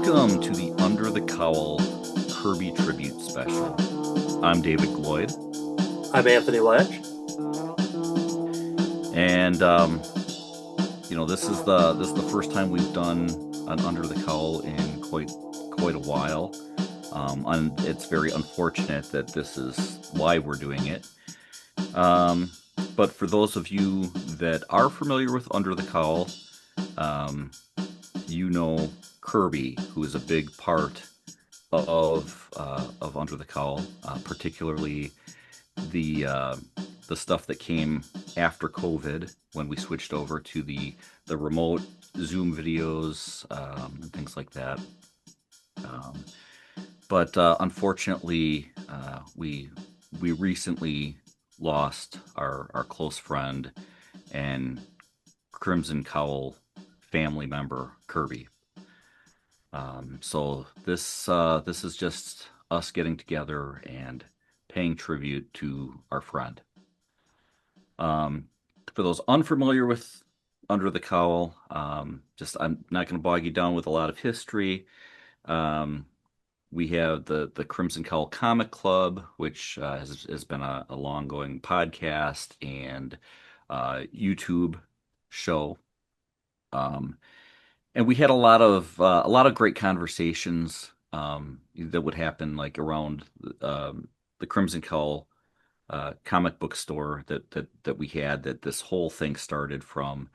Welcome to the Under the Cowl Kerby Tribute Special. I'm David Gloyd, I'm Anthony Latch. and this is the first time we've done an Under the Cowl in quite a while. And it's very unfortunate that this is why we're doing it. Um, but for those of you that are familiar with Under the Cowl, um, you know Kerby, who is a big part of Under the Cowl, particularly the uh, the stuff that came after COVID when we switched over to the remote Zoom videos and things like that. Um, but unfortunately, we recently lost our close friend and Crimson Cowl family member Kerby. So this is just us getting together and paying tribute to our friend. Um, for those unfamiliar with Under the Cowl, just I'm not going to bog you down with a lot of history. Um, we have the Crimson Cowl Comic Club, which has been a long going podcast and YouTube show. Um, and we had a lot of great conversations that would happen like around the Crimson Cowl comic book store that we had. That this whole thing started from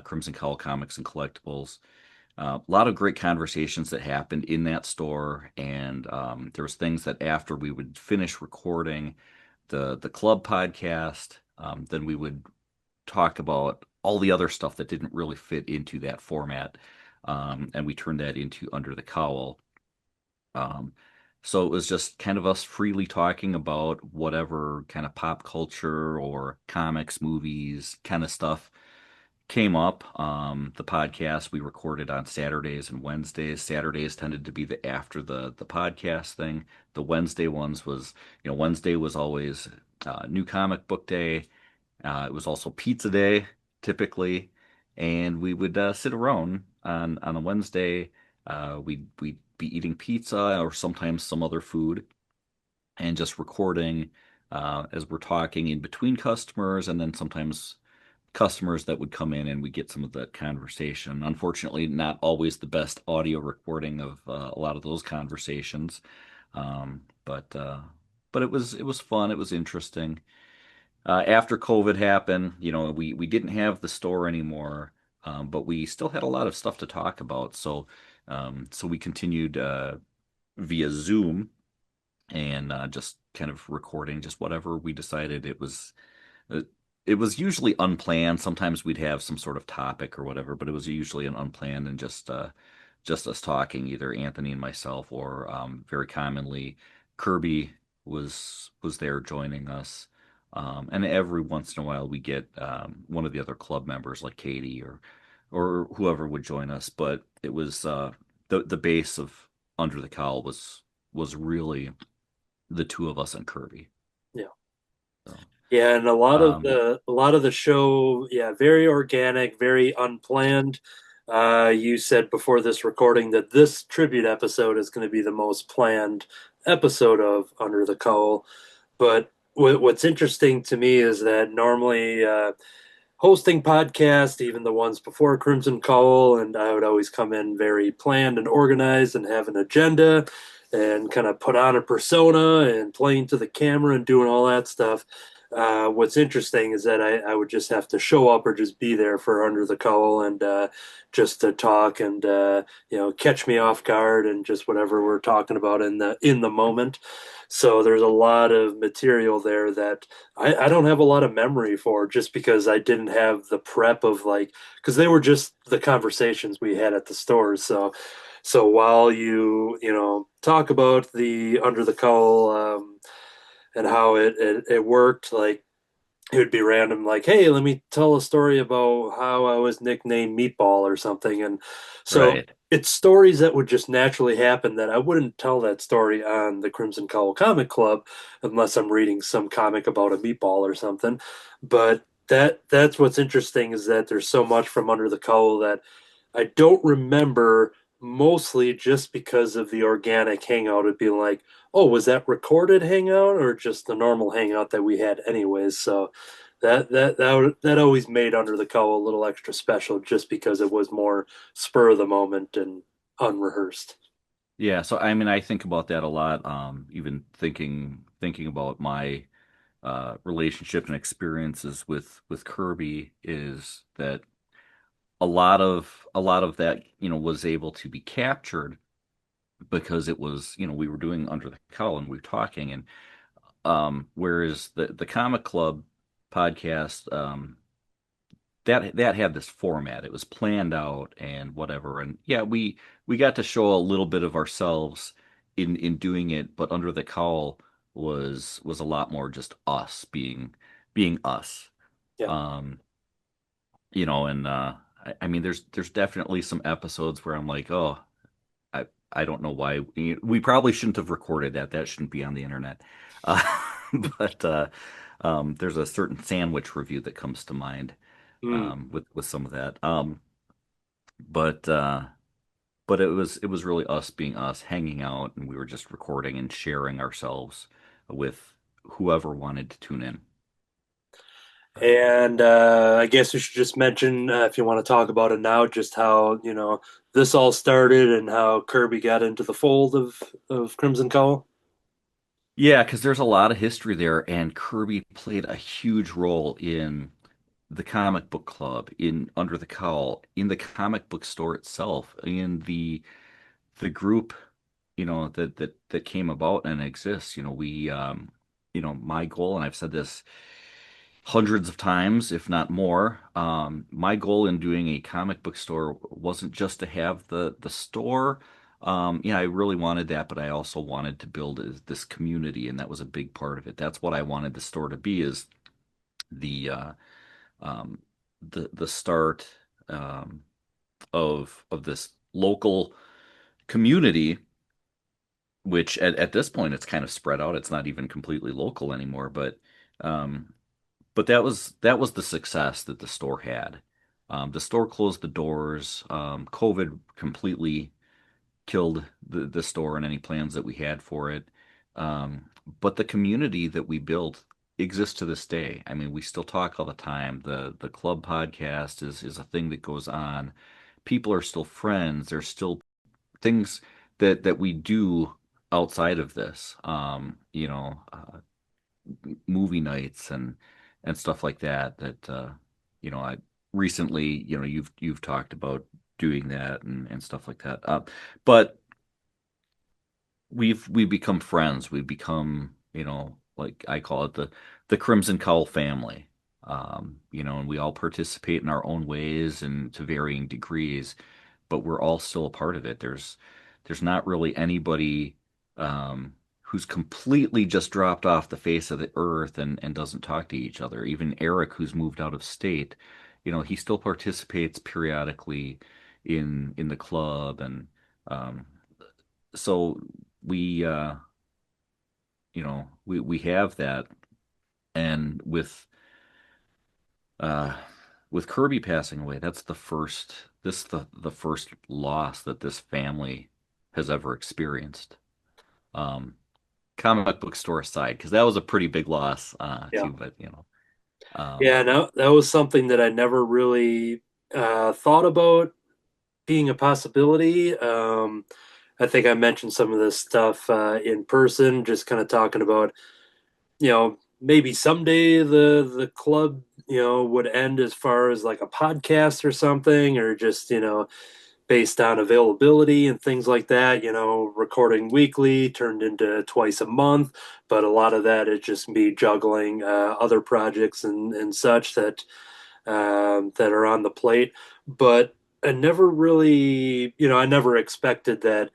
Crimson Cowl Comics and Collectibles. A lot of great conversations that happened in that store, and there was things that after we would finish recording the club podcast, then we would talk about all the other stuff that didn't really fit into that format, and we turned that into Under the Cowl. Um, so it was just kind of us freely talking about whatever kind of pop culture or comics, movies kind of stuff came up. The podcast we recorded on Saturdays and Wednesdays. Saturdays tended to be the after the podcast thing. The Wednesday ones was, Wednesday was always new comic book day. It was also pizza day, typically, and we would sit around on a Wednesday. We'd be eating pizza or sometimes some other food, and just recording as we're talking in between customers, and then sometimes customers that would come in and we get some of that conversation. Unfortunately, not always the best audio recording of a lot of those conversations, um, but uh, but it was fun. It was interesting. After COVID happened, we didn't have the store anymore, but we still had a lot of stuff to talk about. So we continued via Zoom and just kind of recording just whatever we decided. Uh, it was usually unplanned. Sometimes we'd have some sort of topic or whatever, but it was usually an unplanned and just us talking, either Anthony and myself, or very commonly Kerby was there joining us. And every once in a while we get one of the other club members like Katie or whoever would join us. But it was the base of Under the Cowl was really the two of us and Kerby. Yeah. So, Yeah, and a lot of um, the show, yeah, very organic, very unplanned. You said before this recording that this tribute episode is going to be the most planned episode of Under the Cowl. But what's interesting to me is that normally hosting podcasts, even the ones before Crimson Cowl, and I would always come in very planned and organized and have an agenda and kind of put on a persona and playing to the camera and doing all that stuff. What's interesting is that I would just have to show up or just be there for Under the Cowl and just to talk and catch me off guard and just whatever we're talking about in the moment. So there's a lot of material there that I don't have a lot of memory for just because I didn't have the prep of like because they were just the conversations we had at the stores. So while you talk about the Under the Cowl and how it worked, like it would be random, like, hey, let me tell a story about how I was nicknamed Meatball or something. And so right. it's stories that would just naturally happen that I wouldn't tell that story on the Crimson Cowl Comic Club unless I'm reading some comic about a meatball or something. But that's what's interesting is that there's so much from Under the Cowl that I don't remember mostly just because of the organic hangout. It'd be like, oh, was that recorded hangout or just the normal hangout that we had anyways? So that always made Under the Cowl a little extra special just because it was more spur of the moment and unrehearsed. Yeah, so I mean, I think about that a lot. Even thinking about my relationship and experiences with Kirby is that a lot of that, was able to be captured because it was, we were doing Under the Cowl and we were talking, and whereas the Comic Club podcast, that had this format. It was planned out and whatever. And yeah, we got to show a little bit of ourselves in doing it, but Under the Cowl was a lot more just us being us. Yeah. Um, and I mean there's definitely some episodes where I'm like, oh, I don't know why we probably shouldn't have recorded that. That shouldn't be on the internet. Uh, but there's a certain sandwich review that comes to mind Mm. with some of that. But but it was really us being us, hanging out, and we were just recording and sharing ourselves with whoever wanted to tune in. And I guess we should just mention, if you want to talk about it now, just how, this all started and how Kirby got into the fold of Crimson Cowl. Yeah, because there's a lot of history there, and Kirby played a huge role in the comic book club, in Under the Cowl, in the comic book store itself, in the group, that came about and exists. My goal, and I've said this hundreds of times, if not more, my goal in doing a comic book store wasn't just to have the store. Yeah, I really wanted that, but I also wanted to build this community, and that was a big part of it. That's what I wanted the store to be, is the um, the start of this local community, which at this point it's kind of spread out. It's not even completely local anymore, um, but that was the success that the store had. The store closed the doors. COVID completely killed the store and any plans that we had for it. But the community that we built exists to this day. I mean, we still talk all the time. The club podcast is a thing that goes on. People are still friends. There's still things that we do outside of this. Movie nights and stuff like that I recently, you've talked about doing that and stuff like that. But we've become friends. We've become, like I call it, the Crimson Cowl family. And we all participate in our own ways and to varying degrees, but we're all still a part of it. There's not really anybody who's completely just dropped off the face of the earth and doesn't talk to each other. Even Eric, who's moved out of state, he still participates periodically in the club, and um, so we we have that. And uh with Kirby passing away, that's the first loss that this family has ever experienced. Um Comic book store aside, because that was a pretty big loss Yeah. too, but um Yeah, no, that was something that I never really thought about being a possibility. I think I mentioned some of this stuff in person, just kind of talking about, maybe someday the club, would end as far as like a podcast or something, or just, based on availability and things like that, recording weekly turned into twice a month, but a lot of that is just me juggling other projects and such that are on the plate. But I never really, I never expected that.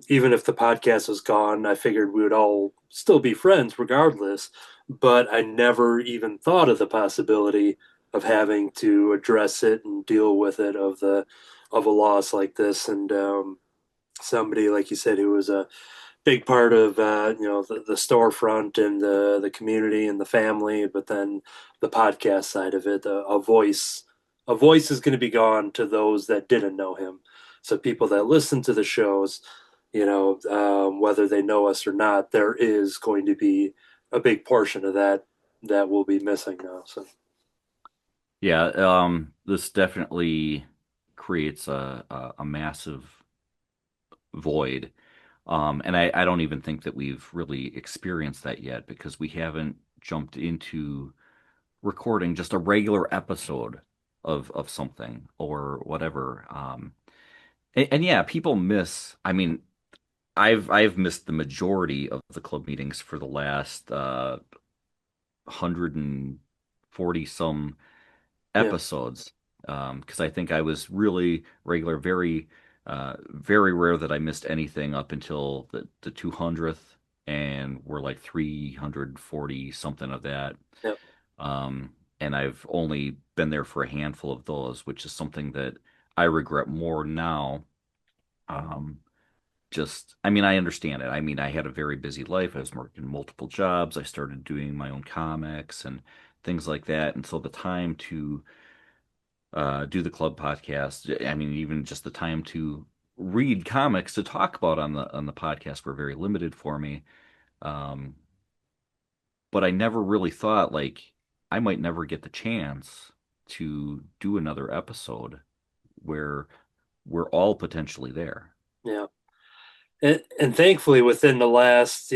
Even if the podcast was gone, I figured we would all still be friends regardless. But I never even thought of the possibility of having to address it and deal with it of a loss like this. And somebody, like you said, who was a big part of the storefront and the community and the family, but then the podcast side of it, a voice is going to be gone to those that didn't know him. So people that listen to the shows, whether they know us or not, there is going to be a big portion of that that will be missing now. So Yeah, this definitely creates a massive void. And I don't even think that we've really experienced that yet because we haven't jumped into recording just a regular episode of something or whatever. And yeah, people miss. I mean, I've missed the majority of the club meetings for the last 140 some yeah, episodes. Because I think I was really regular, very rare that I missed anything up until the 200th, and we're like 340 something of that. yeah, And I've only been there for a handful of those, which is something that I regret more now. Um, I mean, I understand it. I mean, I had a very busy life. I was working multiple jobs. I started doing my own comics and things like that. And so the time to do the club podcast, I mean, even just the time to read comics to talk about on the podcast were very limited for me. Um, but I never really thought like I might never get the chance to do another episode where we're all potentially there. yeah. And thankfully, within the last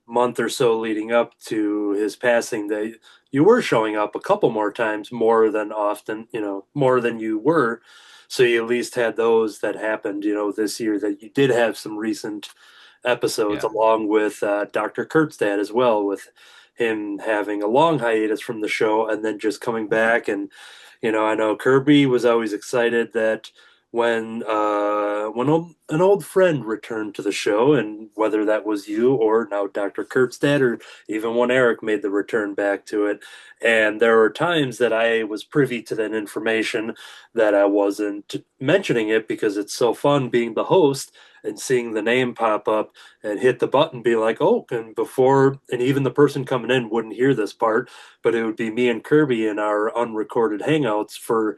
month or so leading up to his passing, that you were showing up a couple more times, more than often, more than you were. So you at least had those that happened, this year that you did have some recent episodes, Yeah. along with Dr. Kurtzstad as well, with him having a long hiatus from the show and then just coming back. And I know Kerby was always excited that when an old friend returned to the show, and whether that was you or now Dr. Kurtzstad, or even when Eric made the return back to it. And there were times that I was privy to that information that I wasn't mentioning it because it's so fun being the host and seeing the name pop up and hit the button, be like, oh, and even the person coming in wouldn't hear this part, but it would be me and Kerby in our unrecorded hangouts for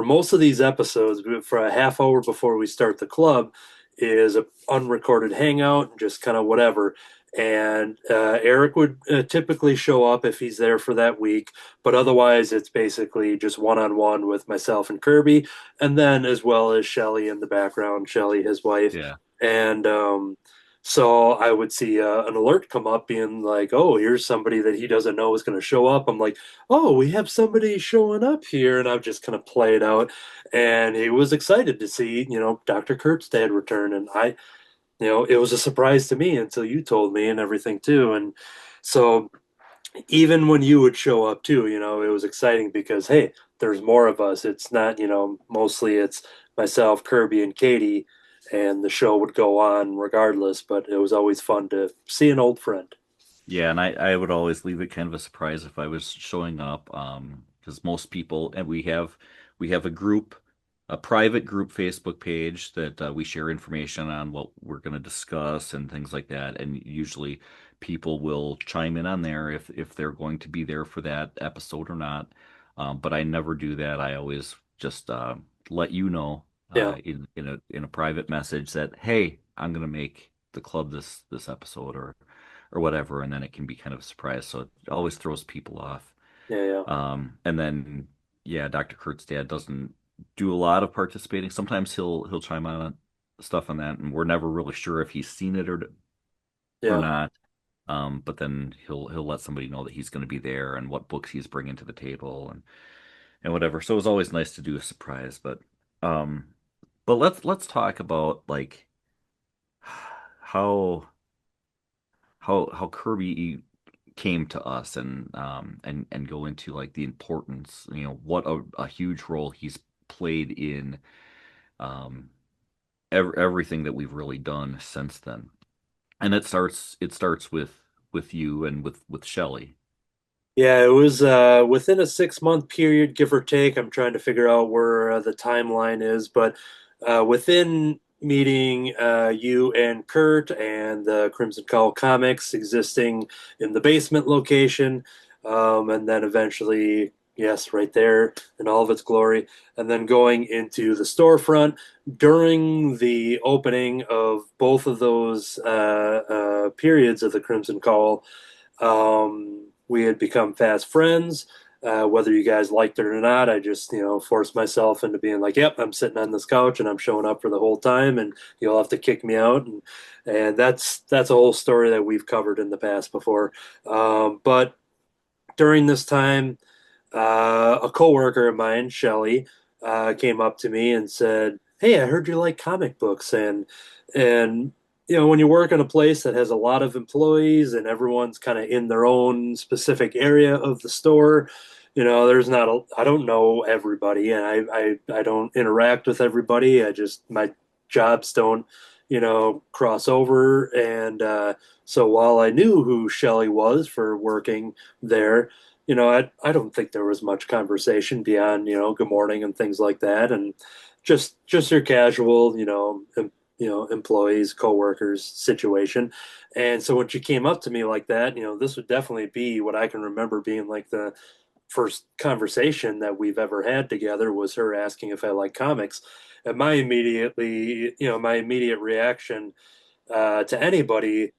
most of these episodes, for a half hour before we start the club, is a unrecorded hangout, just kind of whatever. And Eric would typically show up if he's there for that week, but otherwise it's basically just one on one with myself and Kerby, and then as well as Shelly in the background, Shelly, his wife, Yeah. and so I would see an alert come up being like, "Oh, here's somebody that he doesn't know is going to show up." I'm like, oh, we have somebody showing up here. And I've just kind of played out. And he was excited to see, Dr. Kurtzstad return. And it was a surprise to me until you told me and everything too. And so even when you would show up too, it was exciting because, hey, there's more of us. It's not, mostly it's myself, Kerby, and Katie. And the show would go on regardless, but it was always fun to see an old friend. Yeah, and I would always leave it kind of a surprise if I was showing up, because most people, and we have a group, a private group Facebook page that we share information on what we're going to discuss and things like that. And usually people will chime in on there if they're going to be there for that episode or not. But I never do that. I always just let you know Yeah, in a private message that, hey, I'm going to make the club this episode or whatever, and then it can be kind of a surprise. So it always throws people off. yeah, yeah, And then yeah, Dr. Kurt's dad doesn't do a lot of participating. Sometimes he'll chime on stuff on that, and we're never really sure if he's seen it or yeah, not. But then he'll let somebody know that he's going to be there and what books he's bringing to the table and whatever. So it was always nice to do a surprise. Um, but let's talk about like how how Kirby came to us and go into like the importance, what a huge role he's played in um everything that we've really done since then. And it starts with you and with Shelley. yeah. It was within a 6 month period, give or take. I'm trying to figure out where the timeline is, but within meeting you and Kurt and the Crimson Cowl Comics existing in the basement location, and then eventually Yes, right there in all of its glory. And then going into the storefront during the opening of both of those periods of the Crimson Cowl, we had become fast friends. Whether you guys liked it or not, I just, forced myself into being like, yep, I'm sitting on this couch and I'm showing up for the whole time, and you'll have to kick me out. And that's a whole story that we've covered in the past before. But during this time, a coworker of mine, Shelly, came up to me and said, "Hey, I heard you like comic books, and when you work in a place that has a lot of employees and everyone's kind of in their own specific area of the store, there's not a, I don't know everybody, and I don't interact with everybody. I just my jobs don't." Cross over. And so while I knew who Shelly was for working there, I don't think there was much conversation beyond, good morning and things like that, and just your casual, employees, coworkers situation. And so when she came up to me like that, this would definitely be what I can remember being like the first conversation that we've ever had together, was her asking if I like comics. And my immediate reaction to anybody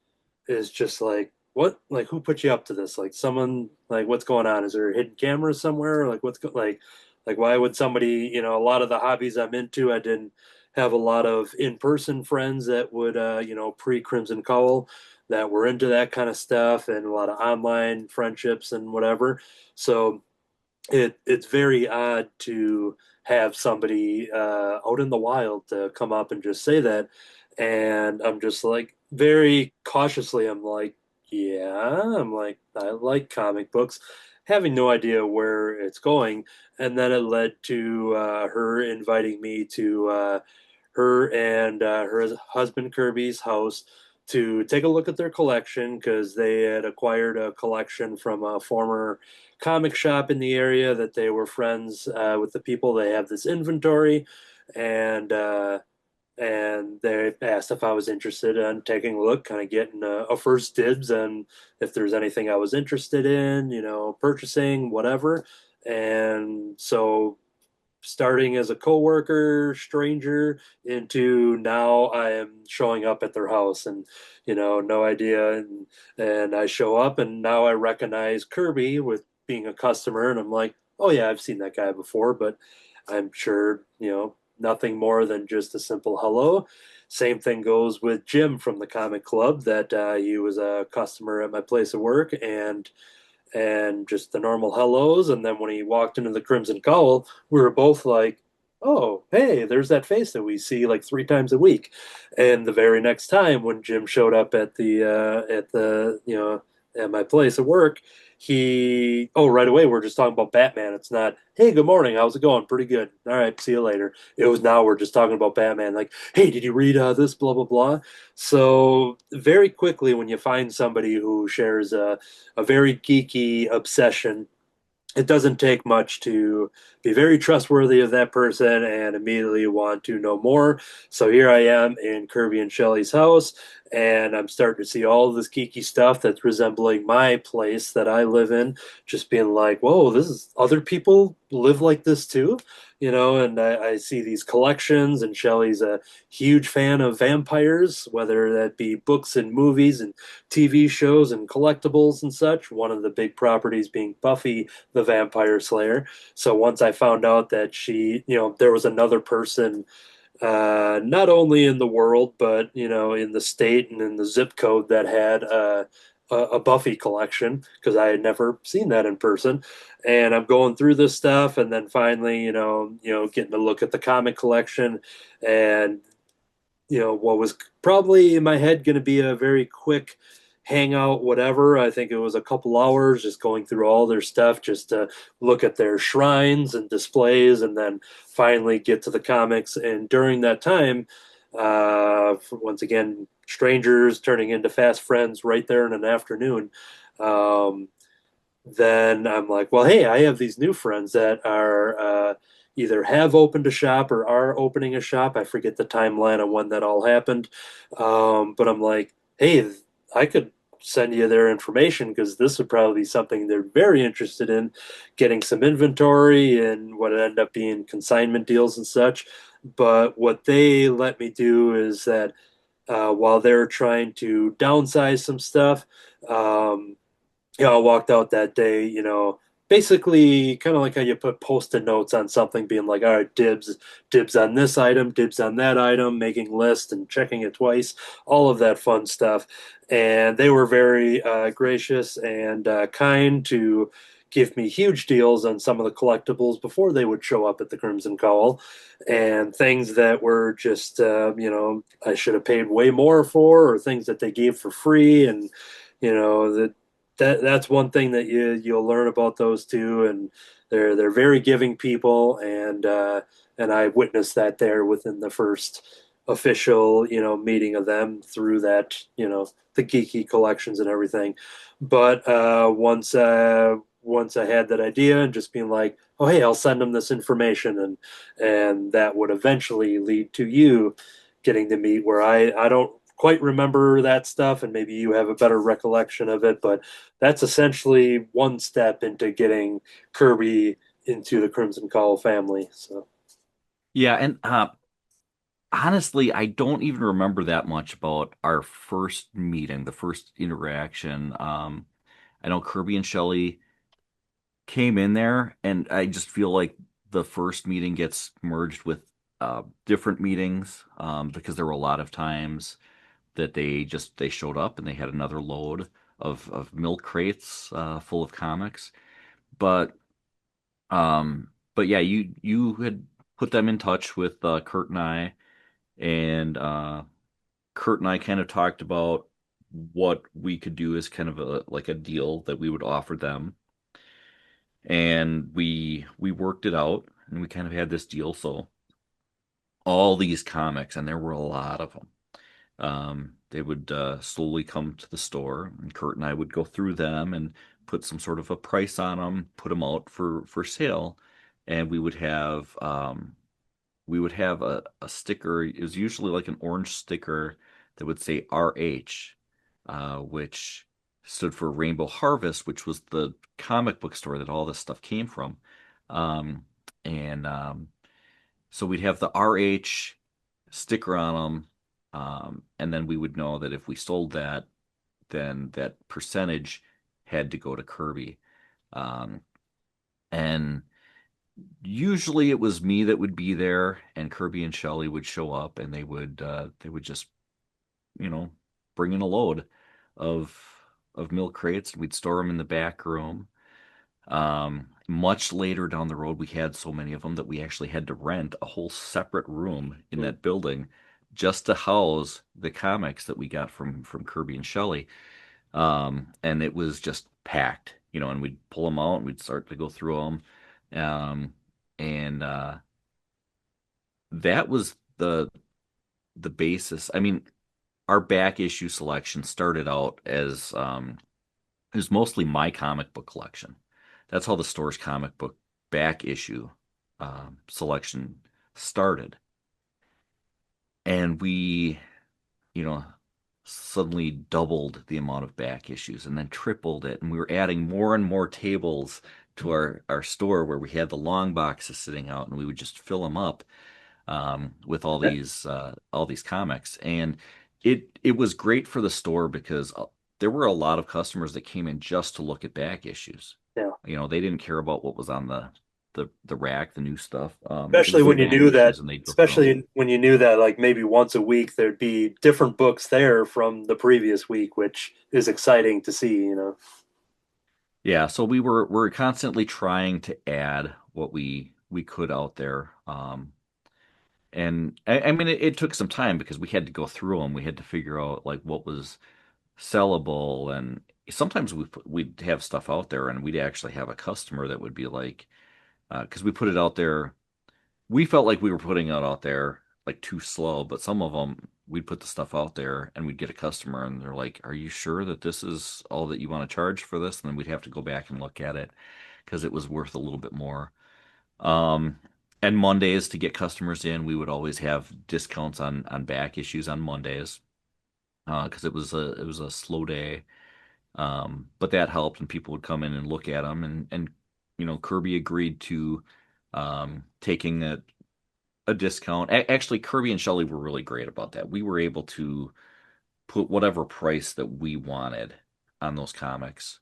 is just like, what? Like, who put you up to this? Like, someone, like, what's going on? Is there a hidden camera somewhere? Like, like, why would somebody, a lot of the hobbies I'm into, I didn't have a lot of in-person friends that would, pre-Crimson Cowl, that were into that kind of stuff, and a lot of online friendships and whatever. So it's very odd to have somebody out in the wild to come up and just say that. And I'm just like, very cautiously, I'm like, yeah, I'm like, I like comic books, having no idea where it's going. And then it led to her inviting me to her and her husband Kerby's house to take a look at their collection, because they had acquired a collection from a former comic shop in the area that they were friends with the people. They have this inventory, and they asked if I was interested in taking a look, kind of getting a first dibs on if there's anything I was interested in, purchasing, whatever. And so, starting as a coworker, stranger, into now I am showing up at their house, and no idea. And I show up, and now I recognize Kerby with being a customer, and I'm like, oh yeah, I've seen that guy before, but I'm sure, nothing more than just a simple hello. Same thing goes with Jim from the comic club, that he was a customer at my place of work, and just the normal hellos. And then when he walked into the Crimson Cowl, we were both like, "Oh, hey, there's that face that we see like 3 times a week." And the very next time when Jim showed up at the at my place of work, right away, we're just talking about Batman. It's not, "Hey, good morning, how's it going? Pretty good. All right, see you later." It was, now we're just talking about Batman. Like, "Hey, did you read this? Blah blah blah." So very quickly, when you find somebody who shares a very geeky obsession, it doesn't take much to be very trustworthy of that person and immediately want to know more. So here I am in Kirby and Shelley's house, and I'm starting to see all of this geeky stuff that's resembling my place that I live in, just being like, whoa, this is, other people live like this too. And I see these collections, and Shelley's a huge fan of vampires, whether that be books and movies and TV shows and collectibles and such. One of the big properties being Buffy the Vampire Slayer. So once I found out that there was another person, not only in the world, but in the state and in the zip code, that had a Buffy collection, because I had never seen that in person. And I'm going through this stuff, and then finally, getting to look at the comic collection, and what was probably in my head going to be a very quick hangout, whatever. I think it was a couple hours just going through all their stuff, just to look at their shrines and displays, and then finally get to the comics. And during that time, once again, strangers turning into fast friends right there in an afternoon. Um, then I'm like, well, hey, I have these new friends that are either have opened a shop or are opening a shop. I forget the timeline on when that all happened. But I'm like, hey, I could send you their information because this would probably be something they're very interested in, getting some inventory and what end up being consignment deals and such. But what they let me do is that while they're trying to downsize some stuff, um, I walked out that day, basically kind of like how you put post-it notes on something, being like, all right, dibs on this item, dibs on that item, making lists and checking it twice, all of that fun stuff. And they were very gracious and kind to give me huge deals on some of the collectibles before they would show up at the Crimson Cowl, and things that were just, I should have paid way more for, or things that they gave for free. And, that's one thing that you'll learn about those two, and they're very giving people, and I witnessed that there within the first official meeting of them through that the geeky collections and everything. But once I had that idea and just being like, oh hey, I'll send them this information, and that would eventually lead to you getting to meet where I don't quite remember that stuff, and maybe you have a better recollection of it, but that's essentially one step into getting Kerby into the Crimson Cowl family. So Yeah, and honestly, I don't even remember that much about our first meeting, the first interaction. I know Kirby and Shelley came in there, and I just feel like the first meeting gets merged with different meetings because there were a lot of times that they showed up and they had another load of milk crates full of comics. But but yeah, you had put them in touch with Kurt and I, and Kurt and I kind of talked about what we could do as kind of a like a deal that we would offer them, and we worked it out, and we kind of had this deal. So all these comics, and there were a lot of them. They would slowly come to the store, and Kurt and I would go through them and put some sort of a price on them, put them out for sale, and we would have a sticker. It was usually like an orange sticker that would say RH, which stood for Rainbow Harvest, which was the comic book store that all this stuff came from. Um, and so we'd have the RH sticker on them, and then we would know that if we sold that, then that percentage had to go to Kirby. Um, and usually it was me that would be there, and Kirby and Shelley would show up, and they would just you know bring in a load of milk crates, and we'd store them in the back room. Much later down the road, we had so many of them that we actually had to rent a whole separate room in that building just to house the comics that we got from Kirby and Shelley. And it was just packed, and we'd pull them out and we'd start to go through them. And that was the basis. I mean, our back issue selection started out as it was mostly my comic book collection. That's how the store's comic book back issue selection started. And we, you know, suddenly doubled the amount of back issues and then tripled it. And we were adding more and more tables to our store where we had the long boxes sitting out, and we would just fill them up with all these comics. And it was great for the store because there were a lot of customers that came in just to look at back issues. yeah. They didn't care about what was on the rack, the new stuff. It Especially was the when you back knew that, issues, and they'd go through them. especially when you knew that like maybe once a week there'd be different books there from the previous week, which is exciting to see. Yeah, so we're constantly trying to add what we could out there. And I mean, it took some time because we had to go through them. We had to figure out like what was sellable, and sometimes we'd have stuff out there, and we'd actually have a customer that would be like, because we put it out there, we felt like we were putting it out there like too slow, but some of them we'd put the stuff out there and we'd get a customer, and they're like, "Are you sure that this is all that you want to charge for this?" And then we'd have to go back and look at it because it was worth a little bit more. Um, and Mondays to get customers in, we would always have discounts on back issues on Mondays because it was a slow day. But that helped, and people would come in and look at them, and Kirby agreed to taking a discount. Actually, Kirby and Shelley were really great about that. We were able to put whatever price that we wanted on those comics.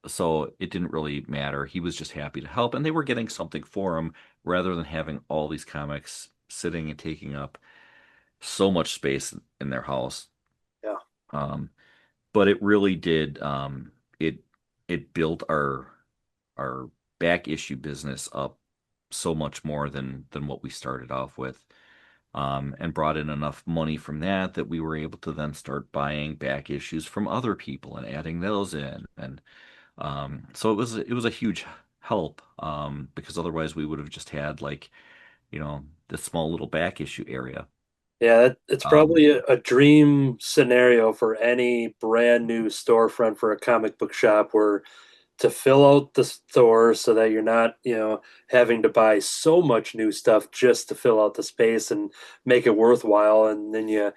So it didn't really matter. He was just happy to help, and they were getting something for him rather than having all these comics sitting and taking up so much space in their house. Yeah. Um, but it really did. It it built our back issue business up so much more than what we started off with, and brought in enough money from that that we were able to then start buying back issues from other people and adding those in, and so it was a huge help, because otherwise we would have just had like this small little back issue area. Yeah, it's Um, probably a dream scenario for any brand new storefront for a comic book shop where to fill out the store so that you're not, having to buy so much new stuff just to fill out the space and make it worthwhile. And then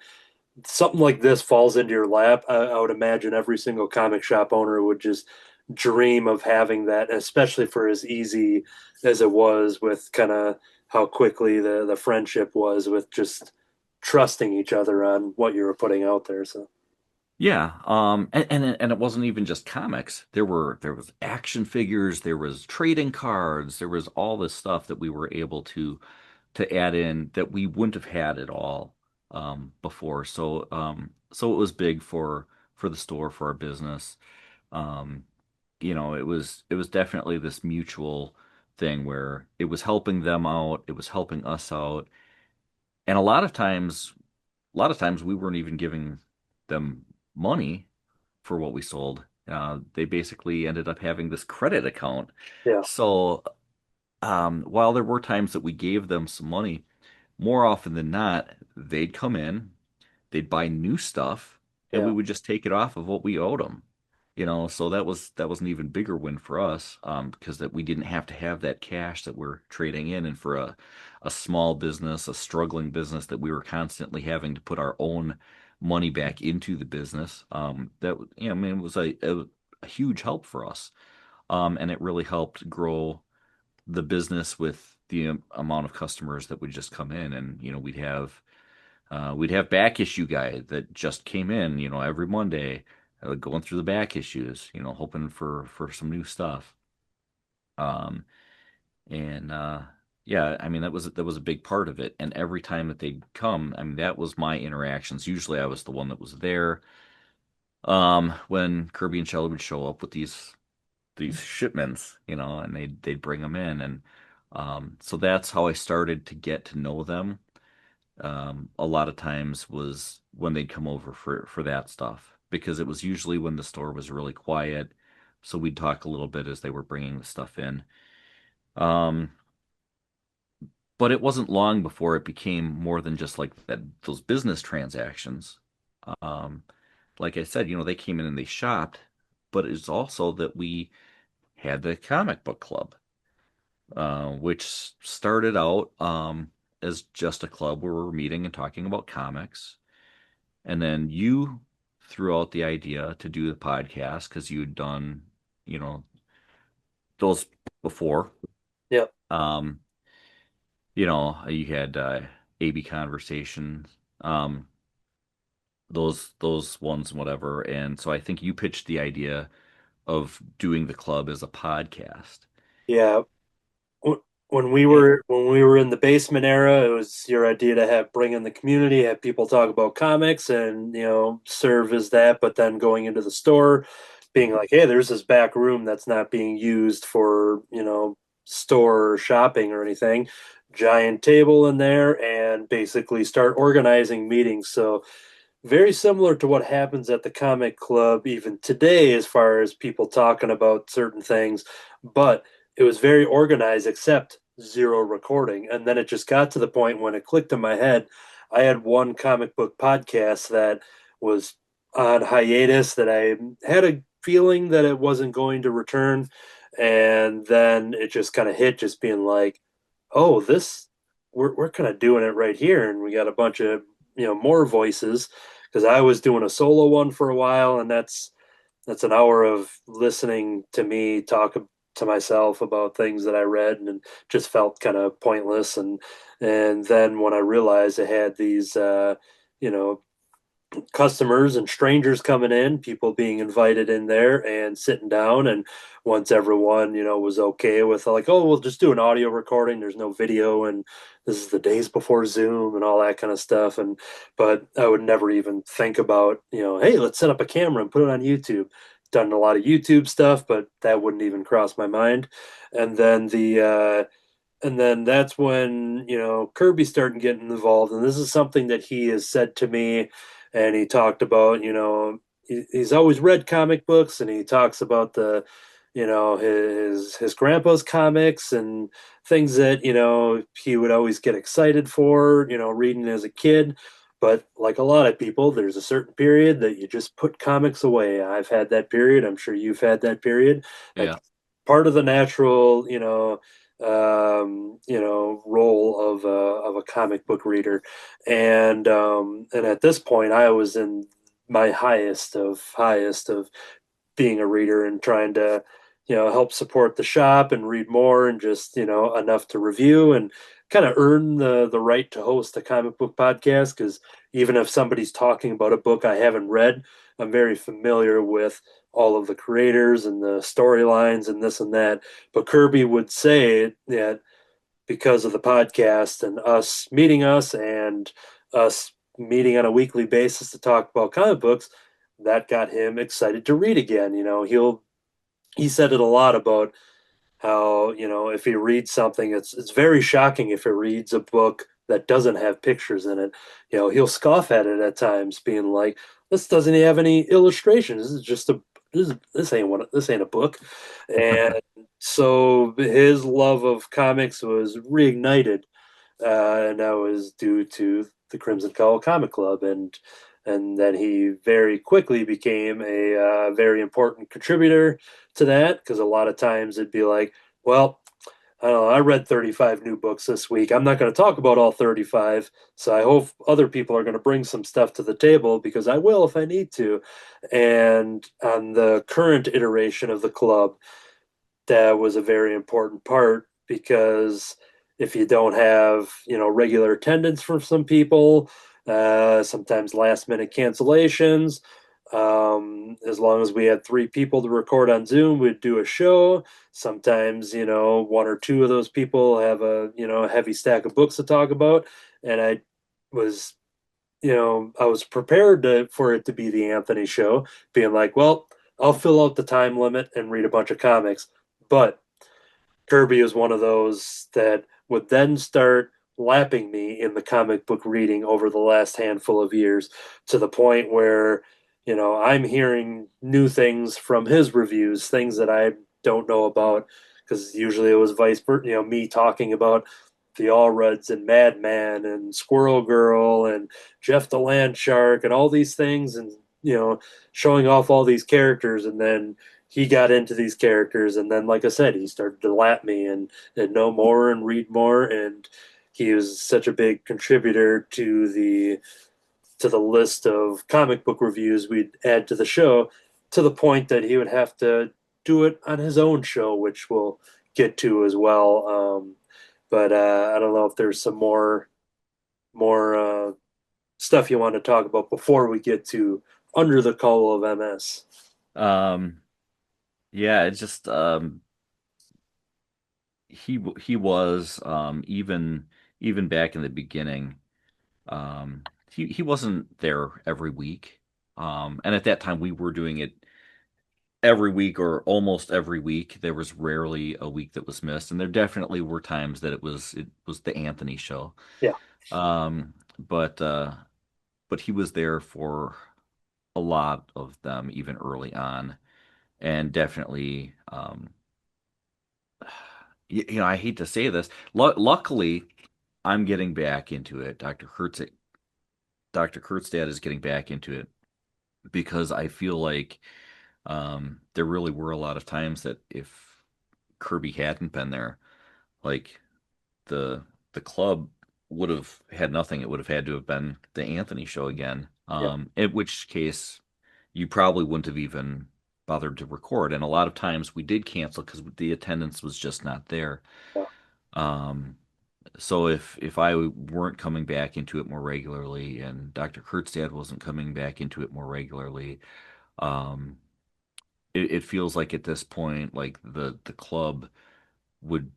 something like this falls into your lap. I would imagine every single comic shop owner would just dream of having that, especially for as easy as it was with kind of how quickly the friendship was with just trusting each other on what you were putting out there. So yeah, and it wasn't even just comics. There was action figures, there was trading cards, there was all this stuff that we were able to add in that we wouldn't have had at all before. So it was big for the store, for our business. Um, it was definitely this mutual thing where it was helping them out, it was helping us out, and a lot of times we weren't even giving them money for what we sold. They basically ended up having this credit account. yeah, So while there were times that we gave them some money, more often than not, they'd come in, they'd buy new stuff, and we yeah, would just take it off of what we owed them. So that was an even bigger win for us, because that we didn't have to have that cash that we're trading in, and for a small business, a struggling business that we were constantly having to put our own money back into the business. That I mean, it was a huge help for us, and it really helped grow the business with the amount of customers that would just come in, and we'd have back issue guy that just came in, every Monday, going through the back issues, hoping for some new stuff. Um, and yeah, I mean that was a big part of it. And every time that they'd come, I mean that was my interactions. Usually I was the one that was there. When Kirby and Shelley would show up with these shipments, and they'd bring them in, and so that's how I started to get to know them. A lot of times was when they'd come over for that stuff, because it was usually when the store was really quiet. So we'd talk a little bit as they were bringing the stuff in. Um, but it wasn't long before it became more than just like that, those business transactions. Um, like I said, they came in and they shopped, but it's also that we had the comic book club, which started out as just a club where we're meeting and talking about comics. And then you threw out the idea to do the podcast because you'd done, you know, those before. yeah, Um, you had AB conversations, um, those ones and whatever. And so I think you pitched the idea of doing the club as a podcast. yeah. When we Eh, were when we were in the basement era, it was your idea to have bring in the community, have people talk about comics, and serve as that. But then going into the store, being like, hey, there's this back room that's not being used for store shopping or anything. Giant table in there, and basically start organizing meetings. So very similar to what happens at the comic club even today, as far as people talking about certain things, but it was very organized except zero recording. And then it just got to the point when it clicked in my head. I had one comic book podcast that was on hiatus that I had a feeling that it wasn't going to return. And then it just kind of hit, just being like, oh, this we're kind of doing it right here. And we got a bunch of more voices, because I was doing a solo one for a while, and that's that's an hour of listening to me talk to myself about things that I read and just felt kind of pointless. And then when I realized I had these, you know, customers and strangers coming in, people being invited in there and sitting down. And once everyone, was okay with like, oh, we'll just do an audio recording. There's no video, and this is the days before Zoom and all that kind of stuff. But I would never even think about, hey, let's set up a camera and put it on YouTube. Done a lot of YouTube stuff, but that wouldn't even cross my mind. And then and then that's when Kerby started getting involved, and this is something that he has said to me, and he talked about he's always read comic books, and he talks about the his grandpa's comics and things that he would always get excited for reading as a kid. But like a lot of people, there's a certain period that you just put comics away. I've had that period. I'm sure you've had that period. Yeah. Part of the natural role of a comic book reader. And at this point I was in my highest of being a reader and trying to help support the shop and read more and just enough to review and kind of earn the right to host a comic book podcast, because even if somebody's talking about a book I haven't read, I'm very familiar with all of the creators and the storylines and this and that. But Kerby would say that because of the podcast and us and us meeting on a weekly basis to talk about comic books, that got him excited to read again. He said it a lot about how if he reads something, it's very shocking if he reads a book that doesn't have pictures in it. He'll scoff at it at times, being like, this doesn't have any illustrations, this is just a this ain't a book. And so his love of comics was reignited, and that was due to the Crimson Cowl Comic Club. And then he very quickly became a very important contributor to that, because a lot of times it'd be like, well, I don't know, I read 35 new books this week. I'm not going to talk about all 35, so I hope other people are going to bring some stuff to the table, because I will if I need to. And on the current iteration of the club, that was a very important part, because if you don't have regular attendance from some people, sometimes last minute cancellations, as long as we had three people to record on Zoom, we'd do a show. Sometimes one or two of those people have a heavy stack of books to talk about. And was I was prepared for it to be the Anthony show, being like, well, I'll fill out the time limit and read a bunch of comics. But Kerby is one of those that would then start lapping me in the comic book reading over the last handful of years, to the point where, I'm hearing new things from his reviews, things that I don't know about, because usually it was vice versa, me talking about the Allreds and Madman and Squirrel Girl and Jeff the Land Shark and all these things, and showing off all these characters. And then he got into these characters, and then, like I said, he started to lap me and know more and read more. And he was such a big contributor to the list of comic book reviews we'd add to the show, to the point that he would have to do it on his own show, which we'll get to as well. But I don't know if there's some more stuff you want to talk about before we get to Under the Cowl of MS. Um, yeah, it's just he was even back in the beginning. He wasn't there every week. And at that time we were doing it every week or almost every week. There was rarely a week that was missed, and there definitely were times that it was the Anthony show. Yeah, But he was there for a lot of them even early on, and definitely I hate to say this. Luckily, I'm getting back into it. Dr. Kurtzstad is getting back into it, because I feel like there really were a lot of times that if Kerby hadn't been there, like the the club would have had nothing. It would have had to have been the Anthony show again. yeah, In which case you probably wouldn't have even. bothered to record. And a lot of times we did cancel because the attendance was just not there. Yeah. Um, so if I weren't coming back into it more regularly and Dr. Kurtzstad wasn't coming back into it more regularly, um, it feels like at this point, like the club would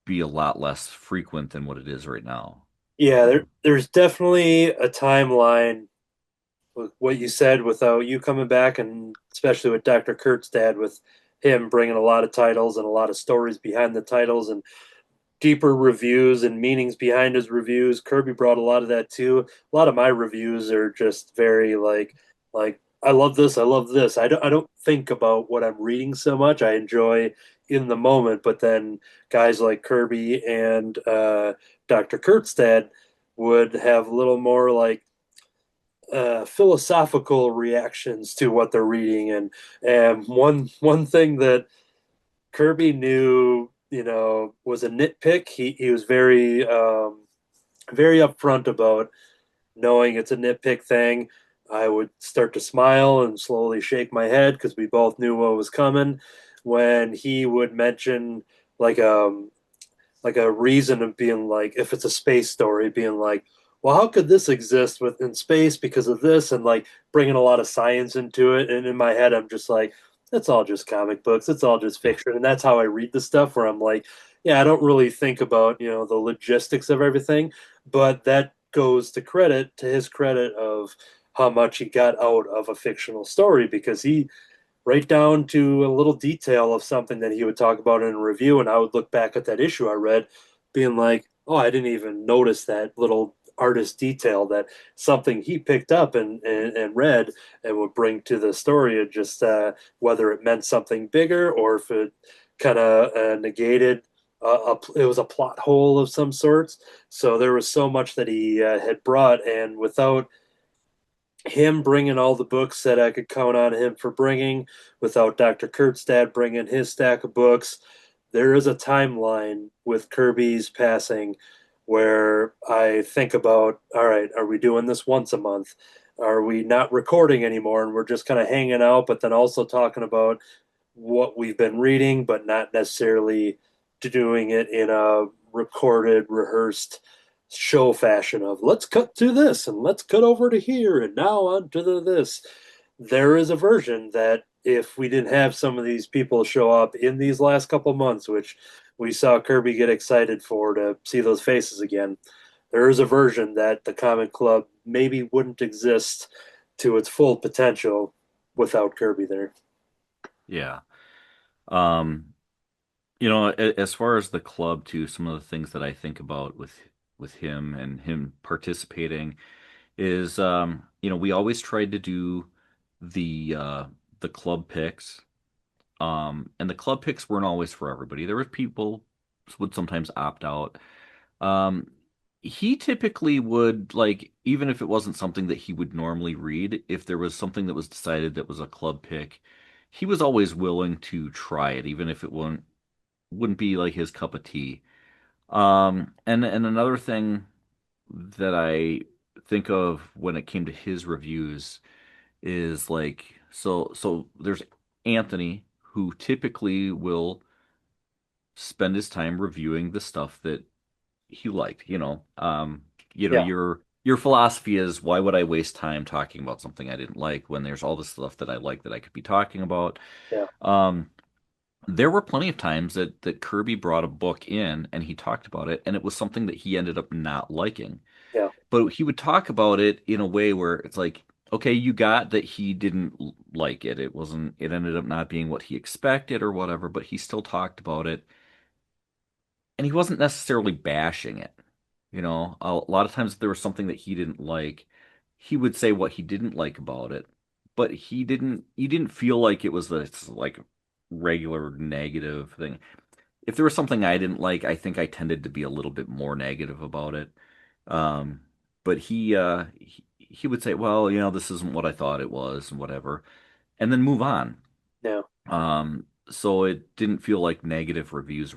be a lot less frequent than what it is right now. Yeah, Um, there's definitely a timeline with what you said without you coming back, and especially with Dr. Kurt's dad, with him bringing a lot of titles and a lot of stories behind the titles and deeper reviews and meanings behind his reviews. Kerby brought a lot of that too. A lot of my reviews are just very like I love this, I love this. I don't think about what I'm reading so much. I enjoy in the moment, but then guys like Kerby and Dr. Kurtzstad would have a little more like philosophical reactions to what they're reading, and one thing that Kerby knew, was a nitpick. He was very upfront about knowing it's a nitpick thing. I would start to smile and slowly shake my head because we both knew what was coming when he would mention like like a reason of being like, if it's a space story, being like, well, how could this exist within space because of this, and like bringing a lot of science into it. And in my head, I'm just like, it's all just comic books, it's all just yeah, fiction, and that's how I read the stuff. Where I'm like, yeah, I don't really think about the logistics of everything, but that goes to his credit of how much he got out of a fictional story, because he right down to a little detail of something that he would talk about in a review, and I would look back at that issue I read, being like, "Oh, I didn't even notice that little artist detail, that something he picked up and read and would bring to the story, and just whether it meant something bigger or if it kind of negated." It was a plot hole of some sorts. So there was so much that he had brought, and without him bringing all the books that I could count on him for bringing, without Dr. Kurtzstad bringing his stack of books, there is a timeline with Kerby's passing where I think about, all right, are we doing this once a month? Are we not recording anymore and we're just kind of hanging out, but then also talking about what we've been reading, but not necessarily doing it in a recorded, rehearsed show fashion of let's cut to this and let's cut over to here and now on to this. There is a version that if we didn't have some of these people show up in these last couple months, which we saw Kerby get excited for to see those faces again, there is a version that the comic club maybe wouldn't exist to its full potential without Kerby there. yeah. Um, as far as the club too, some of the things that I think about with him and him participating is we always tried to do the club picks. And the club picks weren't always for everybody. There were people would sometimes opt out. Um, he typically would like, even if it wasn't something that he would normally read, if there was something that was decided that was a club pick, he was always willing to try it, even if it wouldn't be like his cup of tea. And another thing that I think of when it came to his reviews is like, so there's Anthony, who typically will spend his time reviewing the stuff that he liked. Yeah, Your philosophy is, why would I waste time talking about something I didn't like when there's all this stuff that I like that I could be talking about? yeah, Um, there were plenty of times that Kirby brought a book in and he talked about it, and it was something that he ended up not liking. yeah, But he would talk about it in a way where it's like, okay, you got that he didn't like it. It ended up not being what he expected or whatever, but he still talked about it. And he wasn't necessarily bashing it. A lot of times if there was something that he didn't like, he would say what he didn't like about it, but you didn't feel like it was this like regular negative thing. If there was something I didn't like, I think I tended to be a little bit more negative about it. Um, but he would say, well, this isn't what I thought it was and whatever, and then move on. yeah. So it didn't feel like negative reviews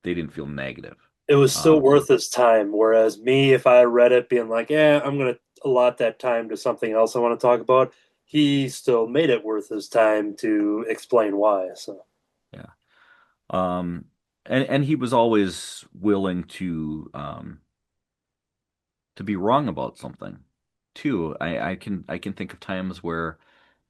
they didn't feel negative. It was still So worth his time. Whereas me, if I read it being like, yeah, I'm going to allot that time to something else I want to talk about, he still made it worth his time to explain why. So Yeah. Um, and he was always willing to be wrong about something too. I can think of times where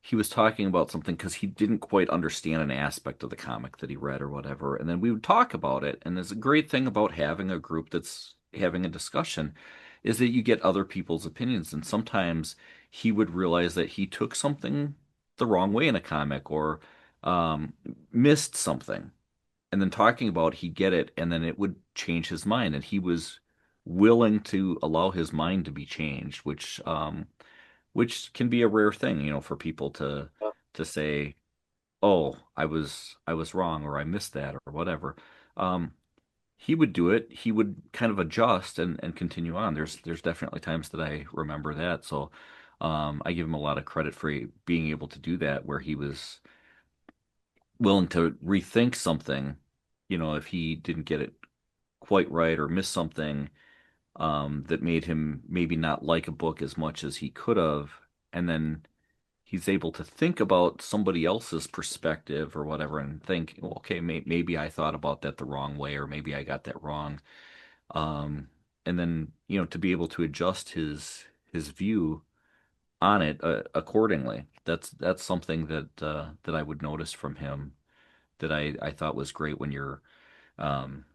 he was talking about something because he didn't quite understand an aspect of the comic that he read or whatever, and then we would talk about it. And there's a great thing about having a group that's having a discussion is that you get other people's opinions, and sometimes he would realize that he took something the wrong way in a comic or um, missed something and then talking about he'd get it and then it would change his mind and he was willing to allow his mind to be changed, which can be a rare thing, for people to say, "Oh, I was wrong or I missed that or whatever." Um, he would do it. He would kind of adjust and continue on. There's definitely times that I remember that. So I give him a lot of credit for being able to do that where he was willing to rethink something, if he didn't get it quite right or missed something that made him maybe not like a book as much as he could have. And then he's able to think about somebody else's perspective or whatever and think, well, okay, maybe I thought about that the wrong way, or maybe I got that wrong. Um, and then, to be able to adjust his view on it accordingly. That's something that I would notice from him that I thought was great when you're um,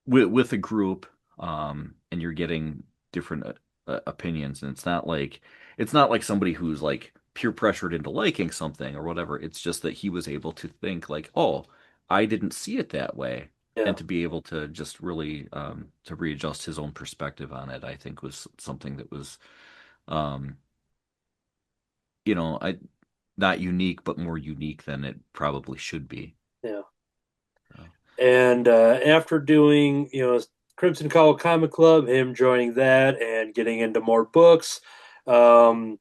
with a group and you're getting different opinions, and it's not like somebody who's like peer pressured into liking something or whatever. It's just that he was able to think like, oh, I didn't see it that way, yeah, and to be able to just really to readjust his own perspective on it, I think was something that was um, I not unique, but more unique than it probably should be. yeah. So, And after doing, Crimson Cowl Comic Club, him joining that and getting into more books, um,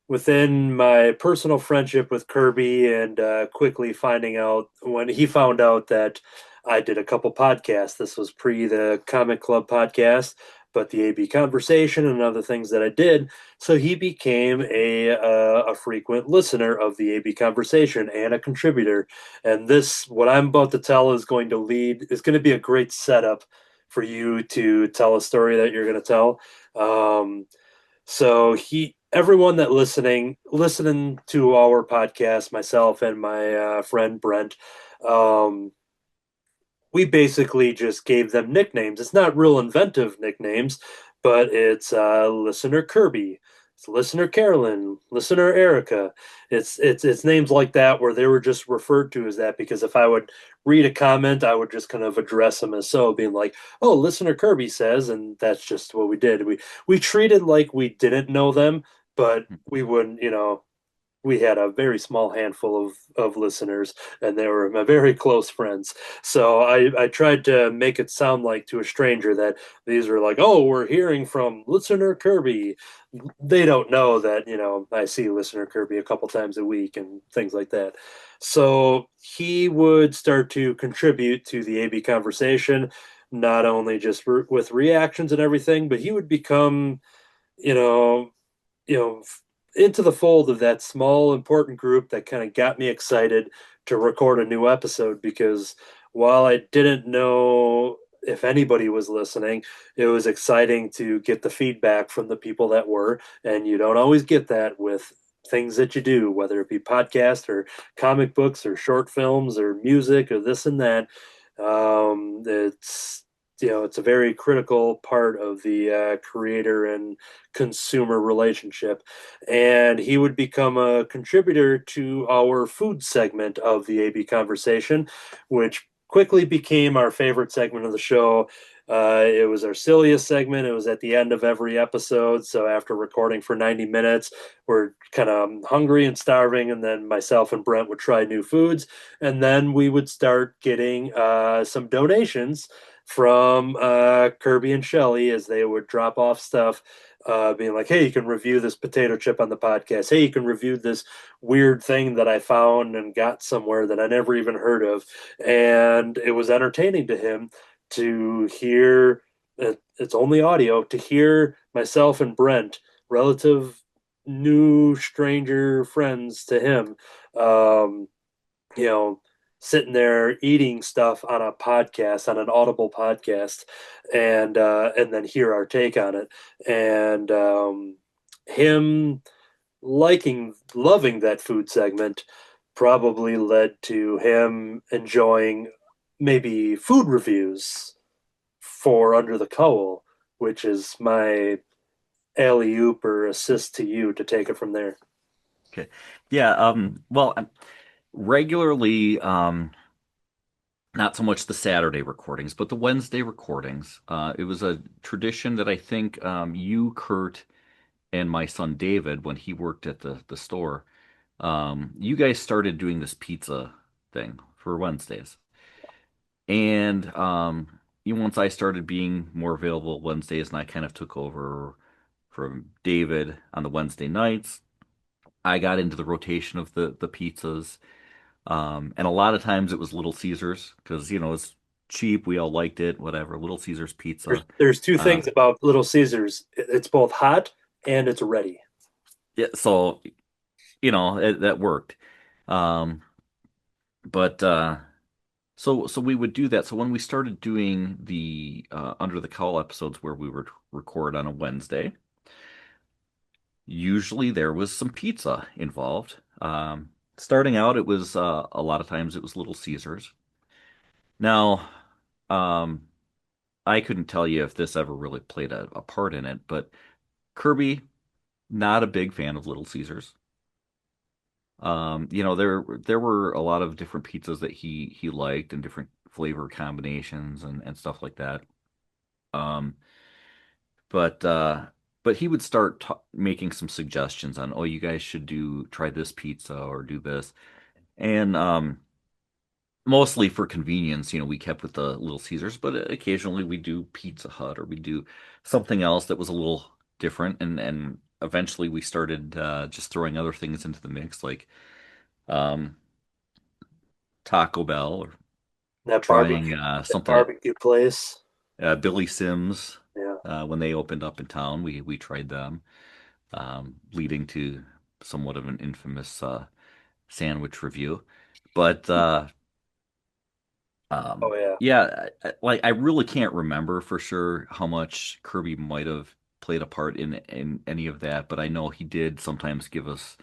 within my personal friendship with Kerby and quickly finding out when he found out that I did a couple podcasts. This was pre the Comic Club podcast, but the AB conversation and other things that I did. So he became a frequent listener of the AB conversation and a contributor. And this, what I'm about to tell, is going to be a great setup for you to tell a story that you're going to tell. So everyone that listening to our podcast, myself and my friend Brent, um, we basically just gave them nicknames. It's not real inventive nicknames, but it's listener Kerby, it's listener Carolyn, listener Erica. It's names like that where they were just referred to as that because if I would read a comment, I would just kind of address them as so, being like, "Oh, listener Kerby says," and that's just what we did. We treated like we didn't know them, but we wouldn't, we had a very small handful of listeners and they were my very close friends. So I tried to make it sound like to a stranger that these are like, oh, we're hearing from listener Kerby. They don't know that, I see listener Kerby a couple times a week and things like that. So he would start to contribute to the AB conversation, not only just with reactions and everything, but he would become, you know, you know, into the fold of that small, important group that kind of got me excited to record a new episode because while I didn't know if anybody was listening, it was exciting to get the feedback from the people that were. And you don't always get that with things that you do, whether it be podcast or comic books or short films or music or this and that. It's it's a very critical part of the creator and consumer relationship. And he would become a contributor to our food segment of the AB conversation, which quickly became our favorite segment of the show. It was our silliest segment. It was at the end of every episode. So after recording for 90 minutes, we're kind of hungry and starving. And then myself and Brent would try new foods. And then we would start getting some donations from Kerby and Shelley as they would drop off stuff, being like, hey, you can review this potato chip on the podcast. Hey, you can review this weird thing that I found and got somewhere that I never even heard of. And it was entertaining to him to hear it's only audio to hear myself and Brent, relative new stranger friends to him. Um, you know, Sitting there eating stuff on a podcast, on an Audible podcast, and then hear our take on it, and him loving that food segment probably led to him enjoying maybe food reviews for Under the Cowl, which is my alley oop or assist to you to take it from there. Okay. Yeah, well, regularly, not so much the Saturday recordings, but the Wednesday recordings. It was a tradition that I think you, Kurt, and my son David, when he worked at the store, you guys started doing this pizza thing for Wednesdays. And once I started being more available Wednesdays, and I kind of took over from David on the Wednesday nights, I got into the rotation of the pizzas. And a lot of times it was Little Caesars because, it's cheap. We all liked it, whatever. Little Caesars There's pizza. there's two Uh, things about Little Caesars. It's both hot and it's ready. yeah, so, that worked. Um, but so we would do that. So when we started doing the Under the Cowl episodes where we would record on a Wednesday, usually there was some pizza involved. Starting out, it was a lot of times it was Little Caesars. Now, um, I couldn't tell you if this ever really played a part in it, but Kirby, not a big fan of Little Caesars. There were a lot of different pizzas that he liked and different flavor combinations and stuff like that. Um, but uh, but he would start making some suggestions on, oh, you guys should try this pizza or do this, and mostly for convenience, we kept with the Little Caesars, but occasionally we do Pizza Hut or we do something else that was a little different, and eventually we started just throwing other things into the mix, like um, Taco Bell or That trying barbecue, that something at barbecue place. Billy Sims. Yeah. When they opened up in town, we tried them, leading to somewhat of an infamous sandwich review. But Oh yeah. yeah, like I really can't remember for sure how much Kirby might have played a part in any of that, but I know he did sometimes give us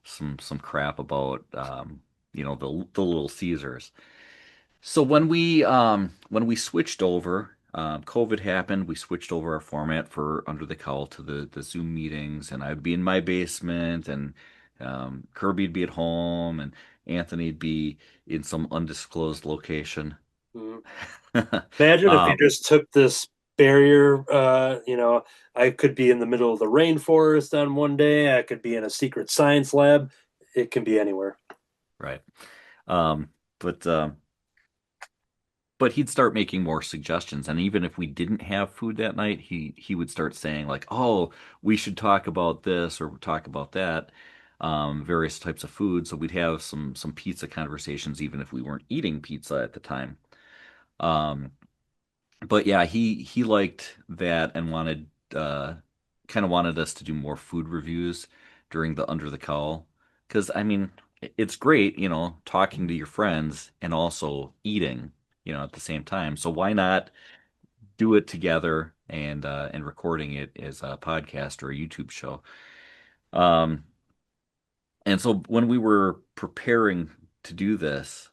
some crap about the Little Caesars. So when we switched over, COVID happened. We switched over our format for Under the Cowl to the Zoom meetings, and I'd be in my basement, and Kirby'd be at home, and Anthony'd be in some undisclosed location. Mhm. Imagine if you Um, just took this barrier. I could be in the middle of the rainforest on one day. I could be in a secret science lab. It can be anywhere. right. Um, but um, but he'd start making more suggestions, and even if we didn't have food that night, he would start saying like, "Oh, we should talk about this or talk about that." Various types of food. So we'd have some pizza conversations, even if we weren't eating pizza at the time. Um, but yeah, he liked that and kind of wanted us to do more food reviews during the Under the Cowl. Because I mean, it's great, talking to your friends and also eating, at the same time. So why not do it together and recording it as a podcast or a YouTube show? Um, and so when we were preparing to do this,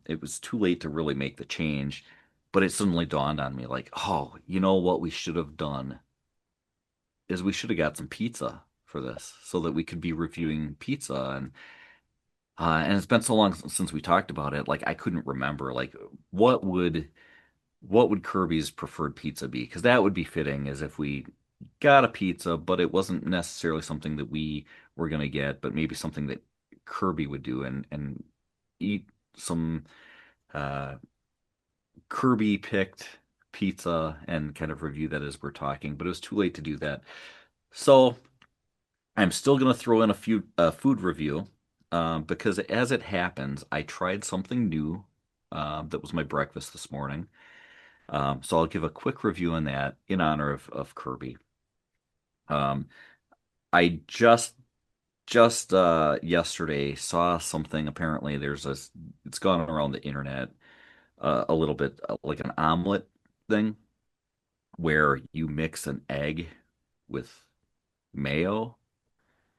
it was too late to really make the change. But it suddenly dawned on me like, oh, you know what we should have done is we should have got some pizza for this so that we could be reviewing pizza, and it's been so long since we talked about it, like I couldn't remember like what would what would Kirby's preferred pizza be, because that would be fitting as if we got a pizza but it wasn't necessarily something that we were going to get, but maybe something that Kirby would do and eat some uh Kirby picked pizza and kind of review that as we're talking, but it was too late to do that. So I'm still going to throw in a food review, because as it happens, I tried something new that was my breakfast this morning. So I'll give a quick review on that in honor of Kirby. Um, I just just yesterday saw something. Apparently, it's gone around the internet a little bit, like an omelet thing where you mix an egg with mayo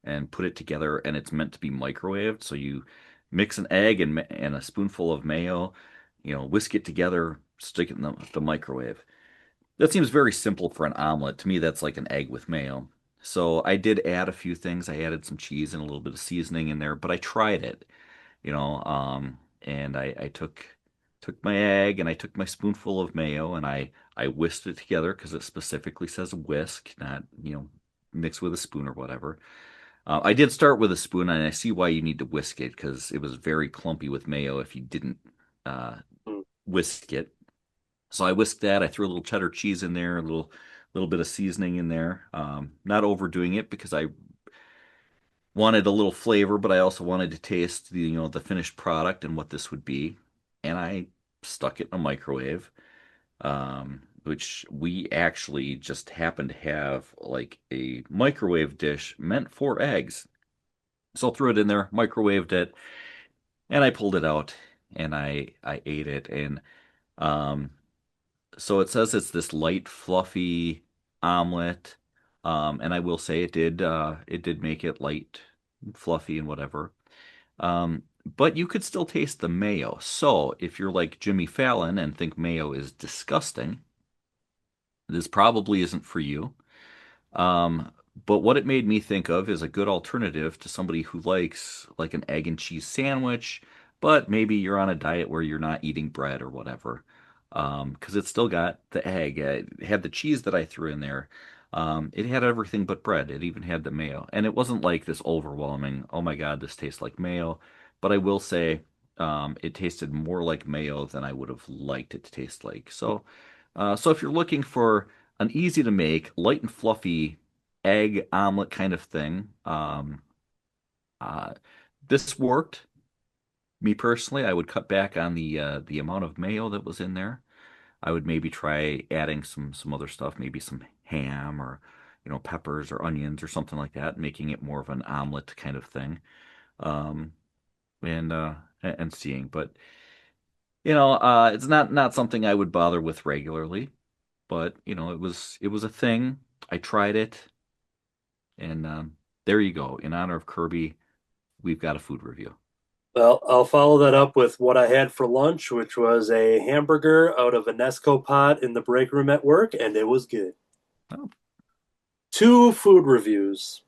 and put it together, and it's meant to be microwaved. So you mix an egg and a spoonful of mayo, whisk it together, stick it in the microwave. That seems very simple for an omelet. To me, that's like an egg with mayo. So I did add a few things. I added some cheese and a little bit of seasoning in there, but I tried it, and I took my egg and I took my spoonful of mayo and I whisked it together because it specifically says whisk, not, mix with a spoon or whatever. I did start with a spoon, and I see why you need to whisk it because it was very clumpy with mayo if you didn't uh, Mm. whisk it. So I whisked that. I threw a little cheddar cheese in there, a little bit of seasoning in there. Not overdoing it because I wanted a little flavor, but I also wanted to taste the finished product and what this would be. And I stuck it in a microwave, which we actually just happened to have like a microwave dish meant for eggs. So I threw it in there, microwaved it, and I pulled it out and I ate it. And um, so it says it's this light, fluffy omelet. And I will say it did make it light, fluffy, and whatever. But you could still taste the mayo. So if you're like Jimmy Fallon and think mayo is disgusting, this probably isn't for you. Um, but what it made me think of is a good alternative to somebody who likes like an egg and cheese sandwich, but maybe you're on a diet where you're not eating bread or whatever. Because it's still got the egg. It had the cheese that I threw in there. It had everything but bread. It even had the mayo. And it wasn't like this overwhelming, oh my God, this tastes like mayo. But I will say, it tasted more like mayo than I would have liked it to taste like. So if you're looking for an easy to make, light and fluffy egg omelet kind of thing. Uh, this worked. Me personally, I would cut back on the amount of mayo that was in there. I would maybe try adding some other stuff, maybe some ham or peppers or onions or something like that, making it more of an omelet kind of thing. Um, and seeing, but it's not something I would bother with regularly. But it was a thing. I tried it. And there you go. In honor of Kirby, we've got a food review. Well, I'll follow that up with what I had for lunch, which was a hamburger out of a Nesco pot in the break room at work, and it was good. Oh. Two food reviews.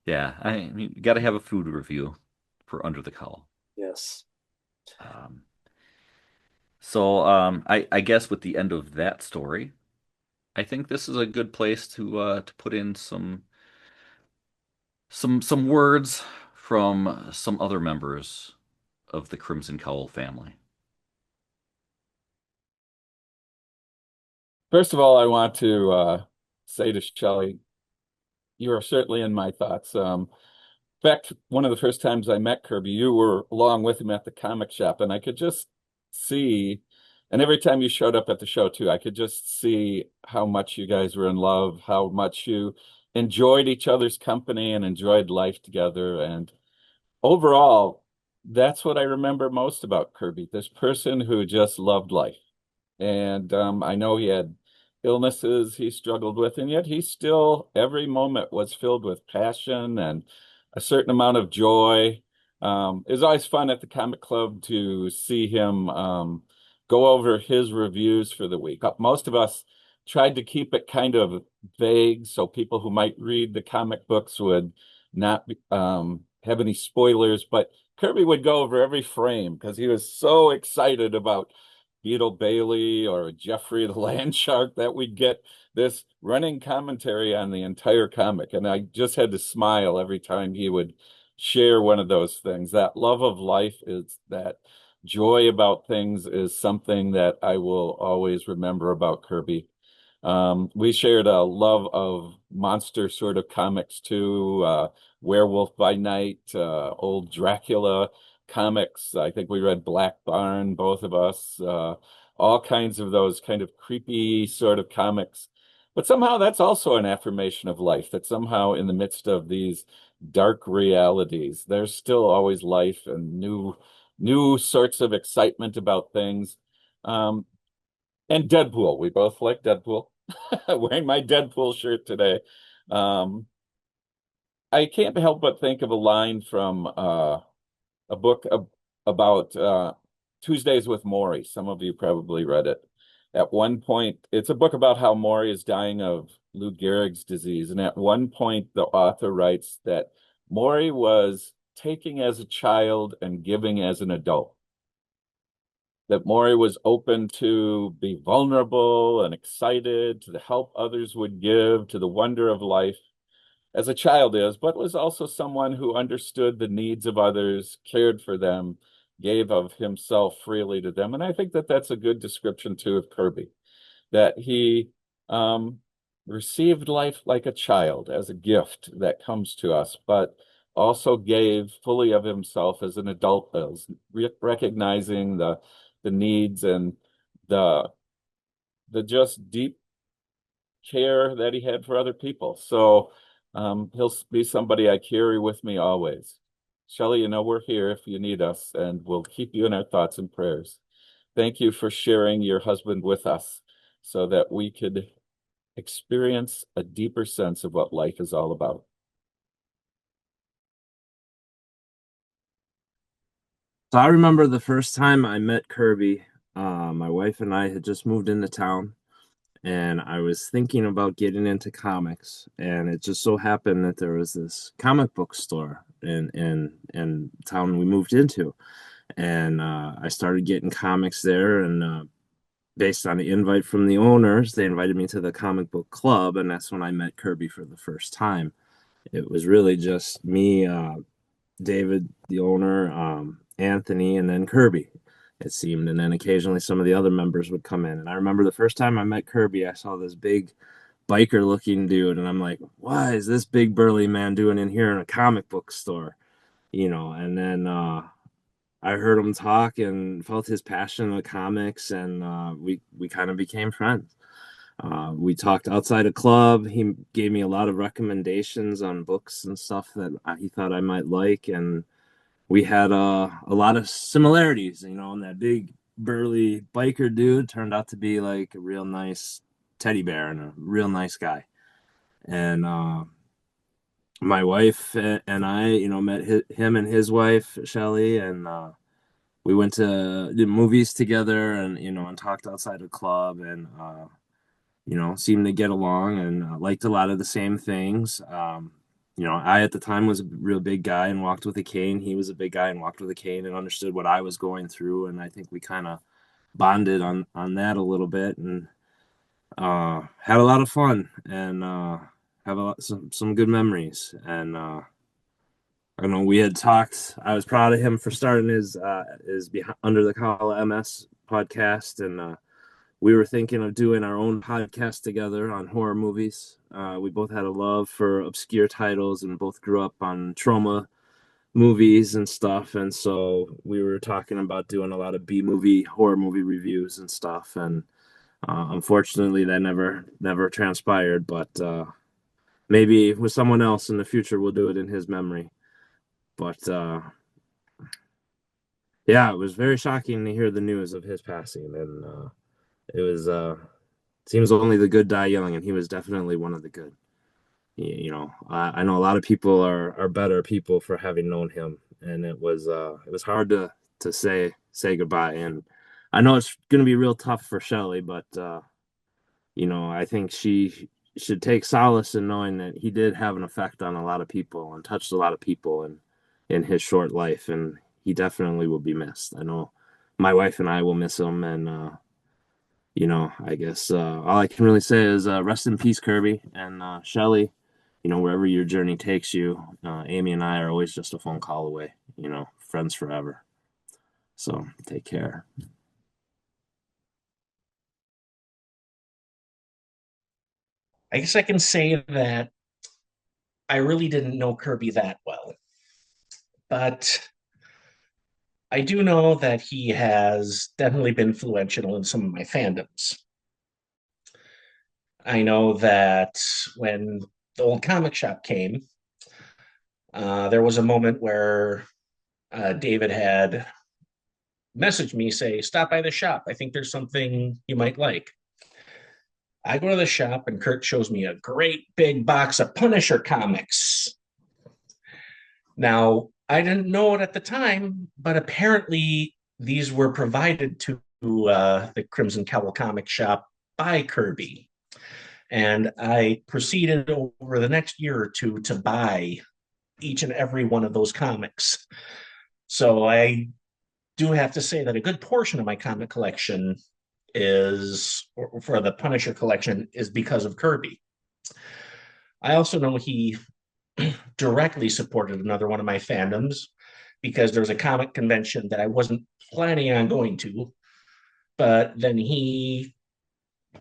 Yeah, I mean, you got to have a food review for Under the Cowl. Yes. Um, so I guess with the end of that story, I think this is a good place to put in some words from some other members of the Crimson Cowl family. First of all, I want to say to Shelley, you are certainly in my thoughts. In fact, one of the first times I met Kirby, you were along with him at the comic shop, and I could just see, and every time you showed up at the show too, I could just see how much you guys were in love, how much you enjoyed each other's company and enjoyed life together. And overall, that's what I remember most about Kirby, this person who just loved life. And I know he had illnesses he struggled with, and yet he still, every moment was filled with passion and a certain amount of joy. It was always fun at the comic club to see him go over his reviews for the week. Most of us tried to keep it kind of vague so people who might read the comic books would not have any spoilers, but Kirby would go over every frame because he was so excited about Beetle Bailey or Jeffrey the Land Shark that we'd get this running commentary on the entire comic. And I just had to smile every time he would share one of those things. That love of life is that joy about things is something that I will always remember about Kirby. We shared a love of monster sort of comics too, Werewolf by Night, old Dracula comics. I think we read Black Barn, both of us, all kinds of those kind of creepy sort of comics. But somehow that's also an affirmation of life, that somehow in the midst of these dark realities, there's still always life and new sorts of excitement about things. Um, and Deadpool, we both like Deadpool. Wearing my Deadpool shirt today. Um, I can't help but think of a line from a book about Tuesdays with Maury. Some of you probably read it. At one point, it's a book about how Maury is dying of Lou Gehrig's disease. And at one point, the author writes that Maury was taking as a child and giving as an adult. That Maury was open to be vulnerable and excited, to the help others would give, to the wonder of life as a child is, but was also someone who understood the needs of others, cared for them, gave of himself freely to them. And I think that that's a good description too of Kerby, that he um, received life like a child as a gift that comes to us, but also gave fully of himself as an adult, as recognizing the needs and the the just deep care that he had for other people. So he'll be somebody I carry with me always. Shelley, you know, we're here if you need us, and we'll keep you in our thoughts and prayers. Thank you for sharing your husband with us so that we could experience a deeper sense of what life is all about. So I remember the first time I met Kerby. My wife and I had just moved into town, and I was thinking about getting into comics. And it just so happened that there was this comic book store in town we moved into, and I started getting comics there. And based on the invite from the owners, they invited me to the comic book club, and that's when I met Kerby for the first time. It was really just me, David, the owner, Anthony, and then Kerby, it seemed. And then occasionally some of the other members would come in. And I remember the first time I met Kerby, I saw this big biker looking dude. And I'm like, what is this big burly man doing in here in a comic book store? And then I heard him talk and felt his passion of comics. And we kind of became friends. We talked outside of club. He gave me a lot of recommendations on books and stuff that he thought I might like. And we had a lot of similarities, and that big burly biker dude turned out to be like a real nice teddy bear and a real nice guy. And my wife and I, met him and his wife, Shelly, and we went to the movies together and, and talked outside of club and, seemed to get along and liked a lot of the same things. I at the time was a real big guy and walked with a cane. He was a big guy and walked with a cane and understood what I was going through. And I think we kind of bonded on that a little bit and had a lot of fun and have some good memories. And I know we had talked. I was proud of him for starting his Under the Cowl MS podcast, and we were thinking of doing our own podcast together on horror movies. We both had a love for obscure titles and both grew up on trauma movies and stuff. And so we were talking about doing a lot of horror movie reviews and stuff. And unfortunately, that never transpired. But maybe with someone else in the future, we'll do it in his memory. But yeah, it was very shocking to hear the news of his passing. And it was seems only the good die young, and he was definitely one of the good. I know a lot of people are better people for having known him, and it was hard to say goodbye. And I know it's going to be real tough for Shelley, but I think she should take solace in knowing that he did have an effect on a lot of people and touched a lot of people in his short life, and he definitely will be missed. I know my wife and I will miss him, and I guess all I can really say is rest in peace, Kerby and Shelley. Wherever your journey takes you, Amy and I are always just a phone call away. Friends forever. So take care. I guess I can say that I really didn't know Kerby that well, but I do know that he has definitely been influential in some of my fandoms. I know that when the old comic shop came, there was a moment where David had messaged me, say, "Stop by the shop. I think there's something you might like." I go to the shop and Kurt shows me a great big box of Punisher comics. Now, I didn't know it at the time, but apparently these were provided to the Crimson Cowl Comic Shop by Kerby. And I proceeded over the next year or two to buy each and every one of those comics. So I do have to say that a good portion of my comic collection is, or for the Punisher collection, is because of Kerby. I also know he directly supported another one of my fandoms because there was a comic convention that I wasn't planning on going to, but then he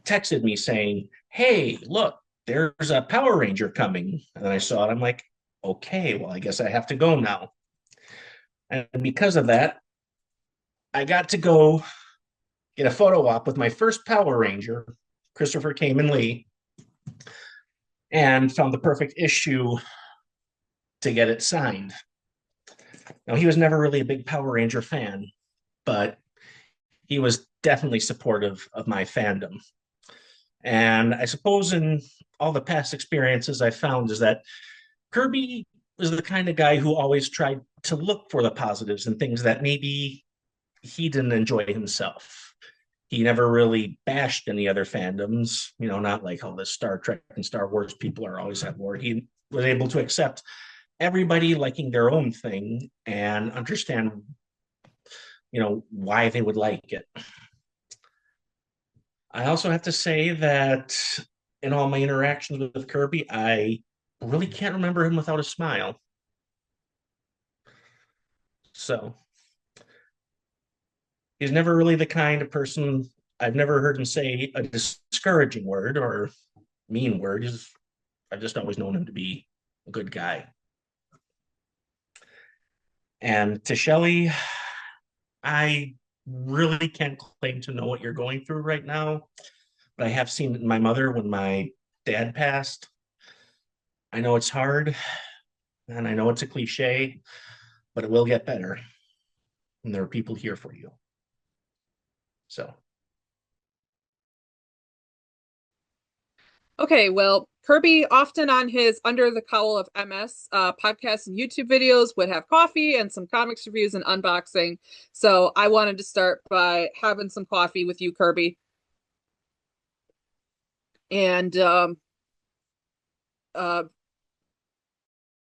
texted me saying, "Hey, look, there's a Power Ranger coming." And then I saw it. I'm like, okay, well, I guess I have to go now. And because of that, I got to go get a photo op with my first Power Ranger, Christopher Kamen Lee, and found the perfect issue to get it signed. Now, he was never really a big Power Ranger fan, but he was definitely supportive of my fandom. And I suppose in all the past experiences I found is that Kerby was the kind of guy who always tried to look for the positives and things that maybe he didn't enjoy himself. He never really bashed any other fandoms, not like how the Star Trek and Star Wars people are always at war. He was able to accept everybody liking their own thing and understand, why they would like it. I also have to say that in all my interactions with Kerby, I really can't remember him without a smile. So he's never really the kind of person, I've never heard him say a discouraging word or mean word. I've just always known him to be a good guy. And to Shelley, I really can't claim to know what you're going through right now, but I have seen my mother when my dad passed. I know it's hard and I know it's a cliche, but it will get better. And there are people here for you. So, Okay, well, Kerby often on his Under the Cowl of MS podcasts and YouTube videos would have coffee and some comics reviews and unboxing. So I wanted to start by having some coffee with you, Kerby. And uh,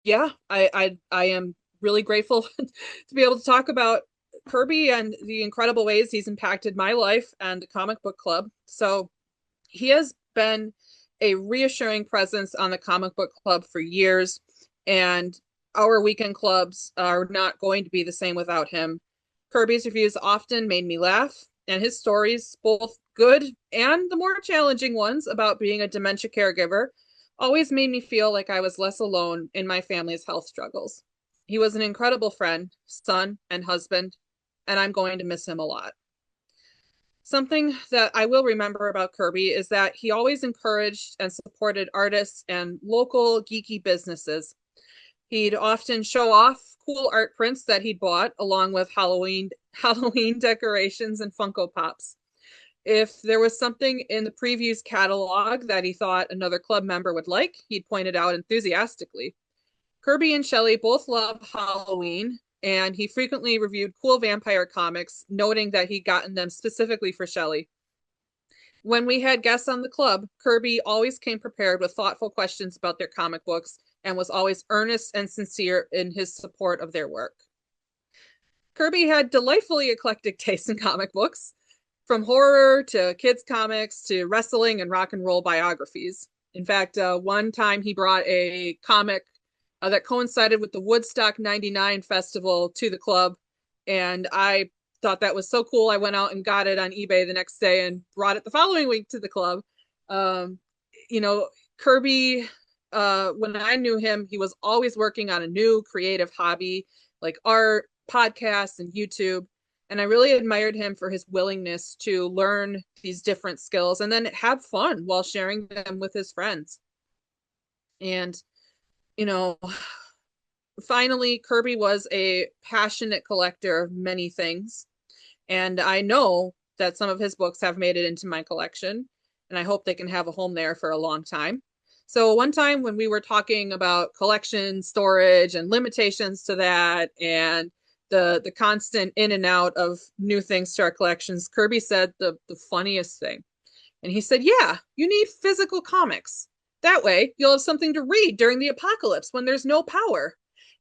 yeah, I am really grateful to be able to talk about Kerby and the incredible ways he's impacted my life and the comic book club. So he has been a reassuring presence on the comic book club for years, and our weekend clubs are not going to be the same without him. Kerby's reviews often made me laugh, and his stories, both good and the more challenging ones about being a dementia caregiver, always made me feel like I was less alone in my family's health struggles. He was an incredible friend, son, and husband, and I'm going to miss him a lot. Something that I will remember about Kerby is that he always encouraged and supported artists and local geeky businesses. He'd often show off cool art prints that he'd bought along with Halloween decorations and Funko Pops. If there was something in the previews catalog that he thought another club member would like, he'd point it out enthusiastically. Kerby and Shelley both love Halloween, and he frequently reviewed cool vampire comics, noting that he'd gotten them specifically for Shelley. When we had guests on the club, Kerby always came prepared with thoughtful questions about their comic books and was always earnest and sincere in his support of their work. Kerby had delightfully eclectic tastes in comic books, from horror to kids' comics to wrestling and rock and roll biographies. In fact, one time he brought a comic that coincided with the Woodstock 99 festival to the club. And I thought that was so cool. I went out and got it on eBay the next day and brought it the following week to the club. Kerby, when I knew him, he was always working on a new creative hobby like art, podcasts, and YouTube. And I really admired him for his willingness to learn these different skills and then have fun while sharing them with his friends. And, you know, finally, Kerby was a passionate collector of many things. And I know that some of his books have made it into my collection, and I hope they can have a home there for a long time. So one time when we were talking about collection storage and limitations to that and the constant in and out of new things to our collections, Kerby said the funniest thing. And he said, "Yeah, you need physical comics. That way you'll have something to read during the apocalypse when there's no power."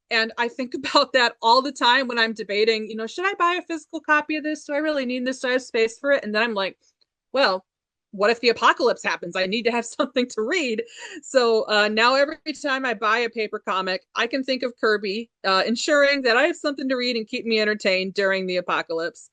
And I think about that all the time when I'm debating, should I buy a physical copy of this? Do I really need this? Do I have space for it? And then I'm like, well, what if the apocalypse happens? I need to have something to read. So now every time I buy a paper comic, I can think of Kerby, ensuring that I have something to read and keep me entertained during the apocalypse.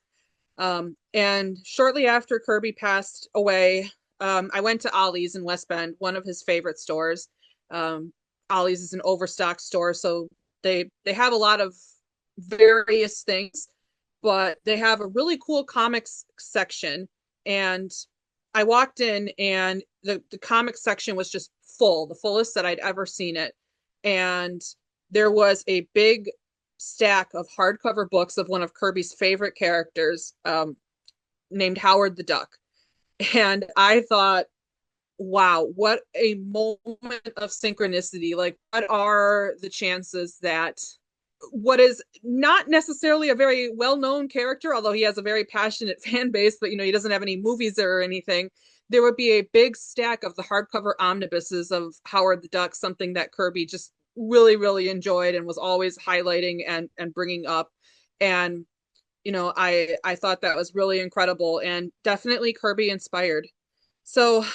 And shortly after Kerby passed away, I went to Ollie's in West Bend, one of his favorite stores. Ollie's is an overstock store, so they have a lot of various things, but they have a really cool comics section. And I walked in and the comics section was just full, the fullest that I'd ever seen it. And there was a big stack of hardcover books of one of Kerby's favorite characters, named Howard the Duck. And I thought, wow, what a moment of synchronicity. Like, what are the chances that what is not necessarily a very well-known character, although he has a very passionate fan base, but he doesn't have any movies or anything, there would be a big stack of the hardcover omnibuses of Howard the Duck, something that Kerby just really, really enjoyed and was always highlighting and bringing up. And I thought that was really incredible and definitely Kerby inspired. So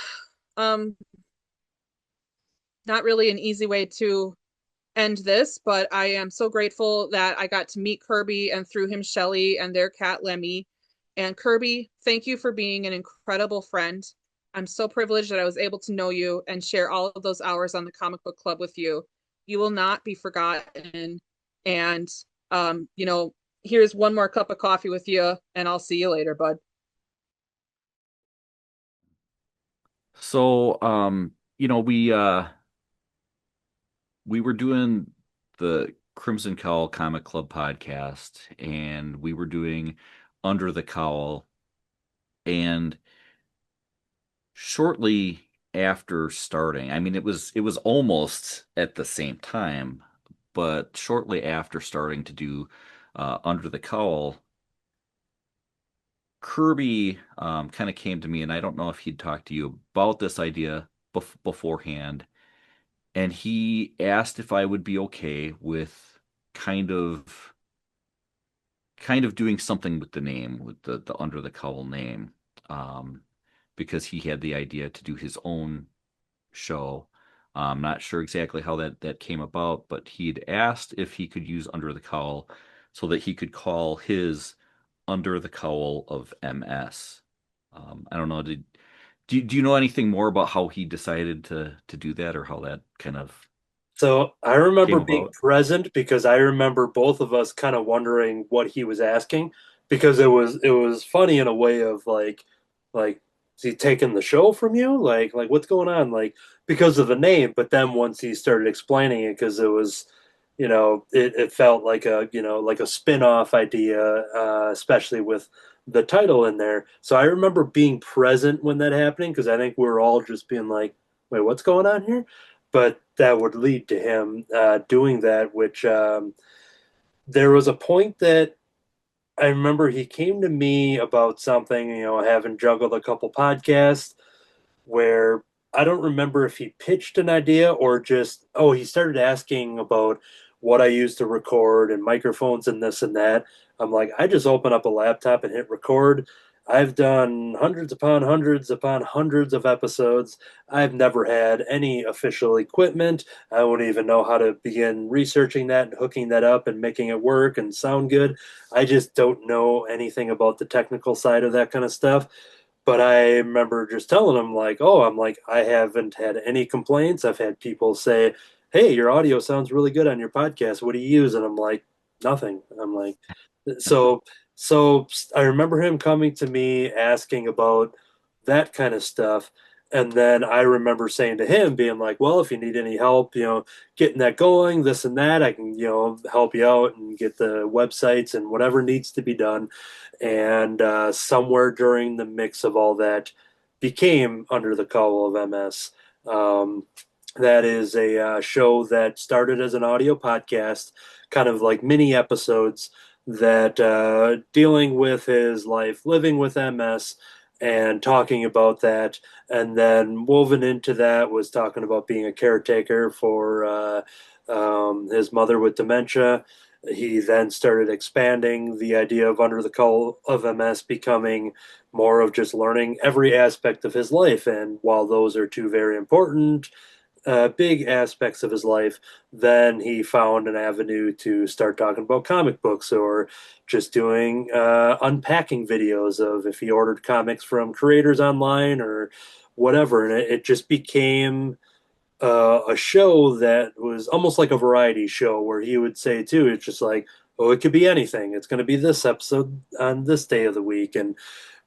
not really an easy way to end this, but I am so grateful that I got to meet Kerby and through him Shelly and their cat Lemmy. And Kerby, thank you for being an incredible friend. I'm so privileged that I was able to know you and share all of those hours on the comic book club with you. You will not be forgotten. And here's one more cup of coffee with you, and I'll see you later, bud. So, we were doing the Crimson Cowl Comic Club podcast, and we were doing Under the Cowl, and shortly after starting, I mean, it was almost at the same time, but shortly after starting to do Under the Cowl, Kerby kind of came to me, and I don't know if he'd talked to you about this idea beforehand, and he asked if I would be okay with kind of doing something with the name, with the Under the Cowl name, um, because he had the idea to do his own show. I'm not sure exactly how that came about, but he'd asked if he could use Under the Cowl so that he could call his Under the Cowl of MS. I don't know. Do you know anything more about how he decided to do that, or how that kind of So I came remember being about? present because I remember both of us kind of wondering what he was asking because it was funny in a way of like is he taking the show from you? Like what's going on? Like because of the name, but then once he started explaining it, because it was, it felt like a spin-off idea, especially with the title in there. So I remember being present when that happening because I think we were all just being like, wait, what's going on here? But that would lead to him doing that, which there was a point that I remember he came to me about something, having juggled a couple podcasts where I don't remember if he pitched an idea or just, oh, he started asking about what I used to record and microphones and this and that. I'm like, I just open up a laptop and hit record. I've done hundreds upon hundreds of episodes. I've never had any official equipment. I wouldn't even know how to begin researching that and hooking that up and making it work and sound good. I just don't know anything about the technical side of that kind of stuff. But I remember just telling him, like, oh, I'm like, I haven't had any complaints. I've had people say, hey, your audio sounds really good on your podcast. What do you use? And I'm like, nothing. I'm like, so So I remember him coming to me asking about that kind of stuff. And then I remember saying to him, being like, well, if you need any help, getting that going, this and that, I can, help you out and get the websites and whatever needs to be done. And somewhere during the mix of all that became Under the Cowl of MS. Um, that is a show that started as an audio podcast, kind of like mini episodes that dealing with his life, living with MS, and talking about that. And then woven into that was talking about being a caretaker for his mother with dementia. He then started expanding the idea of Under the Cowl of MS becoming more of just learning every aspect of his life. And while those are two very important, big aspects of his life, then he found an avenue to start talking about comic books or just doing unpacking videos of if he ordered comics from creators online or whatever. And it just became a show that was almost like a variety show where he would say, too, it's just like, oh, it could be anything. It's going to be this episode on this day of the week. And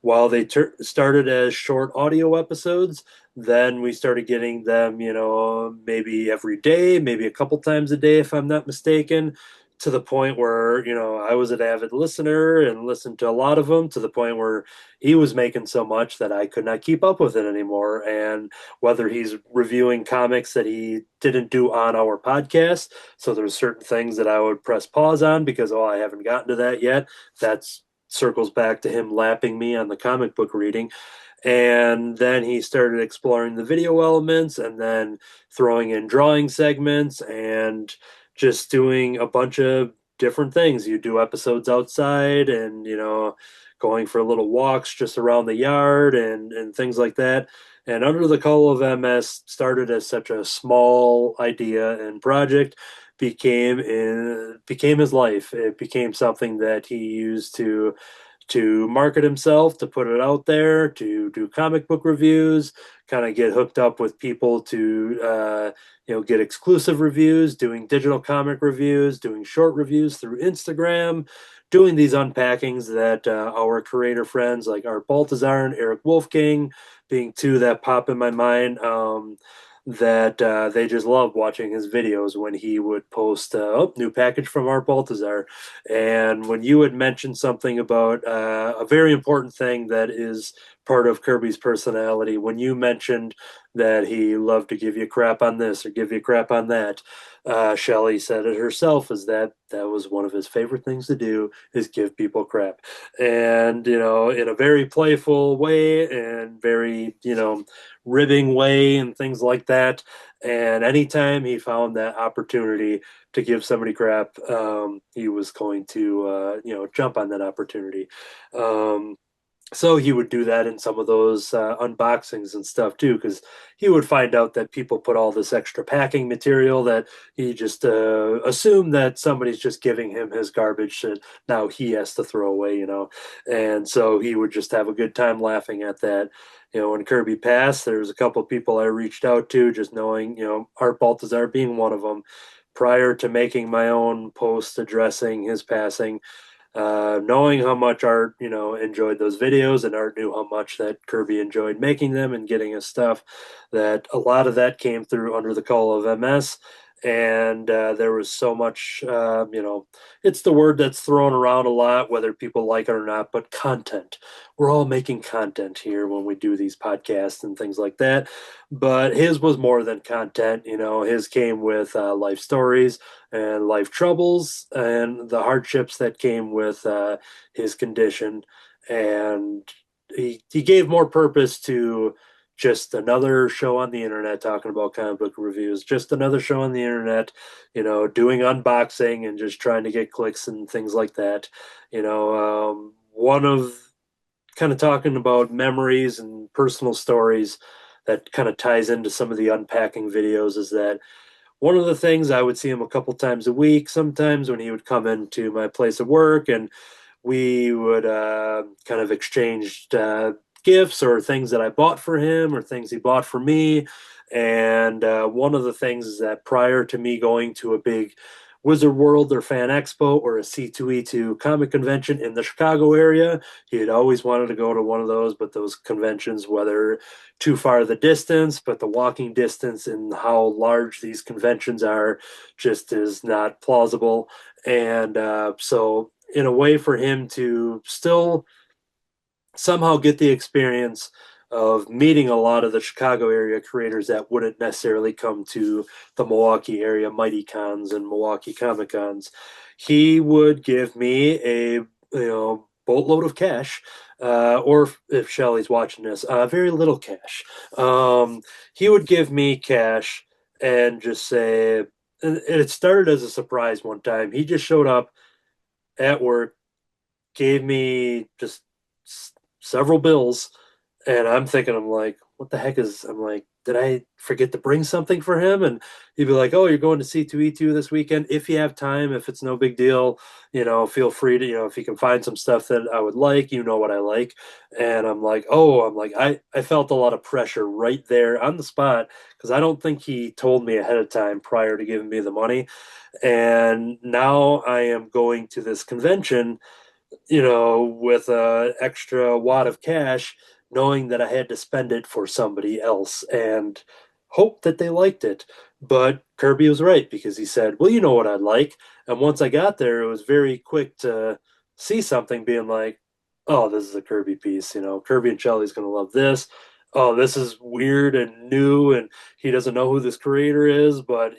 while they started as short audio episodes, then we started getting them, maybe every day, maybe a couple times a day, if I'm not mistaken, to the point where, I was an avid listener and listened to a lot of them to the point where he was making so much that I could not keep up with it anymore. And whether he's reviewing comics that he didn't do on our podcast, so there's certain things that I would press pause on because, oh, I haven't gotten to that yet. That's circles back to him lapping me on the comic book reading. And then he started exploring the video elements and then throwing in drawing segments and just doing a bunch of different things. You do episodes outside and, going for little walks just around the yard and things like that. And Under the Cowl of MS started as such a small idea and project, became his life. It became something that he used to market himself, to put it out there, to do comic book reviews, kind of get hooked up with people to get exclusive reviews, doing digital comic reviews, doing short reviews through Instagram, doing these unpackings that our creator friends like Art Baltazar and Eric Wolfgang being two that pop in my mind. That they just love watching his videos when he would post, oh, new package from Art Baltazar. And when you had mentioned something about a very important thing that is part of Kirby's personality, when you mentioned that he loved to give you crap on this or give you crap on that, Shelley said it herself, is that was one of his favorite things to do is give people crap. And, in a very playful way and very, ribbing way and things like that. And anytime he found that opportunity to give somebody crap, he was going to, jump on that opportunity. So he would do that in some of those unboxings and stuff too, because he would find out that people put all this extra packing material that he just assumed that somebody's just giving him his garbage that now he has to throw away, And so he would just have a good time laughing at that. When Kirby passed, there was a couple of people I reached out to, just knowing, Art Baltazar being one of them, prior to making my own post addressing his passing. Knowing how much Art, enjoyed those videos, and Art knew how much that Kirby enjoyed making them and getting his stuff, that a lot of that came through Under the Cowl of MS. And there was so much, it's the word that's thrown around a lot, whether people like it or not, but content. We're all making content here when we do these podcasts and things like that. But his was more than content. His came with life stories and life troubles and the hardships that came with his condition. And he gave more purpose to just another show on the internet talking about comic book reviews, just another show on the internet, doing unboxing and just trying to get clicks and things like that. One of kind of talking about memories and personal stories that kind of ties into some of the unpacking videos is that one of the things I would see him a couple times a week, sometimes when he would come into my place of work and we would kind of exchange gifts or things that I bought for him or things he bought for me. And one of the things is that prior to me going to a big Wizard World or Fan Expo or a C2E2 comic convention in the Chicago area. He had always wanted to go to one of those, but those conventions, whether too far the distance, but the walking distance and how large these conventions are just is not plausible. And so, in a way, for him to still somehow get the experience of meeting a lot of the Chicago area creators that wouldn't necessarily come to the Milwaukee area Mighty Cons and Milwaukee Comic Cons, he would give me a boatload of cash, or if Shelly's watching this, very little cash. He would give me cash and just say, and it started as a surprise one time. He just showed up at work, gave me just several bills, and I'm like, what the heck is, I'm like, did I forget to bring something for him? And he'd be like, oh, you're going to C2E2 this weekend. If you have time, if it's no big deal, feel free to, if you can find some stuff that I would like, what I like. And I'm like, I felt a lot of pressure right there on the spot because I don't think he told me ahead of time prior to giving me the money. And now I am going to this convention, with an extra wad of cash, knowing that I had to spend it for somebody else and hope that they liked it. But Kerby was right because he said, well, you know what I'd like. And once I got there, it was very quick to see something being like, oh, this is a Kerby piece. Kerby and Shelley's going to love this. Oh, this is weird and new. And he doesn't know who this creator is, but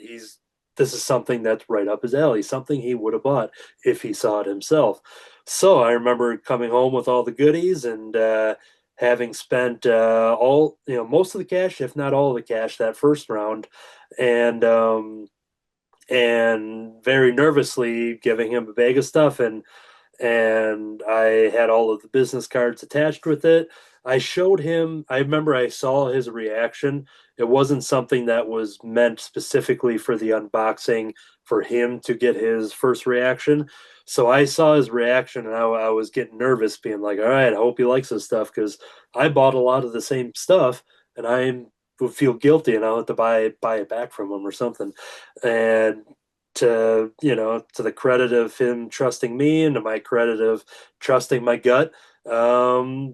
this is something that's right up his alley, something he would have bought if he saw it himself. So I remember coming home with all the goodies and having spent most of the cash, if not all of the cash, that first round, and very nervously giving him a bag of stuff, and I had all of the business cards attached with it. I showed him. I remember I saw his reaction. It wasn't something that was meant specifically for the unboxing for him to get his first reaction. So I saw his reaction and I was getting nervous, being like, all right, I hope he likes this stuff because I bought a lot of the same stuff and I would feel guilty and I'll have to buy it back from him or something. And to the credit of him trusting me and to my credit of trusting my gut,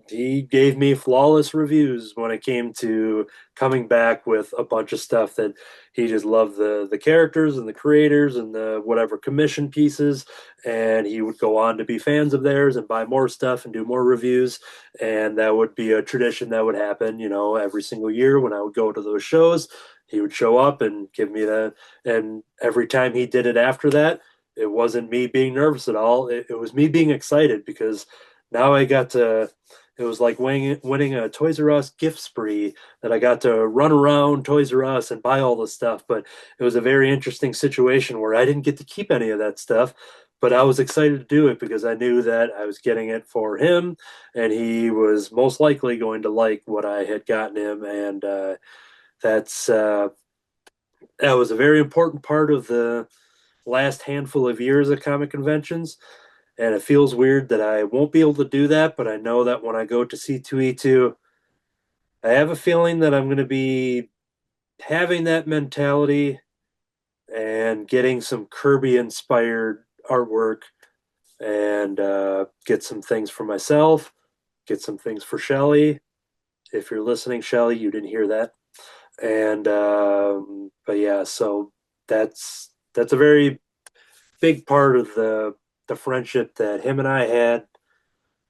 he gave me flawless reviews when it came to coming back with a bunch of stuff that he just loved the characters and the creators and the whatever commission pieces, and he would go on to be fans of theirs and buy more stuff and do more reviews, and that would be a tradition that would happen every single year when I would go to those shows. He would show up and give me that, and every time he did it after that, it wasn't me being nervous at all. It was me being excited because now I got to, it was like winning a Toys R Us gift spree that I got to run around Toys R Us and buy all this stuff. But it was a very interesting situation where I didn't get to keep any of that stuff, but I was excited to do it because I knew that I was getting it for him and he was most likely going to like what I had gotten him. And that's, that was a very important part of the last handful of years of comic conventions. And it feels weird that I won't be able to do that, but I know that when I go to C2E2, I have a feeling that I'm going to be having that mentality and getting some Kirby inspired artwork and get some things for myself, get some things for Shelly. If you're listening, Shelly, you didn't hear that. And but yeah, so that's a very big part of the friendship that him and I had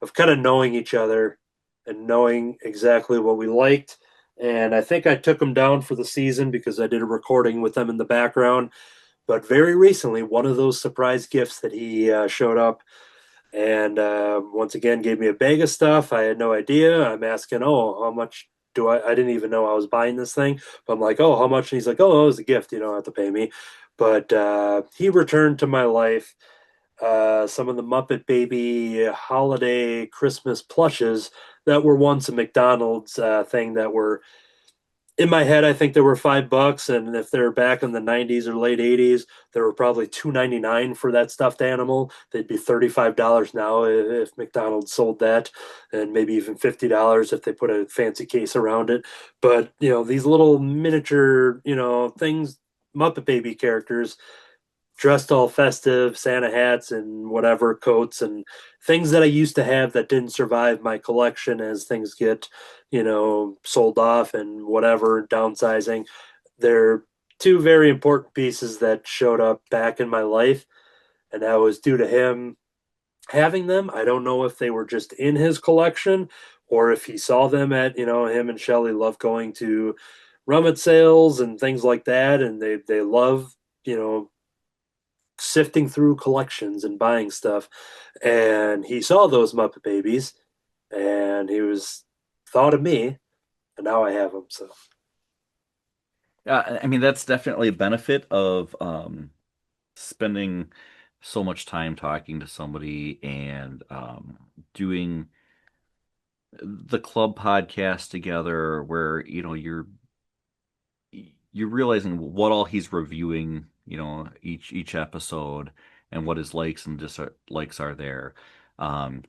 of kind of knowing each other and knowing exactly what we liked. And I think I took him down for the season because I did a recording with them in the background. But very recently, one of those surprise gifts that he showed up and once again gave me a bag of stuff. I had no idea. I'm asking, oh, how much do I didn't even know I was buying this thing. But I'm like, oh, how much? And he's like, oh, it was a gift. You don't have to pay me. But he returned to my life some of the Muppet Baby holiday Christmas plushes that were once a McDonald's thing that were in my head. I think they were $5, and if they're back in the '90s or late '80s, they were probably $2.99 for that stuffed animal. They'd be $35 now if McDonald's sold that, and maybe even $50 if they put a fancy case around it. But these little miniature things, Muppet Baby characters, dressed all festive, Santa hats and whatever, coats and things that I used to have that didn't survive my collection as things get, sold off and whatever, downsizing. They're two very important pieces that showed up back in my life, and that was due to him having them. I don't know if they were just in his collection or if he saw them at, him and Shelly love going to rummage sales and things like that, and they love, sifting through collections and buying stuff. And he saw those Muppet Babies, and he was thought of me, and now I have them. So I mean, that's definitely a benefit of spending so much time talking to somebody and doing the club podcast together, where you're realizing what all he's reviewing, each episode, and what his likes and dislikes are there. Um,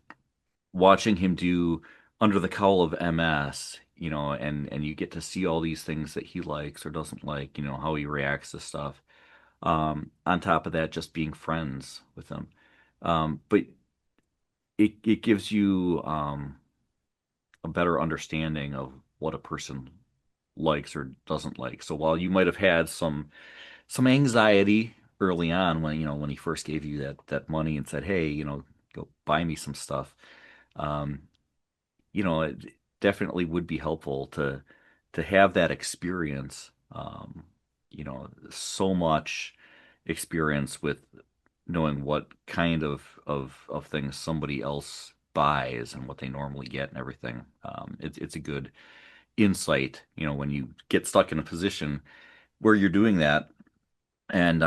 Watching him do Under the Cowl of MS, and you get to see all these things that he likes or doesn't like, how he reacts to stuff. On top of that, just being friends with him. But it gives you a better understanding of what a person likes or doesn't like. So while you might have had some anxiety early on when when he first gave you that money and said, "Hey, go buy me some stuff," um, it definitely would be helpful to have that experience. So much experience with knowing what kind of things somebody else buys and what they normally get and everything. It's a good insight, when you get stuck in a position where you're doing that. And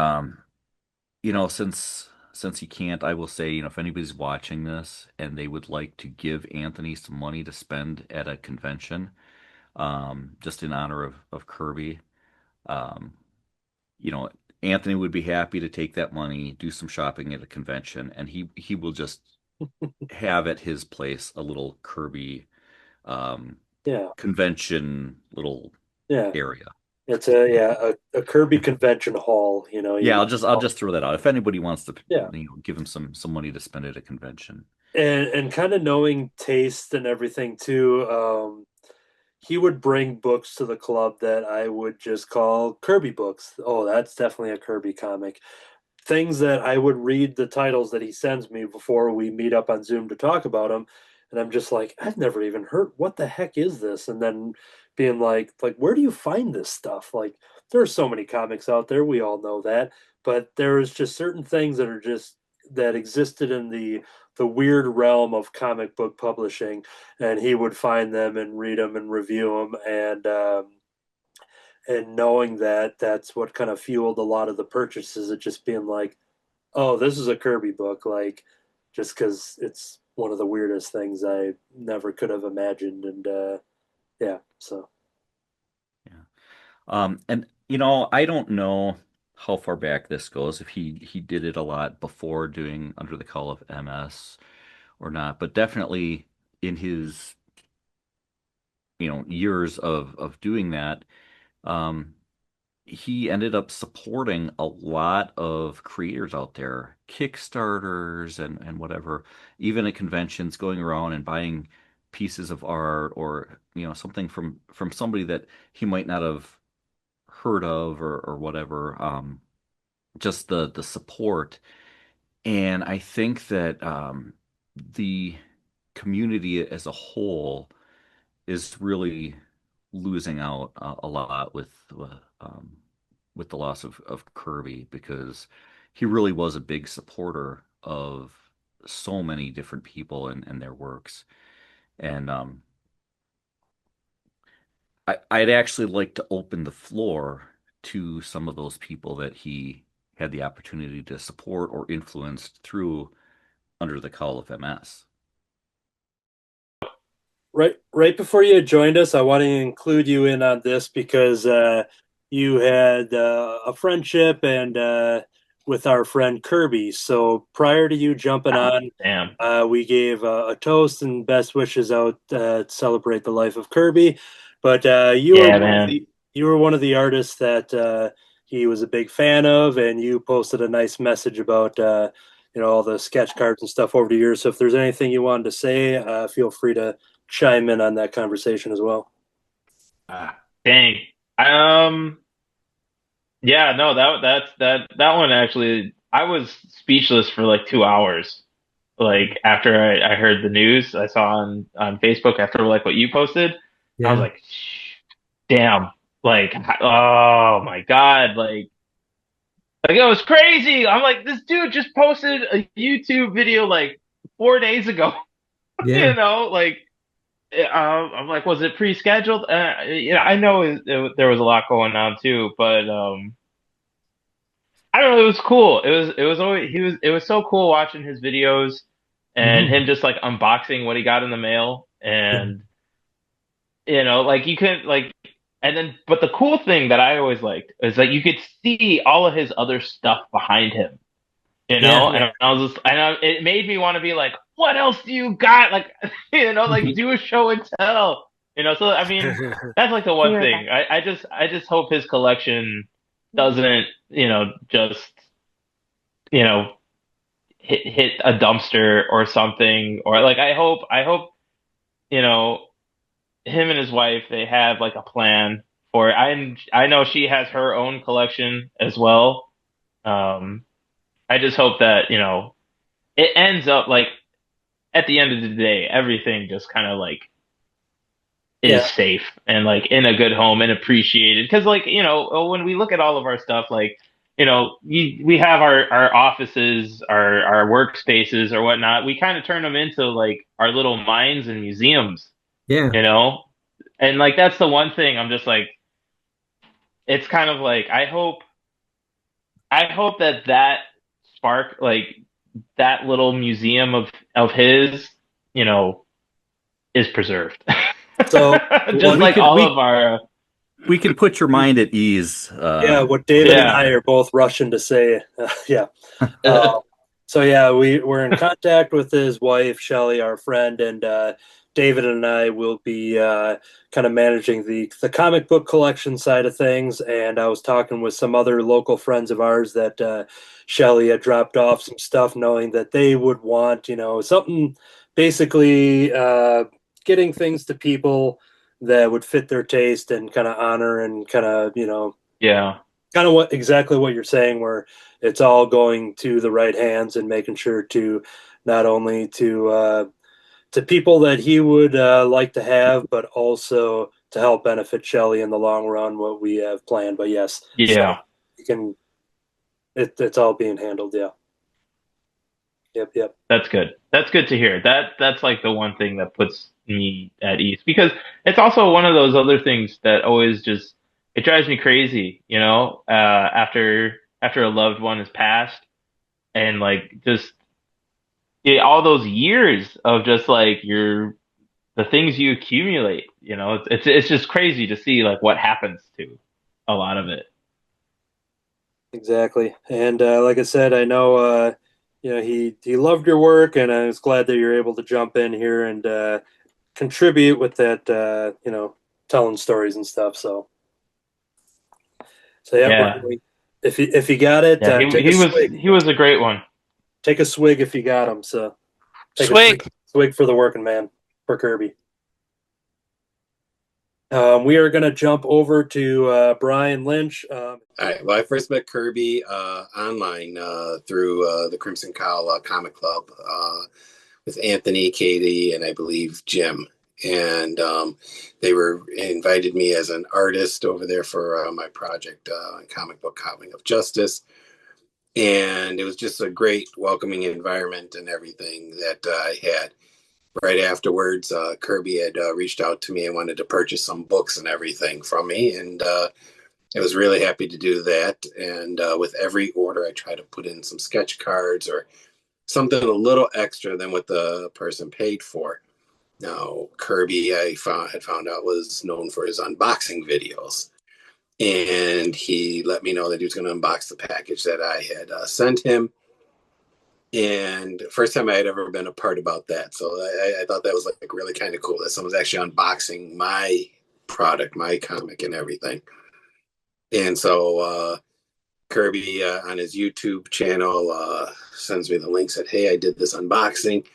since he can't, I will say, if anybody's watching this and they would like to give Anthony some money to spend at a convention, just in honor of Kerby, um, you know, Anthony would be happy to take that money, do some shopping at a convention, and he will just have at his place a little Kerby um, yeah, convention little yeah, area. it's a Kirby convention hall. Yeah, I'll just throw that out. If anybody wants to, yeah, give him some money to spend at a convention. and kind of knowing taste and everything too. He would bring books to the club that I would just call Kirby books. Oh, that's definitely a Kirby comic. Things that I would read the titles that he sends me before we meet up on Zoom to talk about them, and I'm just like, I've never even heard. What the heck is this? And then being like, where do you find this stuff? Like, there are so many comics out there. We all know that, but there is just certain things that are just that existed in the weird realm of comic book publishing, and he would find them and read them and review them, and knowing that that's what kind of fueled a lot of the purchases. It just being like, oh, this is a Kirby book, like just because it's one of the weirdest things I never could have imagined, and yeah, so Yeah. And I don't know how far back this goes, if he did it a lot before doing Under the Call of MS or not, but definitely in his, years of doing that, um, he ended up supporting a lot of creators out there, Kickstarters and whatever, even at conventions, going around and buying pieces of art or something from somebody that he might not have heard of or whatever. Just the support, and I think that the community as a whole is really losing out a lot um, with the loss of Kirby, because he really was a big supporter of so many different people and their works. And I'd actually like to open the floor to some of those people that he had the opportunity to support or influence through Under the Call of MS. right before you joined us, I want to include you in on this because you had a friendship and with our friend Kirby. So prior to you jumping on, Damn. we gave a toast and best wishes out to celebrate the life of Kirby. But Yeah, man. you were one of the artists that he was a big fan of, and you posted a nice message about all the sketch cards and stuff over the years. So if there's anything you wanted to say, feel free to chime in on that conversation as well. Dang. Yeah, no, that one actually, I was speechless for like 2 hours. Like after I heard the news, I saw on Facebook after like what you posted, I was Yeah. like, damn, like, oh my God, like it was crazy. I'm like, this dude just posted a YouTube video like 4 days ago, Yeah. like, I'm like, was it pre-scheduled? I know there was a lot going on too, but I don't know. It was cool. It was always it was so cool watching his videos and him just like unboxing what he got in the mail, and like you could like, and then but the cool thing that I always liked is that you could see all of his other stuff behind him. Yeah. And I was just, it made me want to be like, what else do you got? Like, like do a show and tell. So I mean, that's like the one Yeah. thing. I just hope his collection doesn't, just, you know, hit a dumpster or something, or like I hope, you know, him and his wife, they have like a plan for it. I know she has her own collection as well. Um, I just hope that, it ends up like at the end of the day, everything just kind of like is Yeah. safe and like in a good home and appreciated. Because like, when we look at all of our stuff, like, we have our offices, our workspaces or whatnot. We kind of turn them into like our little minds and museums, Yeah. and like that's the one thing I'm just like, it's kind of like I hope that spark, like that little museum of his, is preserved. So Just what, like all of our, We can put your mind at ease. yeah, what David and yeah, I are both rushing to say, yeah. So yeah, we're in contact with his wife, Shelly, our friend, and David and I will be kind of managing the comic book collection side of things. And I was talking with some other local friends of ours that Shelly had dropped off some stuff, knowing that they would want, something basically getting things to people that would fit their taste and kind of honor and kind of, yeah, kind of exactly what you're saying, where it's all going to the right hands and making sure to not only to people that he would like to have, but also to help benefit Shelley in the long run. What we have planned, but yes, so yeah. you can. It's all being handled. Yeah. Yep. Yep. That's good. That's good to hear. That's like the one thing that puts me at ease, because it's also one of those other things that always just, it drives me crazy, after a loved one has passed, and like just, yeah, all those years of just like the things you accumulate, it's just crazy to see like what happens to a lot of it. Exactly. And like I said, I know he loved your work, and I was glad that you're able to jump in here and contribute with that. Telling stories and stuff. So yeah, Yeah. if you got it, Yeah, take a swig. he was a great one. Take a swig if you got them. So take Swig. a swig for the working man, for Kerby. We are going to jump over to Brian Lynch. All right. Well, I first met Kerby online through the Crimson Cowl Comic Club with Anthony, Katie, and I believe Jim. And they invited me as an artist over there for my project, comic book Cobbling of Justice. And it was just a great welcoming environment and everything that I had. Right afterwards, Kerby had reached out to me and wanted to purchase some books and everything from me. And I was really happy to do that. And with every order, I try to put in some sketch cards or something a little extra than what the person paid for. Now, Kerby, had found out, was known for his unboxing videos. And he let me know that he was going to unbox the package that I had sent him. And first time I had ever been a part about that. So I thought that was like really kind of cool that someone's actually unboxing my product, my comic and everything. And so Kerby on his YouTube channel sends me the link, said, hey, I did this unboxing.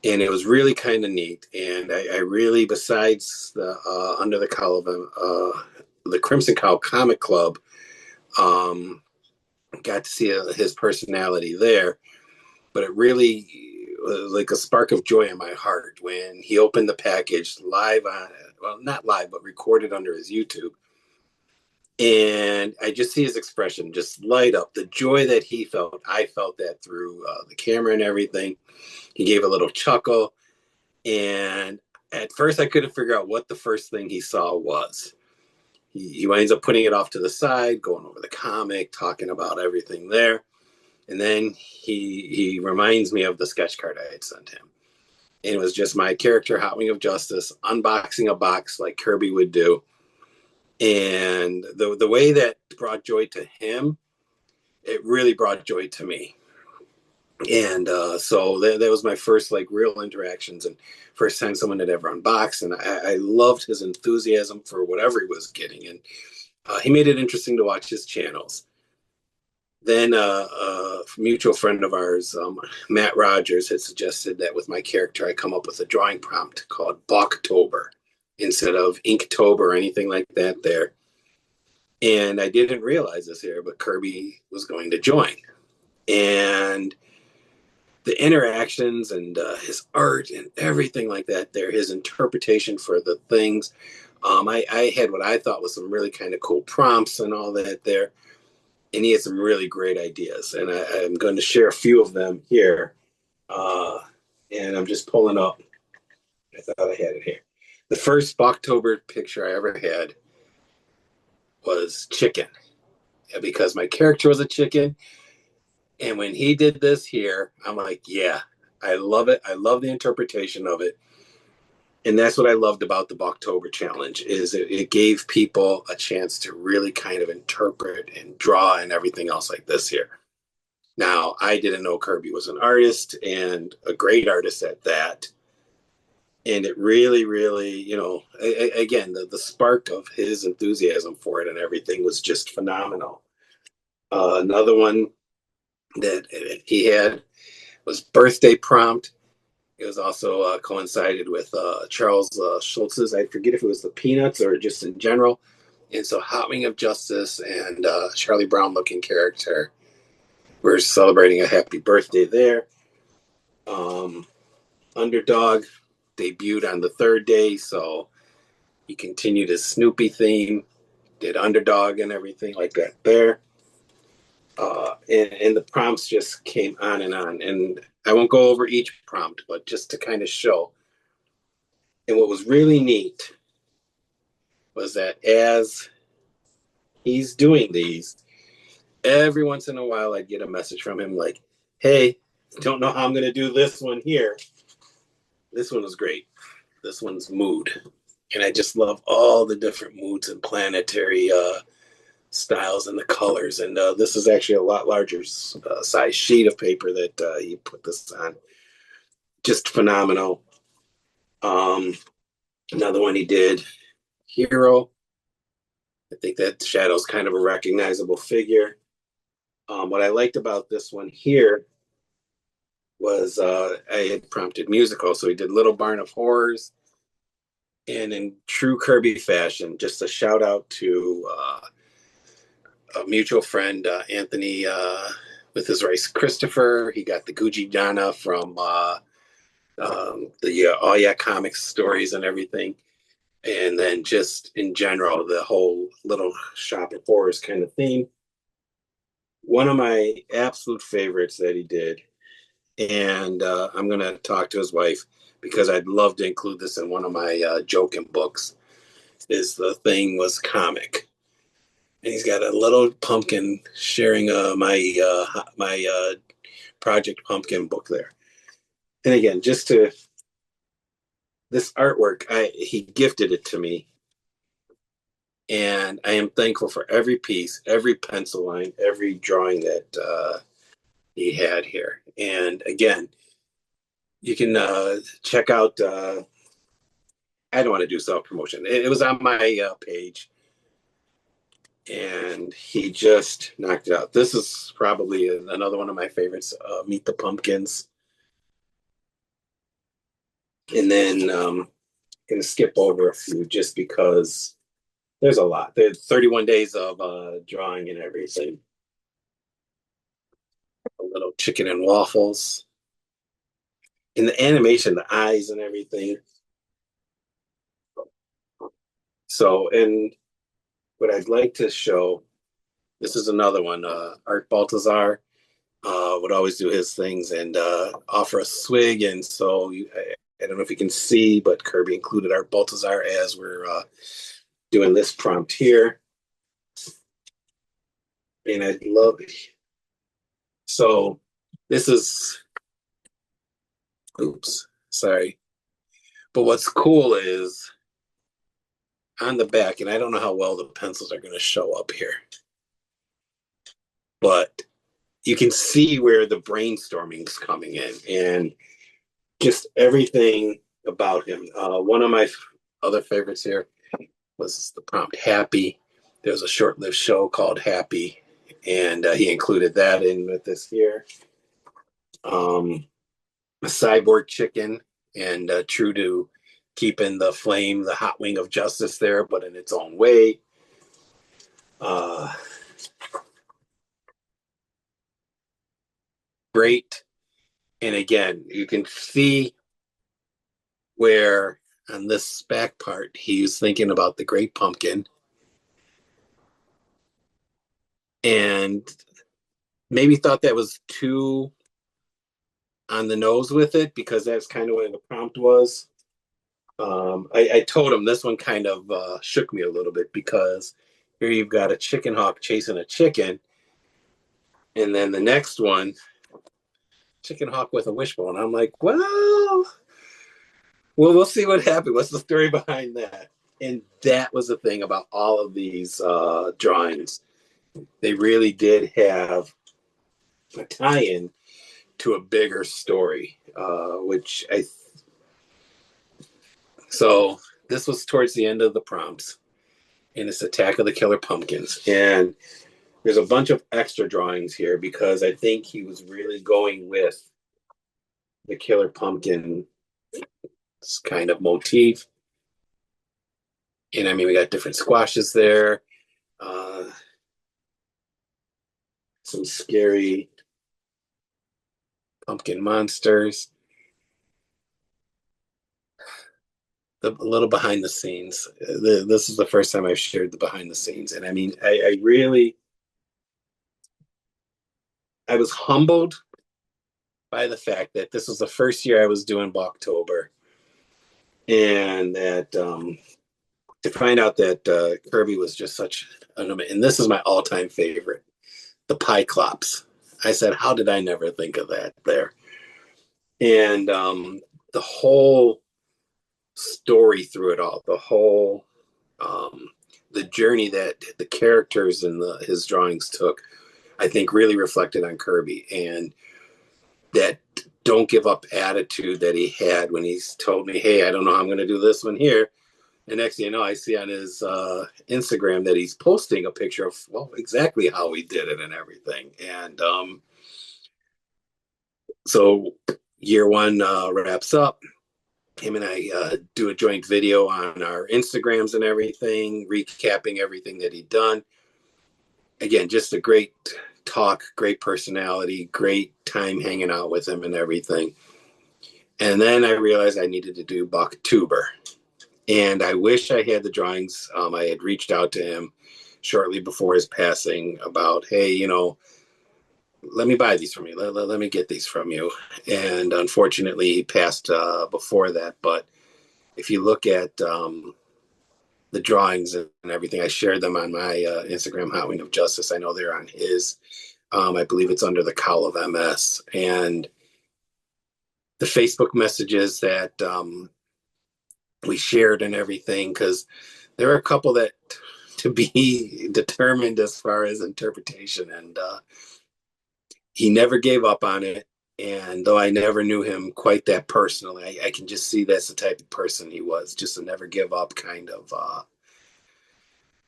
And it was really kind of neat. And I really, besides the Under the Cowl, the Crimson Cowl Comic Club, got to see his personality there. But it really was like a spark of joy in my heart when he opened the package live on, well, not live, but recorded under his YouTube. And I just see his expression just light up. The joy that he felt, I felt that through the camera and everything. He gave a little chuckle. And at first, I couldn't figure out what the first thing he saw was. He winds up putting it off to the side, going over the comic, talking about everything there. And then he reminds me of the sketch card I had sent him. And it was just my character, Hot Wing of Justice, unboxing a box like Kerby would do. And the way that brought joy to him, it really brought joy to me. And so that was my first like real interactions and first time someone had ever unboxed. And I loved his enthusiasm for whatever he was getting. And he made it interesting to watch his channels. Then a mutual friend of ours, Matt Rogers, had suggested that with my character, I come up with a drawing prompt called Balktober instead of Inktober or anything like that there. And I didn't realize this here, but Kerby was going to join. And the interactions and his art and everything like that there, his interpretation for the things. I had what I thought was some really kind of cool prompts and all that there. And he had some really great ideas. And I'm going to share a few of them here. And I'm just pulling up. I thought I had it here. The first Balktober picture I ever had was chicken. Yeah, because my character was a chicken. And when he did this here, I'm like, yeah, I love it. I love the interpretation of it. And that's what I loved about the Balktober challenge is it gave people a chance to really kind of interpret and draw and everything else like this here. Now, I didn't know Kerby was an artist and a great artist at that. And it really, really, you know, again, the spark of his enthusiasm for it and everything was just phenomenal. Another one that he had was birthday prompt. It was also coincided with Charles Schultz's. I forget if it was the Peanuts or just in general. And so Hot Wing of Justice and Charlie Brown looking character. We're celebrating a happy birthday there. Underdog debuted on the third day, so he continued his Snoopy theme, did Underdog and everything like that there. And the prompts just came on. And I won't go over each prompt, but just to kind of show. And what was really neat was that as he's doing these, every once in a while I'd get a message from him like, hey, don't know how I'm going to do this one here. This one was great. This one's mood. And I just love all the different moods and planetary styles and the colors. And this is actually a lot larger size sheet of paper that he put this on. Just phenomenal. Another one he did, Hero. I think that Shadow's kind of a recognizable figure. What I liked about this one here was I had prompted musical. So he did Little Barn of Horrors. And in true Kerby fashion, just a shout out to a mutual friend, Anthony, with his race, Christopher. He got the Gucci Jana from the All Yeah Comics stories and everything. And then just in general, the whole Little Shop of Horrors kind of theme. One of my absolute favorites that he did, and I'm going to talk to his wife because I'd love to include this in one of my joking books, is the thing was comic. And he's got a little pumpkin sharing my Project Pumpkin book there. And again, just to this artwork, he gifted it to me. And I am thankful for every piece, every pencil line, every drawing that he had here. And again, you can check out, I don't want to do self-promotion. It was on my page. and he just knocked it out. This is probably another one of my favorites, Meet the Pumpkins. And then going to skip over a few just because there's a lot. There's 31 days of drawing and everything. A little chicken and waffles. In the animation, the eyes and everything. So, and what I'd like to show, this is another one. Art Baltazar would always do his things and offer a swig. And so I don't know if you can see, but Kerby included Art Baltazar as we're doing this prompt here. And I love it. So this is, oops, sorry. But what's cool is on the back, and I don't know how well the pencils are going to show up here, but you can see where the brainstorming is coming in and just everything about him. One of my other favorites here was the prompt Happy. There was a short-lived show called Happy, and he included that in with this here. A cyborg chicken, and true to keeping the flame, the hot wing of justice there, but in its own way. Great. And again, you can see where on this back part, he's thinking about the great pumpkin. And maybe thought that was too on the nose with it because that's kind of where the prompt was. I told him this one kind of shook me a little bit because here you've got a chicken hawk chasing a chicken. And then the next one, chicken hawk with a wishbone. I'm like, well, we'll see what happened. What's the story behind that? And that was the thing about all of these drawings. They really did have a tie-in to a bigger story, so this was towards the end of the prompts, and it's Attack of the Killer Pumpkins. And there's a bunch of extra drawings here because I think he was really going with the Killer Pumpkin kind of motif. And I mean, we got different squashes there, some scary pumpkin monsters. A little behind the scenes. This is the first time I've shared the behind the scenes. And I mean, I was humbled by the fact that this was the first year I was doing Boktober. And that to find out that Kerby was just such and this is my all-time favorite, the pie clops. I said, how did I never think of that there? And the whole story through it all, the whole the journey that the characters in his drawings took, I think really reflected on Kerby, and that don't give up attitude that he had when he's told me, hey, I don't know how I'm going to do this one here. And next thing you know, I see on his Instagram that he's posting a picture of, well, exactly how he did it and everything. And so year one wraps up. Him and I do a joint video on our Instagrams and everything, recapping everything that he'd done. Again, just a great talk, great personality, great time hanging out with him and everything. And then I realized I needed to do Boktober. And I wish I had the drawings. I had reached out to him shortly before his passing about, hey, let me buy these from you. Let me get these from you. And unfortunately, he passed before that. But if you look at the drawings and everything, I shared them on my Instagram, Hot Wing of Justice. I know they're on his. I believe it's Under the Cowl of MS. And the Facebook messages that we shared and everything, because there are a couple that to be determined as far as interpretation. And he never gave up on it. And though I never knew him quite that personally, I can just see that's the type of person he was, just a never give up kind of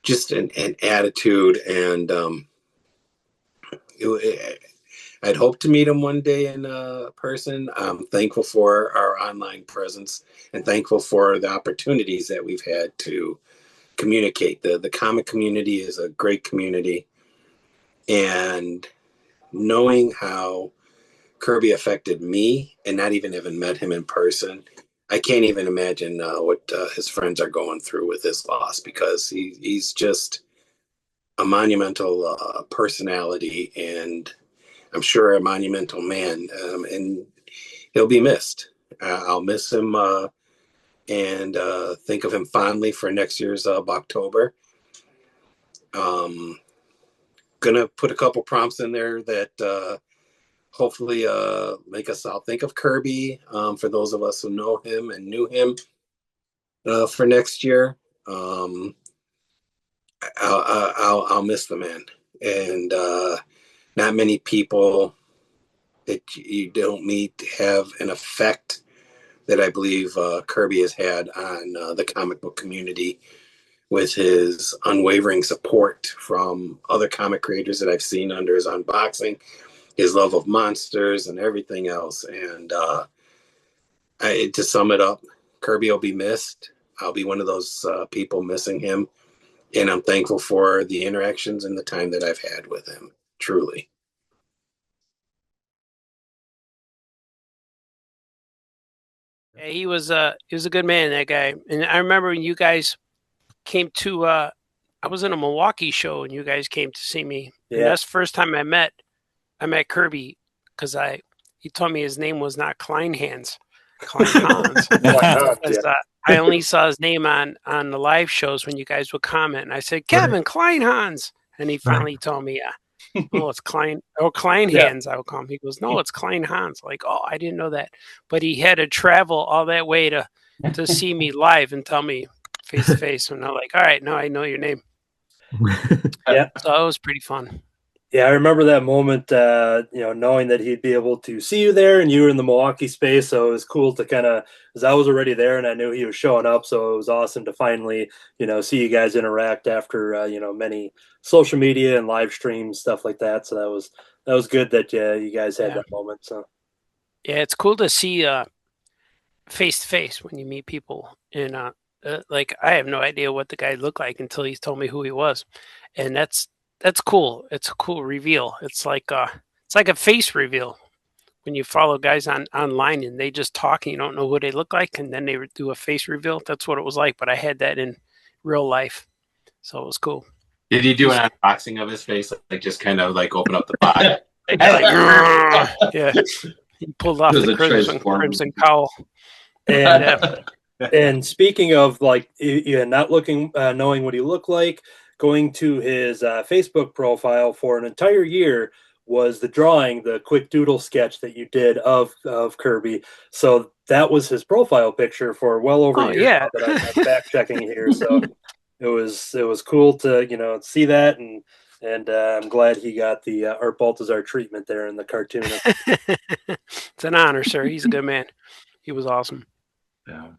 just an attitude, and I'd hope to meet him one day in person. I'm thankful for our online presence and thankful for the opportunities that we've had to communicate. The comic community is a great community, and knowing how Kerby affected me and not even having met him in person, I can't even imagine what his friends are going through with this loss, because he's just a monumental personality, and I'm sure a monumental man, and he'll be missed. I'll miss him and think of him fondly for next year's October. Gonna put a couple prompts in there that hopefully make us all think of Kerby, for those of us who know him and knew him, for next year. I'll miss the man, and not many people that you don't meet have an effect that I believe Kerby has had on the comic book community, with his unwavering support from other comic creators that I've seen under his unboxing, his love of monsters and everything else. And to sum it up, Kerby will be missed. I'll be one of those people missing him. And I'm thankful for the interactions and the time that I've had with him, truly. Yeah, he was a good man, that guy. And I remember when you guys came to I was in a Milwaukee show and you guys came to see me. Yeah. And that's the first time I met Kerby, because he told me his name was not Kleinhans, Kleinhans. I only saw his name on the live shows when you guys would comment, and I said, Kevin Kleinhans, and he finally told me, oh, it's Kleinhans, I would call him. He goes, no, it's Kleinhans. Like, oh, I didn't know that. But he had to travel all that way to see me live and tell me face to face. And I'm like, all right, now I know your name. Yeah. So it was pretty fun. Yeah, I remember that moment, knowing that he'd be able to see you there, and you were in the Milwaukee space. So it was cool to because I was already there and I knew he was showing up. So it was awesome to finally, see you guys interact after, many social media and live streams, stuff like that. So that was good that you guys had that moment. So yeah, it's cool to see face to face when you meet people. And like, I have no idea what the guy looked like until he told me who he was, and that's cool. It's a cool reveal. It's like a face reveal when you follow guys online and they just talk and you don't know who they look like, and then they do a face reveal. That's what it was like, but I had that in real life, so it was cool. Did he do an unboxing of his face, like just kind of like open up the box? Yeah, he pulled off the Crimson Cowl. And speaking of not knowing what he looked like, going to his Facebook profile for an entire year was the quick doodle sketch that you did of Kerby. So that was his profile picture for well over a year. Yeah. That I'm back checking here. So it was cool to see that, and I'm glad he got the Art Baltazar treatment there in the cartoon. It's an honor, sir. He's a good man. He was awesome. Yeah.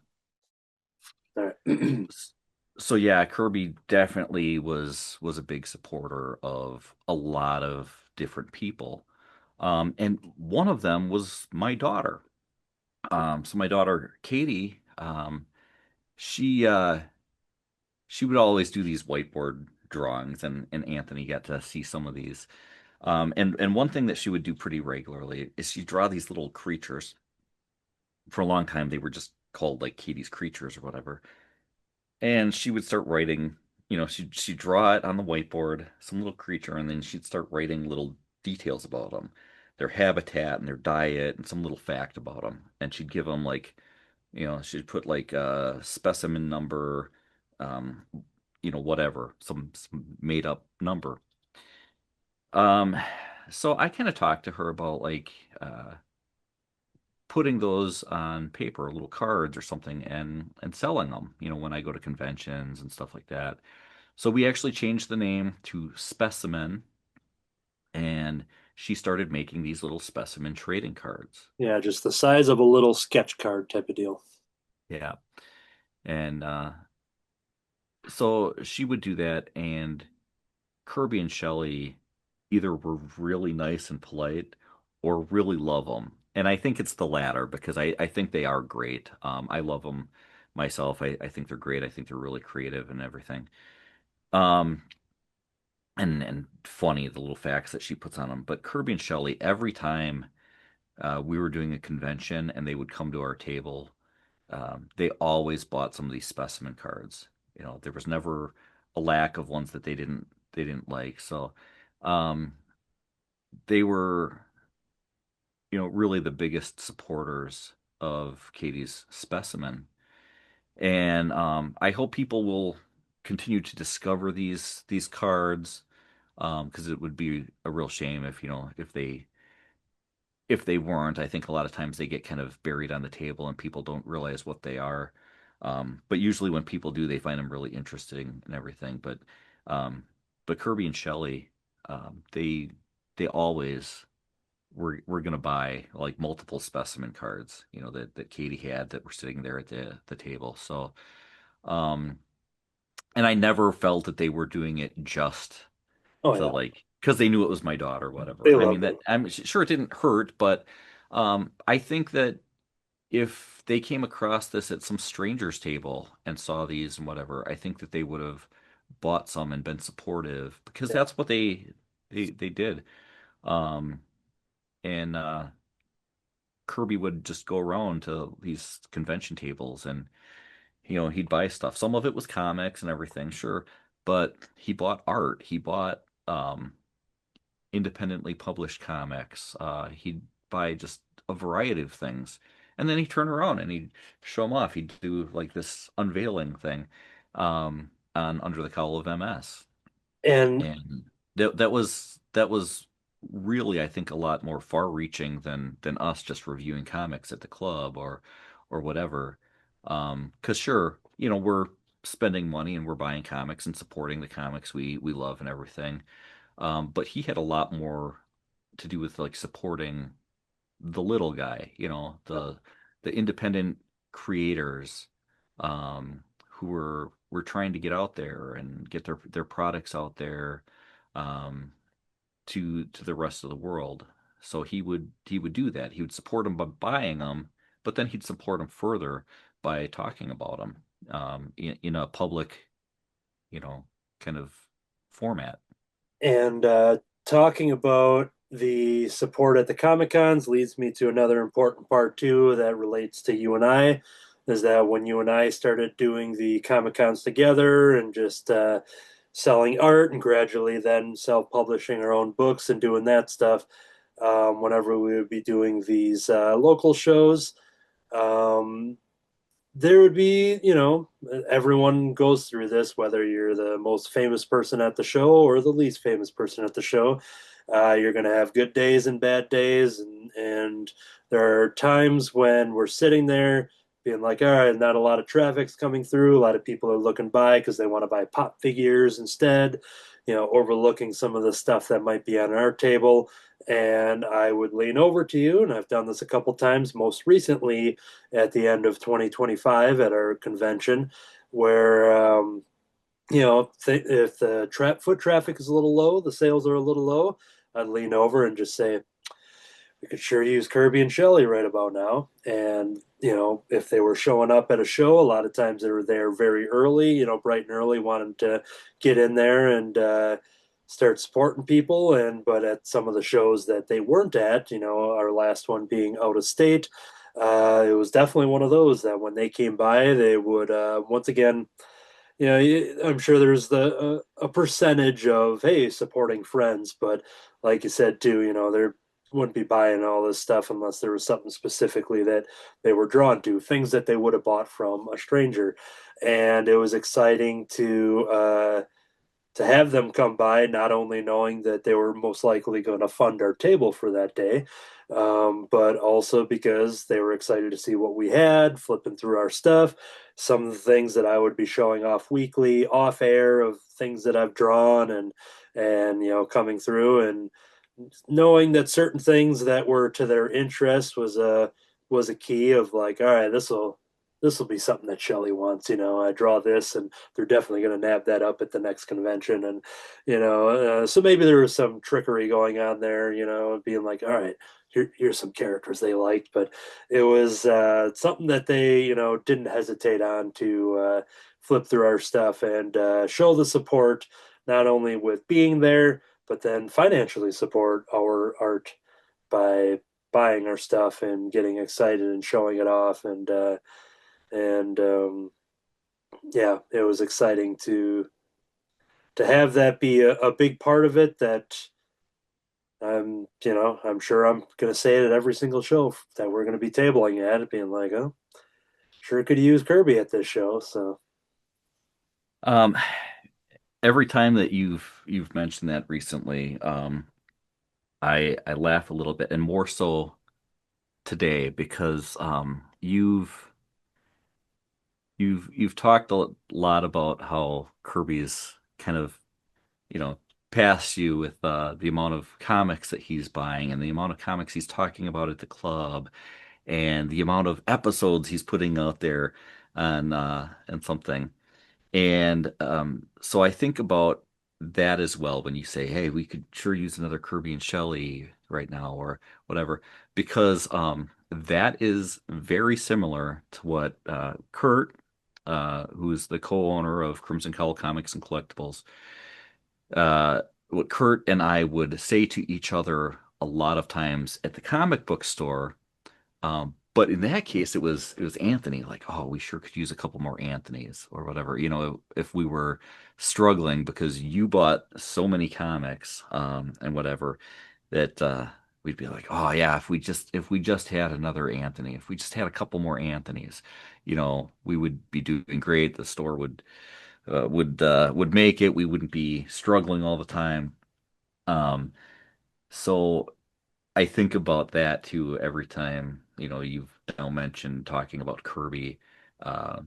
All right. So yeah, Kerby definitely was a big supporter of a lot of different people. And one of them was my daughter. So my daughter Katie, she would always do these whiteboard drawings, and Anthony got to see some of these. And one thing that she would do pretty regularly is she'd draw these little creatures. For a long time, they were just called like Katie's creatures or whatever. And she would start writing, she'd draw it on the whiteboard, some little creature, and then she'd start writing little details about them, their habitat and their diet, and some little fact about them. And she'd give them she'd put like a specimen number, whatever, some made up number. So I kind of talked to her about putting those on paper, little cards or something, and selling them, when I go to conventions and stuff like that. So we actually changed the name to Specimen, and she started making these little specimen trading cards. Yeah, just the size of a little sketch card type of deal. Yeah. And so she would do that, and Kerby and Shelley either were really nice and polite or really love them. And I think it's the latter because I think they are great. I love them myself. I think they're great. I think they're really creative and everything. Um, and funny, the little facts that she puts on them. But Kerby and Shelley, every time we were doing a convention and they would come to our table, they always bought some of these specimen cards. There was never a lack of ones that they didn't like. So um, they were, really the biggest supporters of Katie's specimen. And I hope people will continue to discover these cards, because it would be a real shame if they weren't. I think a lot of times they get kind of buried on the table and people don't realize what they are. But usually when people do, they find them really interesting and everything. Um, but Kerby and Shelley, they always were gonna buy like multiple specimen cards, that Katie had that were sitting there at the table. So, um, and I never felt that they were doing it just Oh to yeah, like because they knew it was my daughter, they whatever. I mean loved that it. I'm sure it didn't hurt, but I think that if they came across this at some stranger's table and saw these and whatever, I think that they would have bought some and been supportive because Yeah. that's what they did. Um, and Kerby would just go around to these convention tables and he'd buy stuff. Some of it was comics and everything, sure, but he bought art. He bought independently published comics. He'd buy just a variety of things. And then he'd turn around and he'd show them off. He'd do like this unveiling thing on Under the Cowl of MS. And And that was really, I think, a lot more far-reaching than us just reviewing comics at the club or whatever. Because sure, we're spending money and we're buying comics and supporting the comics we love and everything. But he had a lot more to do with like supporting the little guy, the independent creators who were trying to get out there and get their products out there um, to the rest of the world. So he would do that. He would support them by buying them, but then he'd support them further by talking about them in a public, you know, kind of format. and talking about the support at the Comic Cons leads me to another important part too that relates to you and I. Is that when you and I started doing the Comic Cons together and just selling art and gradually then self publishing our own books and doing that stuff, whenever we would be doing these local shows, um, there would be, everyone goes through this, whether you're the most famous person at the show or the least famous person at the show. You're going to have good days and bad days. And there are times when we're sitting there being like, all right, not a lot of traffic's coming through. A lot of people are looking by because they want to buy pop figures instead, overlooking some of the stuff that might be on our table. And I would lean over to you, and I've done this a couple times, most recently at the end of 2025 at our convention, where if the foot traffic is a little low, the sales are a little low, I'd lean over and just say, we could sure use Kerby and Shelley right about now. And if they were showing up at a show, a lot of times they were there very early, bright and early, wanting to get in there and start supporting people. But at some of the shows that they weren't at, our last one being out of state, it was definitely one of those that when they came by, they would once again, I'm sure there's a percentage of hey supporting friends, but like you said too, they wouldn't be buying all this stuff unless there was something specifically that they were drawn to, things that they would have bought from a stranger, and it was exciting to have them come by, not only knowing that they were most likely going to fund our table for that day, but also because they were excited to see what we had, flipping through our stuff, some of the things that I would be showing off weekly, off air, of things that I've drawn and coming through, and knowing that certain things that were to their interest was a key of like, all right, this will be something that Shelley wants. I draw this, and they're definitely going to nab that up at the next convention. And so maybe there was some trickery going on there. Being like, all right, here's some characters they liked, but it was something that they didn't hesitate on to flip through our stuff and show the support, not only with being there, but then financially support our art by buying our stuff and getting excited and showing it off. And yeah, it was exciting to have that be a big part of it. That I'm sure I'm going to say it at every single show that we're going to be tabling at, being like, oh, sure could use Kerby at this show. So Um, every time that you've mentioned that recently, I laugh a little bit, and more so today because you've talked a lot about how Kirby's kind of past you with the amount of comics that he's buying and the amount of comics he's talking about at the club and the amount of episodes he's putting out there on and something. And so I think about that as well when you say, hey, we could sure use another Kirby and Shelley right now or whatever, because that is very similar to what Kurt, who's the co-owner of Crimson Cowl Comics and Collectibles, what Kurt and I would say to each other a lot of times at the comic book store. But in that case, it was Anthony. Like, oh, we sure could use a couple more Anthonys or whatever. If we were struggling because you bought so many comics, and whatever, that we'd be like, oh yeah, if we just had another Anthony, if we just had a couple more Anthonys, we would be doing great. The store would make it. We wouldn't be struggling all the time. Um, so I think about that too every time, you've now mentioned talking about Kirby, uh,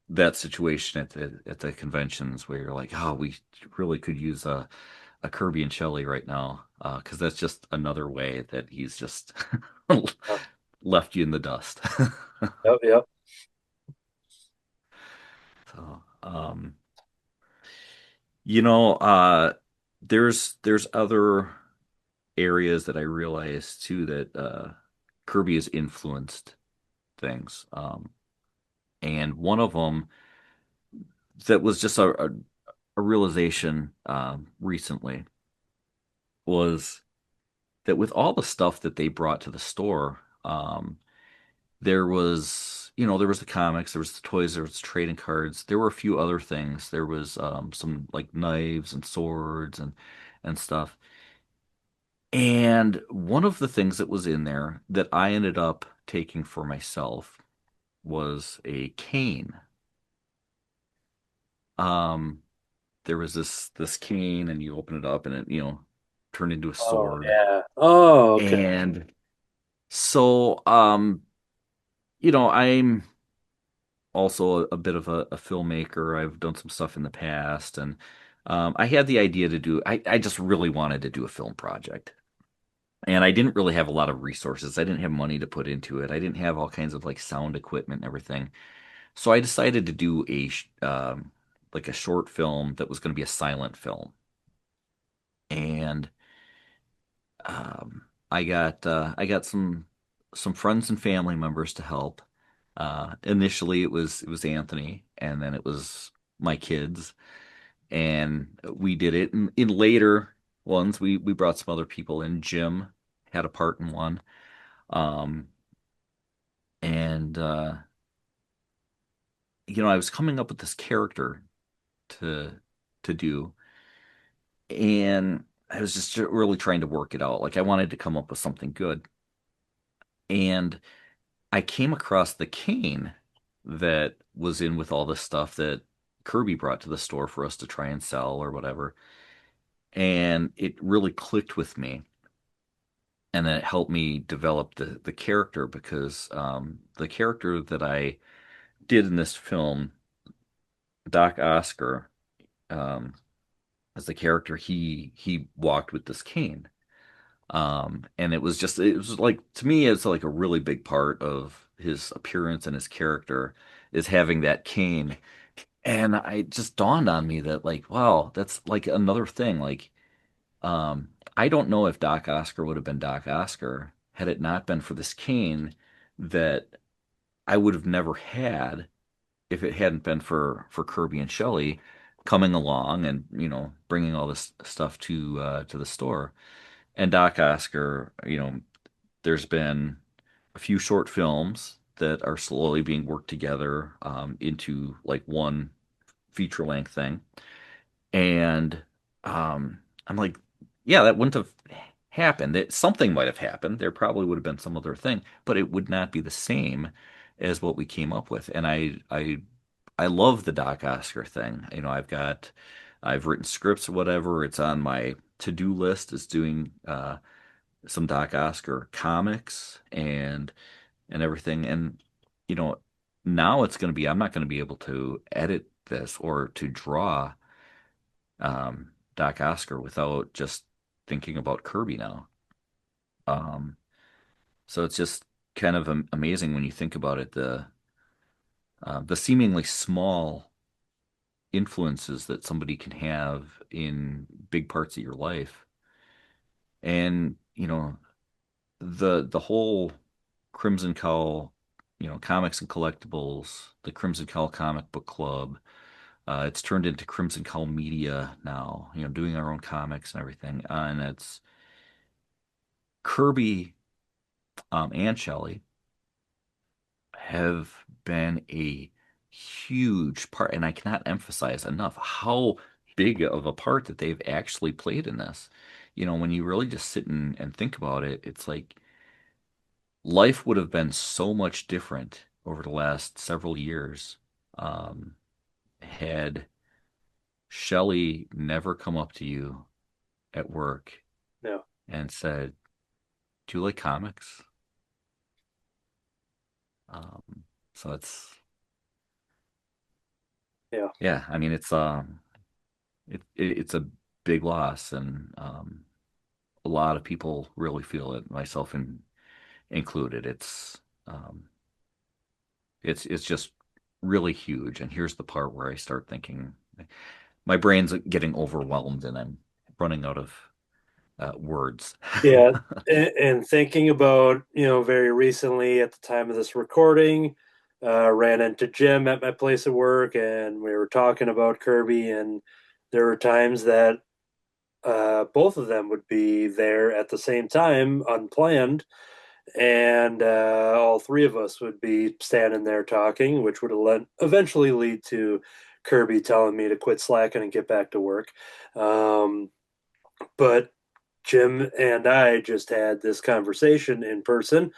that situation at the conventions where you're like, oh, we really could use a Kirby and Shelley right now, because that's just another way that he's just left you in the dust. yep, yep. So, you know, uh, there's other areas that I realize too that Kirby has influenced things. And one of them that was just a realization recently was that with all the stuff that they brought to the store, there was the comics, there was the toys, there was trading cards, there were a few other things. There was some like knives and swords and stuff. And one of the things that was in there that I ended up taking for myself was a cane. Um, there was this cane, and you open it up, and it turned into a Oh sword. yeah. Oh okay. And so, I'm also a bit of a filmmaker. I've done some stuff in the past, and I had the idea to do. I just really wanted to do a film project. And I didn't really have a lot of resources. I didn't have money to put into it. I didn't have all kinds of like sound equipment and everything. So I decided to do like a short film that was going to be a silent film. And I got some friends and family members to help. Initially it was Anthony, and then it was my kids, and we did it. And in later ones, we brought some other people in. Jim had a part in one. Um, and I was coming up with this character to do, and I was just really trying to work it out. Like I wanted to come up with something good, and I came across the cane that was in with all the stuff that Kirby brought to the store for us to try and sell or whatever, and it really clicked with me. And then it helped me develop the character because the character that I did in this film, Doc Oscar, um, as the character, he walked with this cane. And it was like, to me, it's like a really big part of his appearance and his character. is having that cane. And I just dawned on me that like, wow, that's like another thing. Like, I don't know if Doc Oscar would have been Doc Oscar had it not been for this cane that I would have never had if it hadn't been for Kirby and Shelley coming along and bringing all this stuff to the store. And Doc Oscar, there's been a few short films that are slowly being worked together into like one feature length thing. And I'm like, yeah, that wouldn't have happened. Something might have happened. There probably would have been some other thing, but it would not be the same as what we came up with. And I love the Doc Oscar thing. I've written scripts or whatever. It's on my to-do list is doing some Doc Oscar comics and everything. And you know, now it's going to be I'm not going to be able to edit this or to draw Doc Oscar without just thinking about Kirby now. Um, so it's just kind of amazing when you think about it, the seemingly small influences that somebody can have in big parts of your life. And, the whole Crimson Cowl, comics and collectibles, the Crimson Cowl Comic Book Club, it's turned into Crimson Cowl Media now, doing our own comics and everything. And it's Kirby and Shelley have been a huge part, and I cannot emphasize enough how big of a part that they've actually played in this. When you really just sit and think about it, it's like life would have been so much different over the last several years had Shelley never come up to you at work No. and said, "Do you like comics?" So yeah. I mean, it's a big loss, and a lot of people really feel it, myself included. It's just really huge. And here's the part where I start thinking, my brain's getting overwhelmed, and I'm running out of words. Yeah, and thinking about, very recently at the time of this recording, ran into Jim at my place of work, and we were talking about Kirby, and there were times that both of them would be there at the same time, unplanned, and all three of us would be standing there talking, which would eventually lead to Kirby telling me to quit slacking and get back to work. But Jim and I just had this conversation in person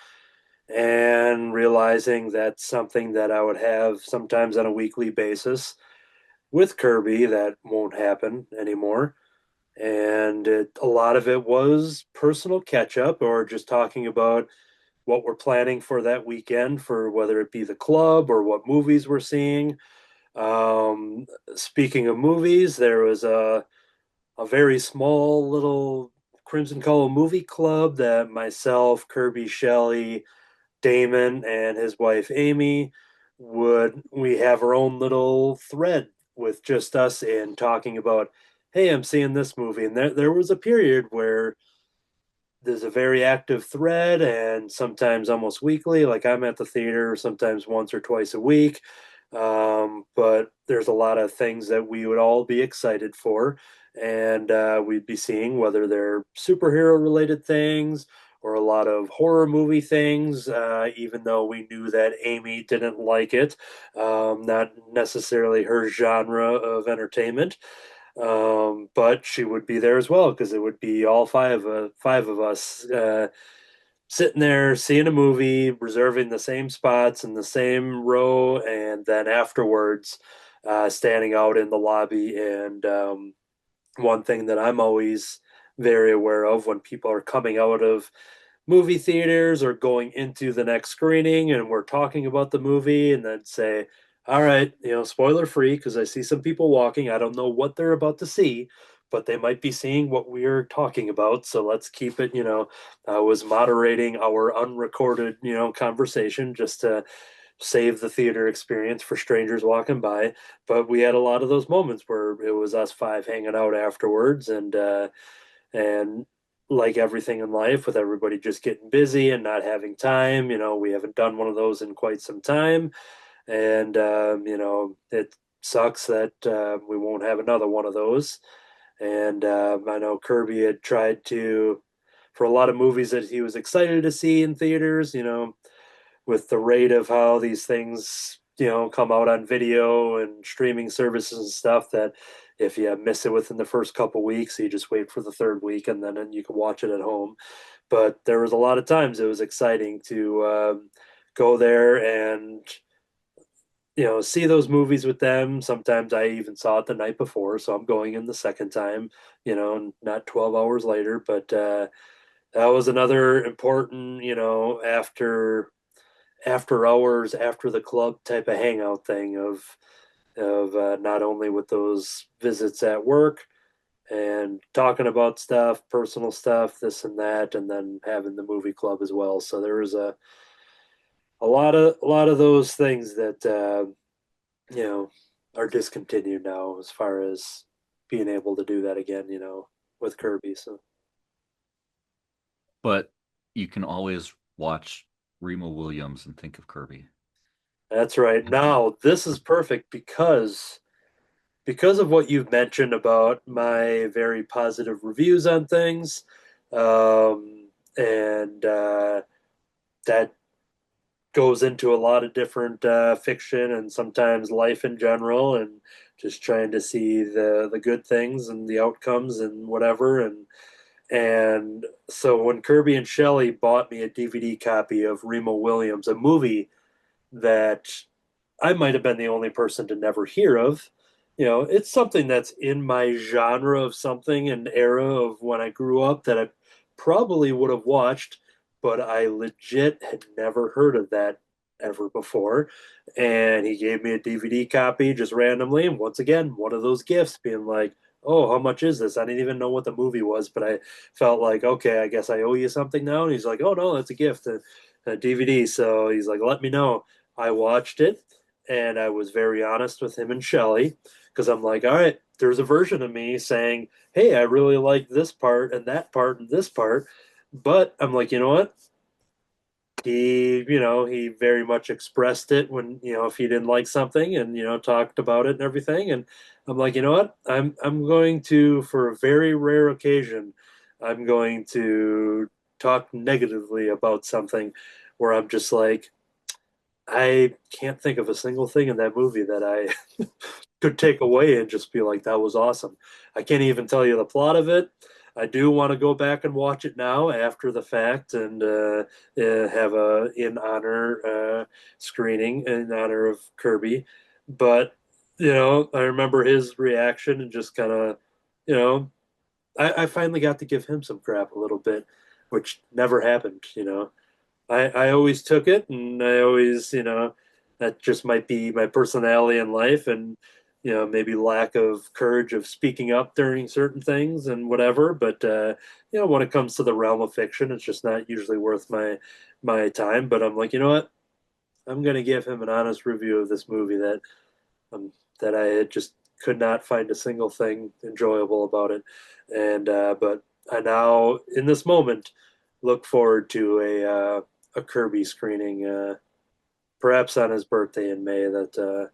and realizing that's something that I would have sometimes on a weekly basis with Kirby that won't happen anymore. And a lot of it was personal catch up or just talking about what we're planning for that weekend, for whether it be the club or what movies we're seeing. Speaking of movies, there was a very small little Crimson Cowl movie club that myself, Kirby, Shelley, Damon, and his wife Amy we have our own little thread with just us in talking about, hey, I'm seeing this movie. And there was a period where there's a very active thread, and sometimes almost weekly, like I'm at the theater sometimes once or twice a week. But there's a lot of things that we would all be excited for, and we'd be seeing, whether they're superhero related things or a lot of horror movie things, even though we knew that Amy didn't like it, not necessarily her genre of entertainment. But she would be there as well, because it would be all five of us sitting there seeing a movie, reserving the same spots in the same row, and then afterwards standing out in the lobby. And one thing that I'm always very aware of when people are coming out of movie theaters or going into the next screening and we're talking about the movie, and then say, all right, spoiler free, because I see some people walking. I don't know what they're about to see, but they might be seeing what we're talking about. So let's keep it, I was moderating our unrecorded, conversation just to save the theater experience for strangers walking by. But we had a lot of those moments where it was us five hanging out afterwards, and like everything in life, with everybody just getting busy and not having time, we haven't done one of those in quite some time, and it sucks that we won't have another one of those. And I know Kirby had tried to, for a lot of movies that he was excited to see in theaters, with the rate of how these things, come out on video and streaming services and stuff, that if you miss it within the first couple weeks, you just wait for the third week and then you can watch it at home. But there was a lot of times it was exciting to go there and see those movies with them. Sometimes I even saw it the night before, so I'm going in the second time, not 12 hours later. But that was another important, after hours, after the club type of hangout thing of not only with those visits at work and talking about stuff, personal stuff, this and that, and then having the movie club as well. So there was a lot of those things that are discontinued now as far as being able to do that again, with Kirby. So, But you can always watch Remo Williams and think of Kirby. that's right. Now, this is perfect because of what you've mentioned about my very positive reviews on things, and that goes into a lot of different fiction and sometimes life in general, and just trying to see the good things and the outcomes and whatever. And so when Kirby and Shelley bought me a DVD copy of Remo Williams, a movie that I might have been the only person to never hear of. It's something that's in my genre of something, an era of when I grew up that I probably would have watched, but I legit had never heard of that ever before. And he gave me a DVD copy just randomly. And once again, one of those gifts being like, oh, how much is this? I didn't even know what the movie was, but I felt like, okay, I guess I owe you something now. And he's like, oh, no, that's a gift, a DVD. So he's like, let me know. I watched it, and I was very honest with him and Shelley, because I'm like, all right, there's a version of me saying, hey, I really like this part and that part and this part. But I'm like, you know what? He very much expressed it when, if he didn't like something, and, talked about it and everything. And I'm like, you know what? I'm going to, for a very rare occasion, I'm going to talk negatively about something where I'm just like, I can't think of a single thing in that movie that I could take away and just be like, that was awesome. I can't even tell you the plot of it. I do want to go back and watch it now after the fact, and have a in honor screening in honor of Kirby. But I remember his reaction and just kind of, you know, I finally got to give him some crap a little bit, which never happened. I always took it, and I always, that just might be my personality in life, and maybe lack of courage of speaking up during certain things and whatever. But when it comes to the realm of fiction, it's just not usually worth my time. But I'm like, you know what? I'm gonna give him an honest review of this movie that I had just could not find a single thing enjoyable about it. And but I now, in this moment, look forward to a Kirby screening, perhaps on his birthday in May. That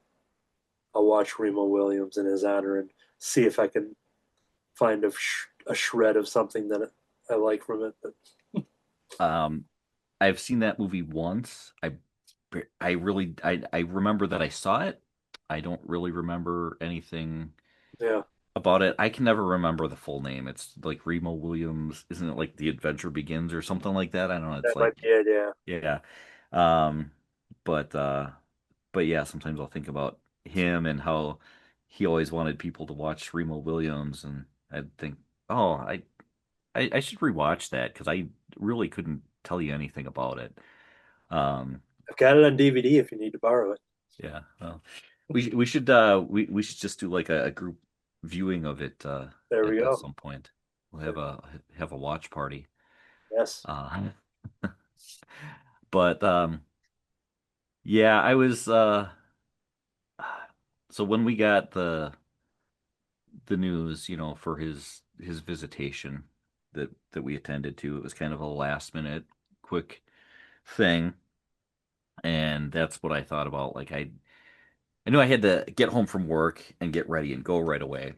I'll watch Remo Williams in his honor and see if I can find a shred of something that I like from it. But Um, I've seen that movie once. I remember that I saw it. I don't really remember anything yeah, about it. I can never remember the full name. It's like Remo Williams, isn't it like The Adventure Begins or something like that? I don't know. that It's might like be it. Yeah. yeah. Um, but uh but yeah, sometimes I'll think about him and how he always wanted people to watch Remo Williams, and I'd think, oh, I should rewatch that because I really couldn't tell you anything about it. Um, I've got it on DVD if you need to borrow it. yeah, well, we should just do like a group viewing of it There we at go. some point. We'll have a watch party. Yes. But Yeah, I was so when we got the news, for his visitation that we attended to, it was kind of a last minute quick thing, and that's what I thought about. Like I knew I had to get home from work and get ready and go right away.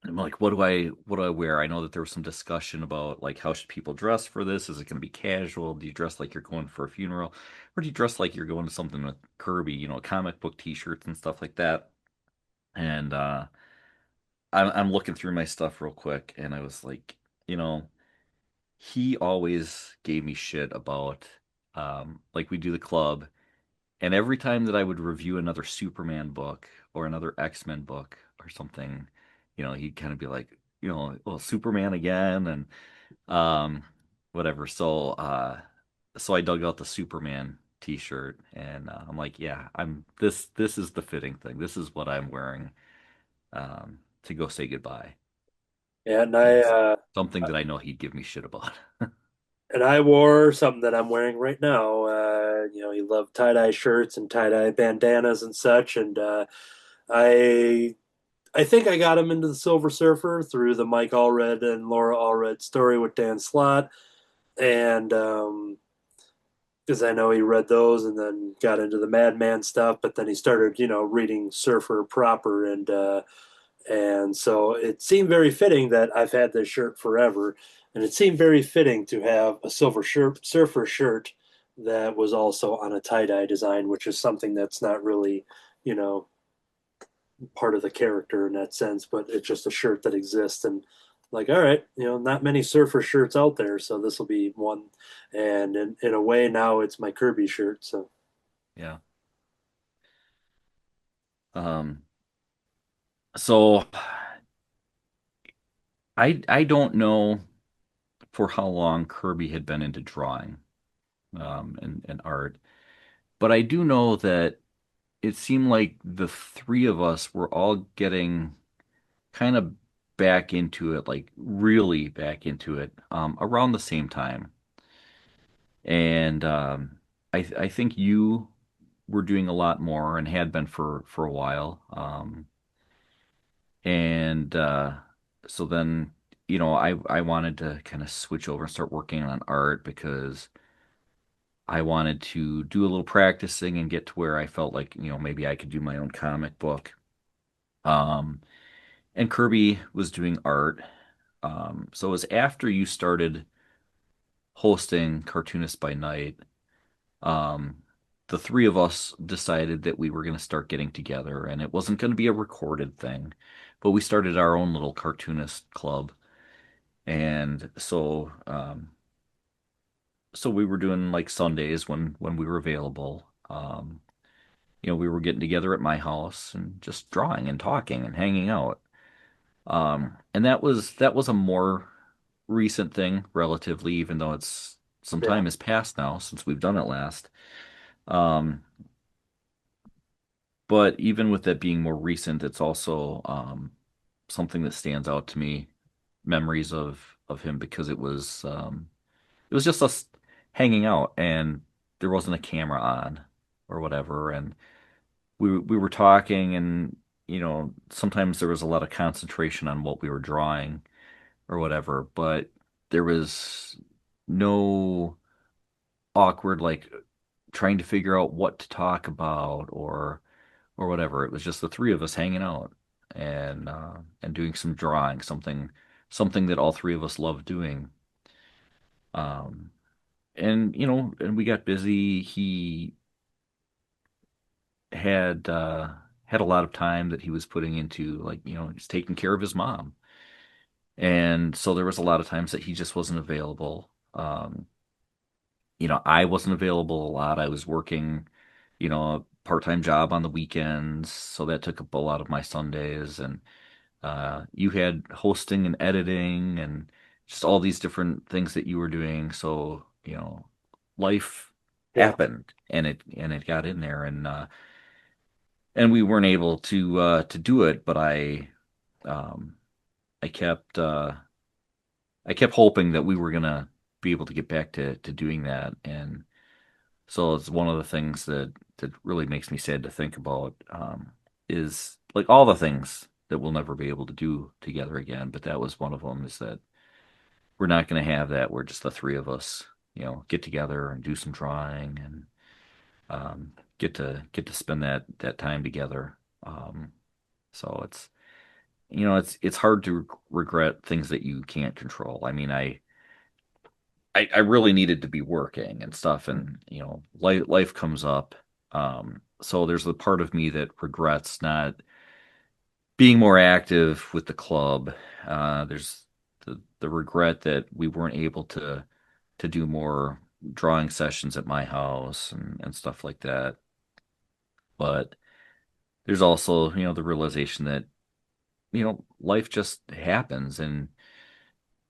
I'm like, what do I wear? I know that there was some discussion about like how should people dress for this? Is it going to be casual? Do you dress like you're going for a funeral, or do you dress like you're going to something with Kirby, comic book t-shirts and stuff like that? And I'm looking through my stuff real quick, and I was like, you know, he always gave me shit about like we do the club, and every time that I would review another Superman book or another X-Men book or something, he'd kind of be like, well, Superman again and um whatever. So I dug out the Superman t-shirt and I'm like, yeah, this is the fitting thing. This is what I'm wearing to go say goodbye. Yeah, and And it's something that I know he'd give me shit about. I wore something that I'm wearing right now. He loved tie-dye shirts and tie-dye bandanas and such, and I I think I got him into the Silver Surfer through the Mike Allred and Laura Allred story with Dan Slott, and because I know he read those and then got into the Madman stuff, but then he started, reading Surfer proper, and so it seemed very fitting that I've had this shirt forever, and it seemed very fitting to have a Surfer shirt that was also on a tie dye design, which is something that's not really, you know, part of the character in that sense, but it's just a shirt that exists. And like, all right, not many Surfer shirts out there, so this will be one. And in a way, now it's my Kirby shirt. So Yeah. Um, so I don't know for how long Kirby had been into drawing and art, but I do know that it seemed like the three of us were all getting kind of back into it, like really back into it, around the same time. And I think you were doing a lot more and had been for a while. And so then, I wanted to kind of switch over and start working on art because I wanted to do a little practicing and get to where I felt like, maybe I could do my own comic book. Um, and Kirby was doing art. So it was after you started hosting Cartoonist by Night, um, the three of us decided that we were going to start getting together, and it wasn't going to be a recorded thing, but we started our own little cartoonist club. And so we were doing like Sundays when we were available. We were getting together at my house and just drawing and talking and hanging out. And that was a more recent thing, relatively, even though it's some yeah, time has passed now since we've done it last. Um, but even with that being more recent, it's also something that stands out to me, memories of him because it was just us hanging out and there wasn't a camera on or whatever, and we were talking and sometimes there was a lot of concentration on what we were drawing or whatever, but there was no awkward like trying to figure out what to talk about or whatever. It was just the three of us hanging out and doing some drawing, something that all three of us loved doing. Um, and we got busy. He had a lot of time that he was putting into like, just taking care of his mom. And so there was a lot of times that he just wasn't available. I wasn't available a lot. I was working, a part-time job on the weekends, so that took up a lot of my Sundays. And you had hosting and editing and just all these different things that you were doing. So, life yeah, happened and it got in there and we weren't able to do it, but um I kept I kept hoping that we were gonna be able to get back to doing that. And So it's one of the things that really makes me sad to think about, is like all the things that we'll never be able to do together again. But that was one of them, is that we're not going to have that where just the three of us, get together and do some drawing and get to spend that time together. So it's hard to regret things that you can't control. I mean, I really needed to be working and stuff, and life comes up. So there's the part of me that regrets not being more active with the club. There's the regret that we weren't able to do more drawing sessions at my house and stuff like that. But there's also, the realization that, life just happens and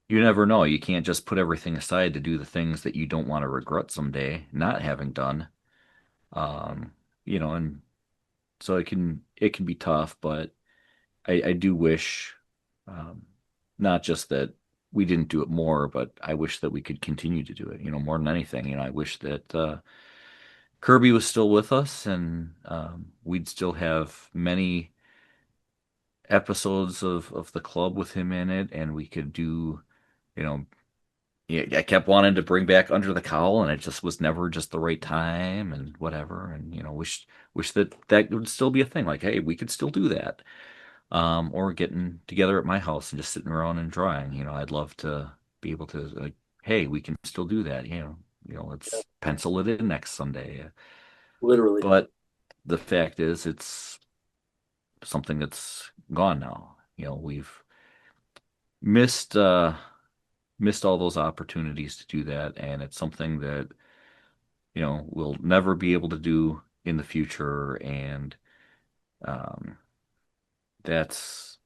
you never know. You can't just put everything aside to do the things that you don't want to regret someday not having done. Um, and so it can be tough, but I do wish, um, not just that we didn't do it more, but I wish that we could continue to do it, more than anything. I wish that Kerby was still with us and we'd still have many episodes of the club with him in it, and we could do, you know, yeah, I kept wanting to bring back Under the Cowl, and it just was never just the right time and whatever. And wish that would still be a thing. Like, hey, we could still do that. Or getting together at my house and just sitting around and drawing. I'd love to be able to like, hey, we can still do that. Yeah, Let's pencil it in next Sunday. literally. But the fact is, it's something that's gone now. We've missed missed all those opportunities to do that, and it's something that we'll never be able to do in the future, and um, that's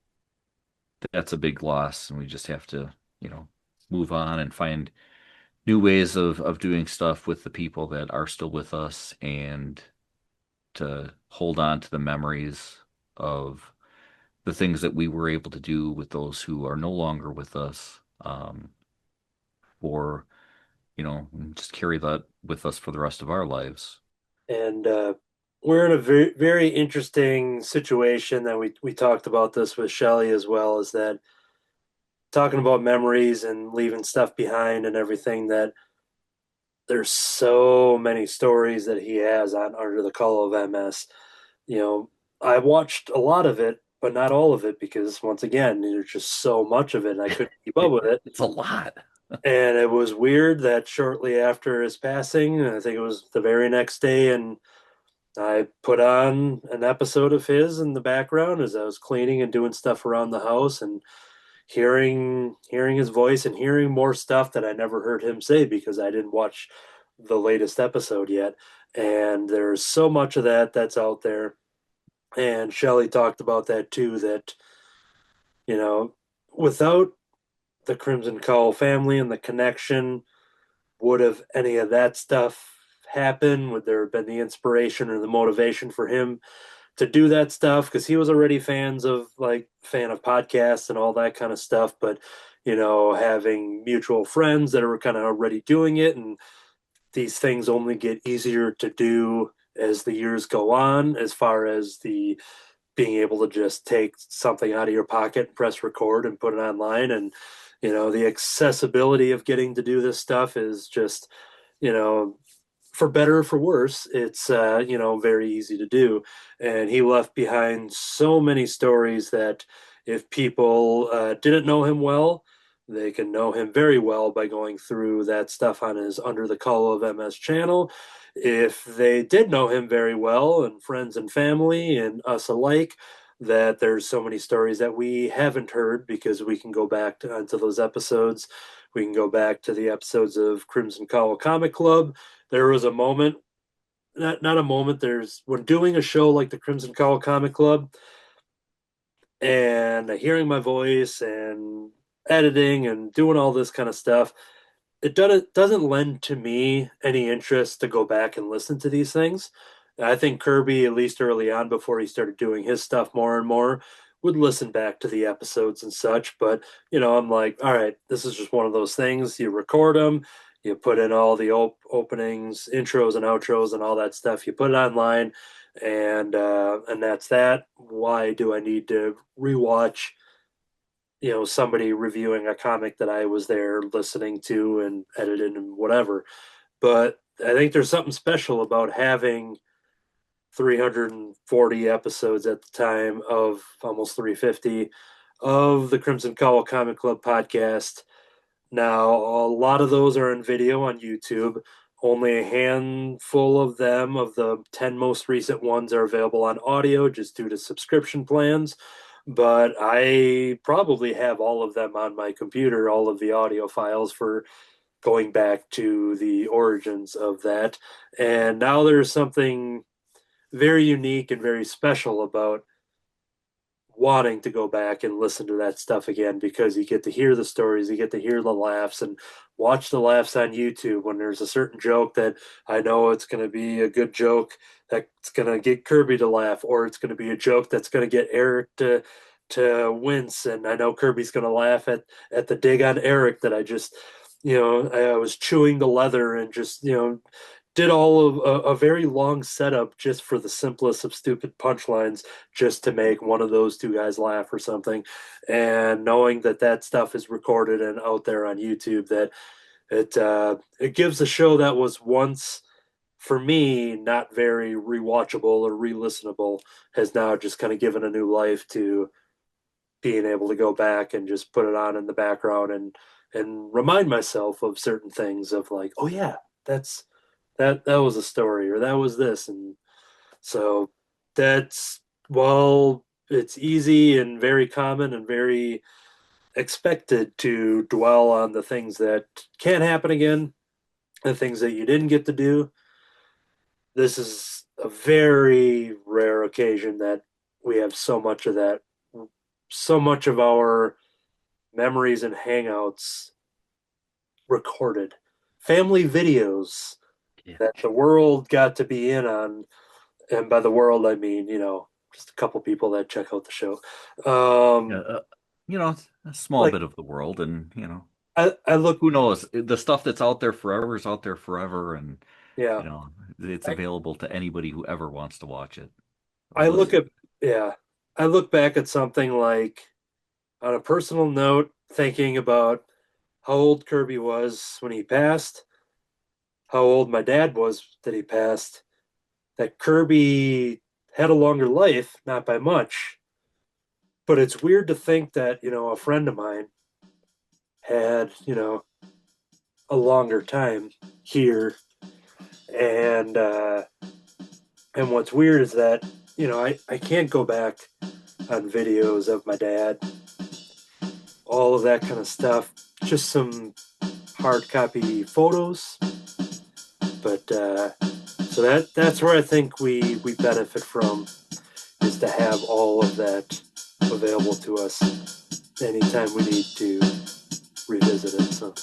that's a big loss, and we just have to you know move on and find new ways of doing stuff with the people that are still with us, and to hold on to the memories of the things that we were able to do with those who are no longer with us, or just carry that with us for the rest of our lives. And we're in a very, very interesting situation that we talked about this with Shelley as well, is that talking about memories and leaving stuff behind and everything, that there's so many stories that he has on Under the Call of MS. I watched a lot of it, but not all of it, because once again, there's just so much of it and I couldn't keep up with it. It's a lot. And it was weird that shortly after his passing, I think it was the very next day, and I put on an episode of his in the background as I was cleaning and doing stuff around the house, and hearing his voice and hearing more stuff that I never heard him say because I didn't watch the latest episode yet. And there's so much of that that's out there. And Shelley talked about that too, that you know without the Crimson Cowl family and the connection, would have any of that stuff happened? Would there have been the inspiration or the motivation for him to do that stuff? Because he was already fan of podcasts and all that kind of stuff, but having mutual friends that are kind of already doing it, and these things only get easier to do as the years go on, as far as the being able to just take something out of your pocket and press record and put it online. And the accessibility of getting to do this stuff is just, you know for better or for worse, it's very easy to do. And he left behind so many stories that if people didn't know him well, they can know him very well by going through that stuff on his Under the Call of MS channel. If they did know him very well, and friends and family and us alike, that there's so many stories that we haven't heard, because we can go back to those episodes. We can go back to the episodes of Crimson Cowl Comic Club. There was a moment, not a moment, there's when doing a show like the Crimson Cowl Comic Club, and hearing my voice and editing and doing all this kind of stuff, it doesn't lend to me any interest to go back and listen to these things. I think Kerby, at least early on, before he started doing his stuff more and more, would listen back to the episodes and such. But I'm like, all right, this is just one of those things. You record them, You put in all the openings, intros, and outros, and all that stuff. You put it online, and that's that. Why do I need to rewatch, somebody reviewing a comic that I was there listening to and editing and whatever? But I think there's something special about having 340 episodes at the time, of almost 350, of the Crimson Cowl Comic Club podcast. Now, a lot of those are in video on YouTube. Only a handful of them, of the 10 most recent ones, are available on audio just due to subscription plans. But I probably have all of them on my computer, all of the audio files, for going back to the origins of that. And now there's something very unique and very special about wanting to go back and listen to that stuff again, because you get to hear the stories, you get to hear the laughs, and watch the laughs on YouTube when there's a certain joke that I know it's going to be a good joke that's going to get Kerby to laugh, or it's going to be a joke that's going to get Eric to wince, and I know Kerby's going to laugh at the dig on Eric that I just, I was chewing the leather and just, did all of a very long setup just for the simplest of stupid punchlines, just to make one of those two guys laugh or something. And knowing that stuff is recorded and out there on YouTube, that it gives a show that was once, for me, not very rewatchable or re-listenable, has now just kind of given a new life to being able to go back and just put it on in the background and remind myself of certain things, of like, oh yeah, that was a story, or that was this. And so that's, well, it's easy and very common and very expected to dwell on the things that can't happen again, the things that you didn't get to do. This is a very rare occasion that we have so much of that, so much of our memories and hangouts recorded, family videos that the world got to be in on. And by the world, I mean, just a couple people that check out the show. A small bit of the world, and I look. Who knows? The stuff that's out there forever is out there forever, and yeah, it's available to anybody who ever wants to watch it. I look back at something like, on a personal note, thinking about how old Kerby was when he passed, how old my dad was that he passed, that Kerby had a longer life, not by much. But it's weird to think that, a friend of mine had, a longer time here. And what's weird is that, I can't go back on videos of my dad, all of that kind of stuff, just some hard copy photos. But so that's where I think we benefit from, is to have all of that available to us anytime we need to revisit it. So.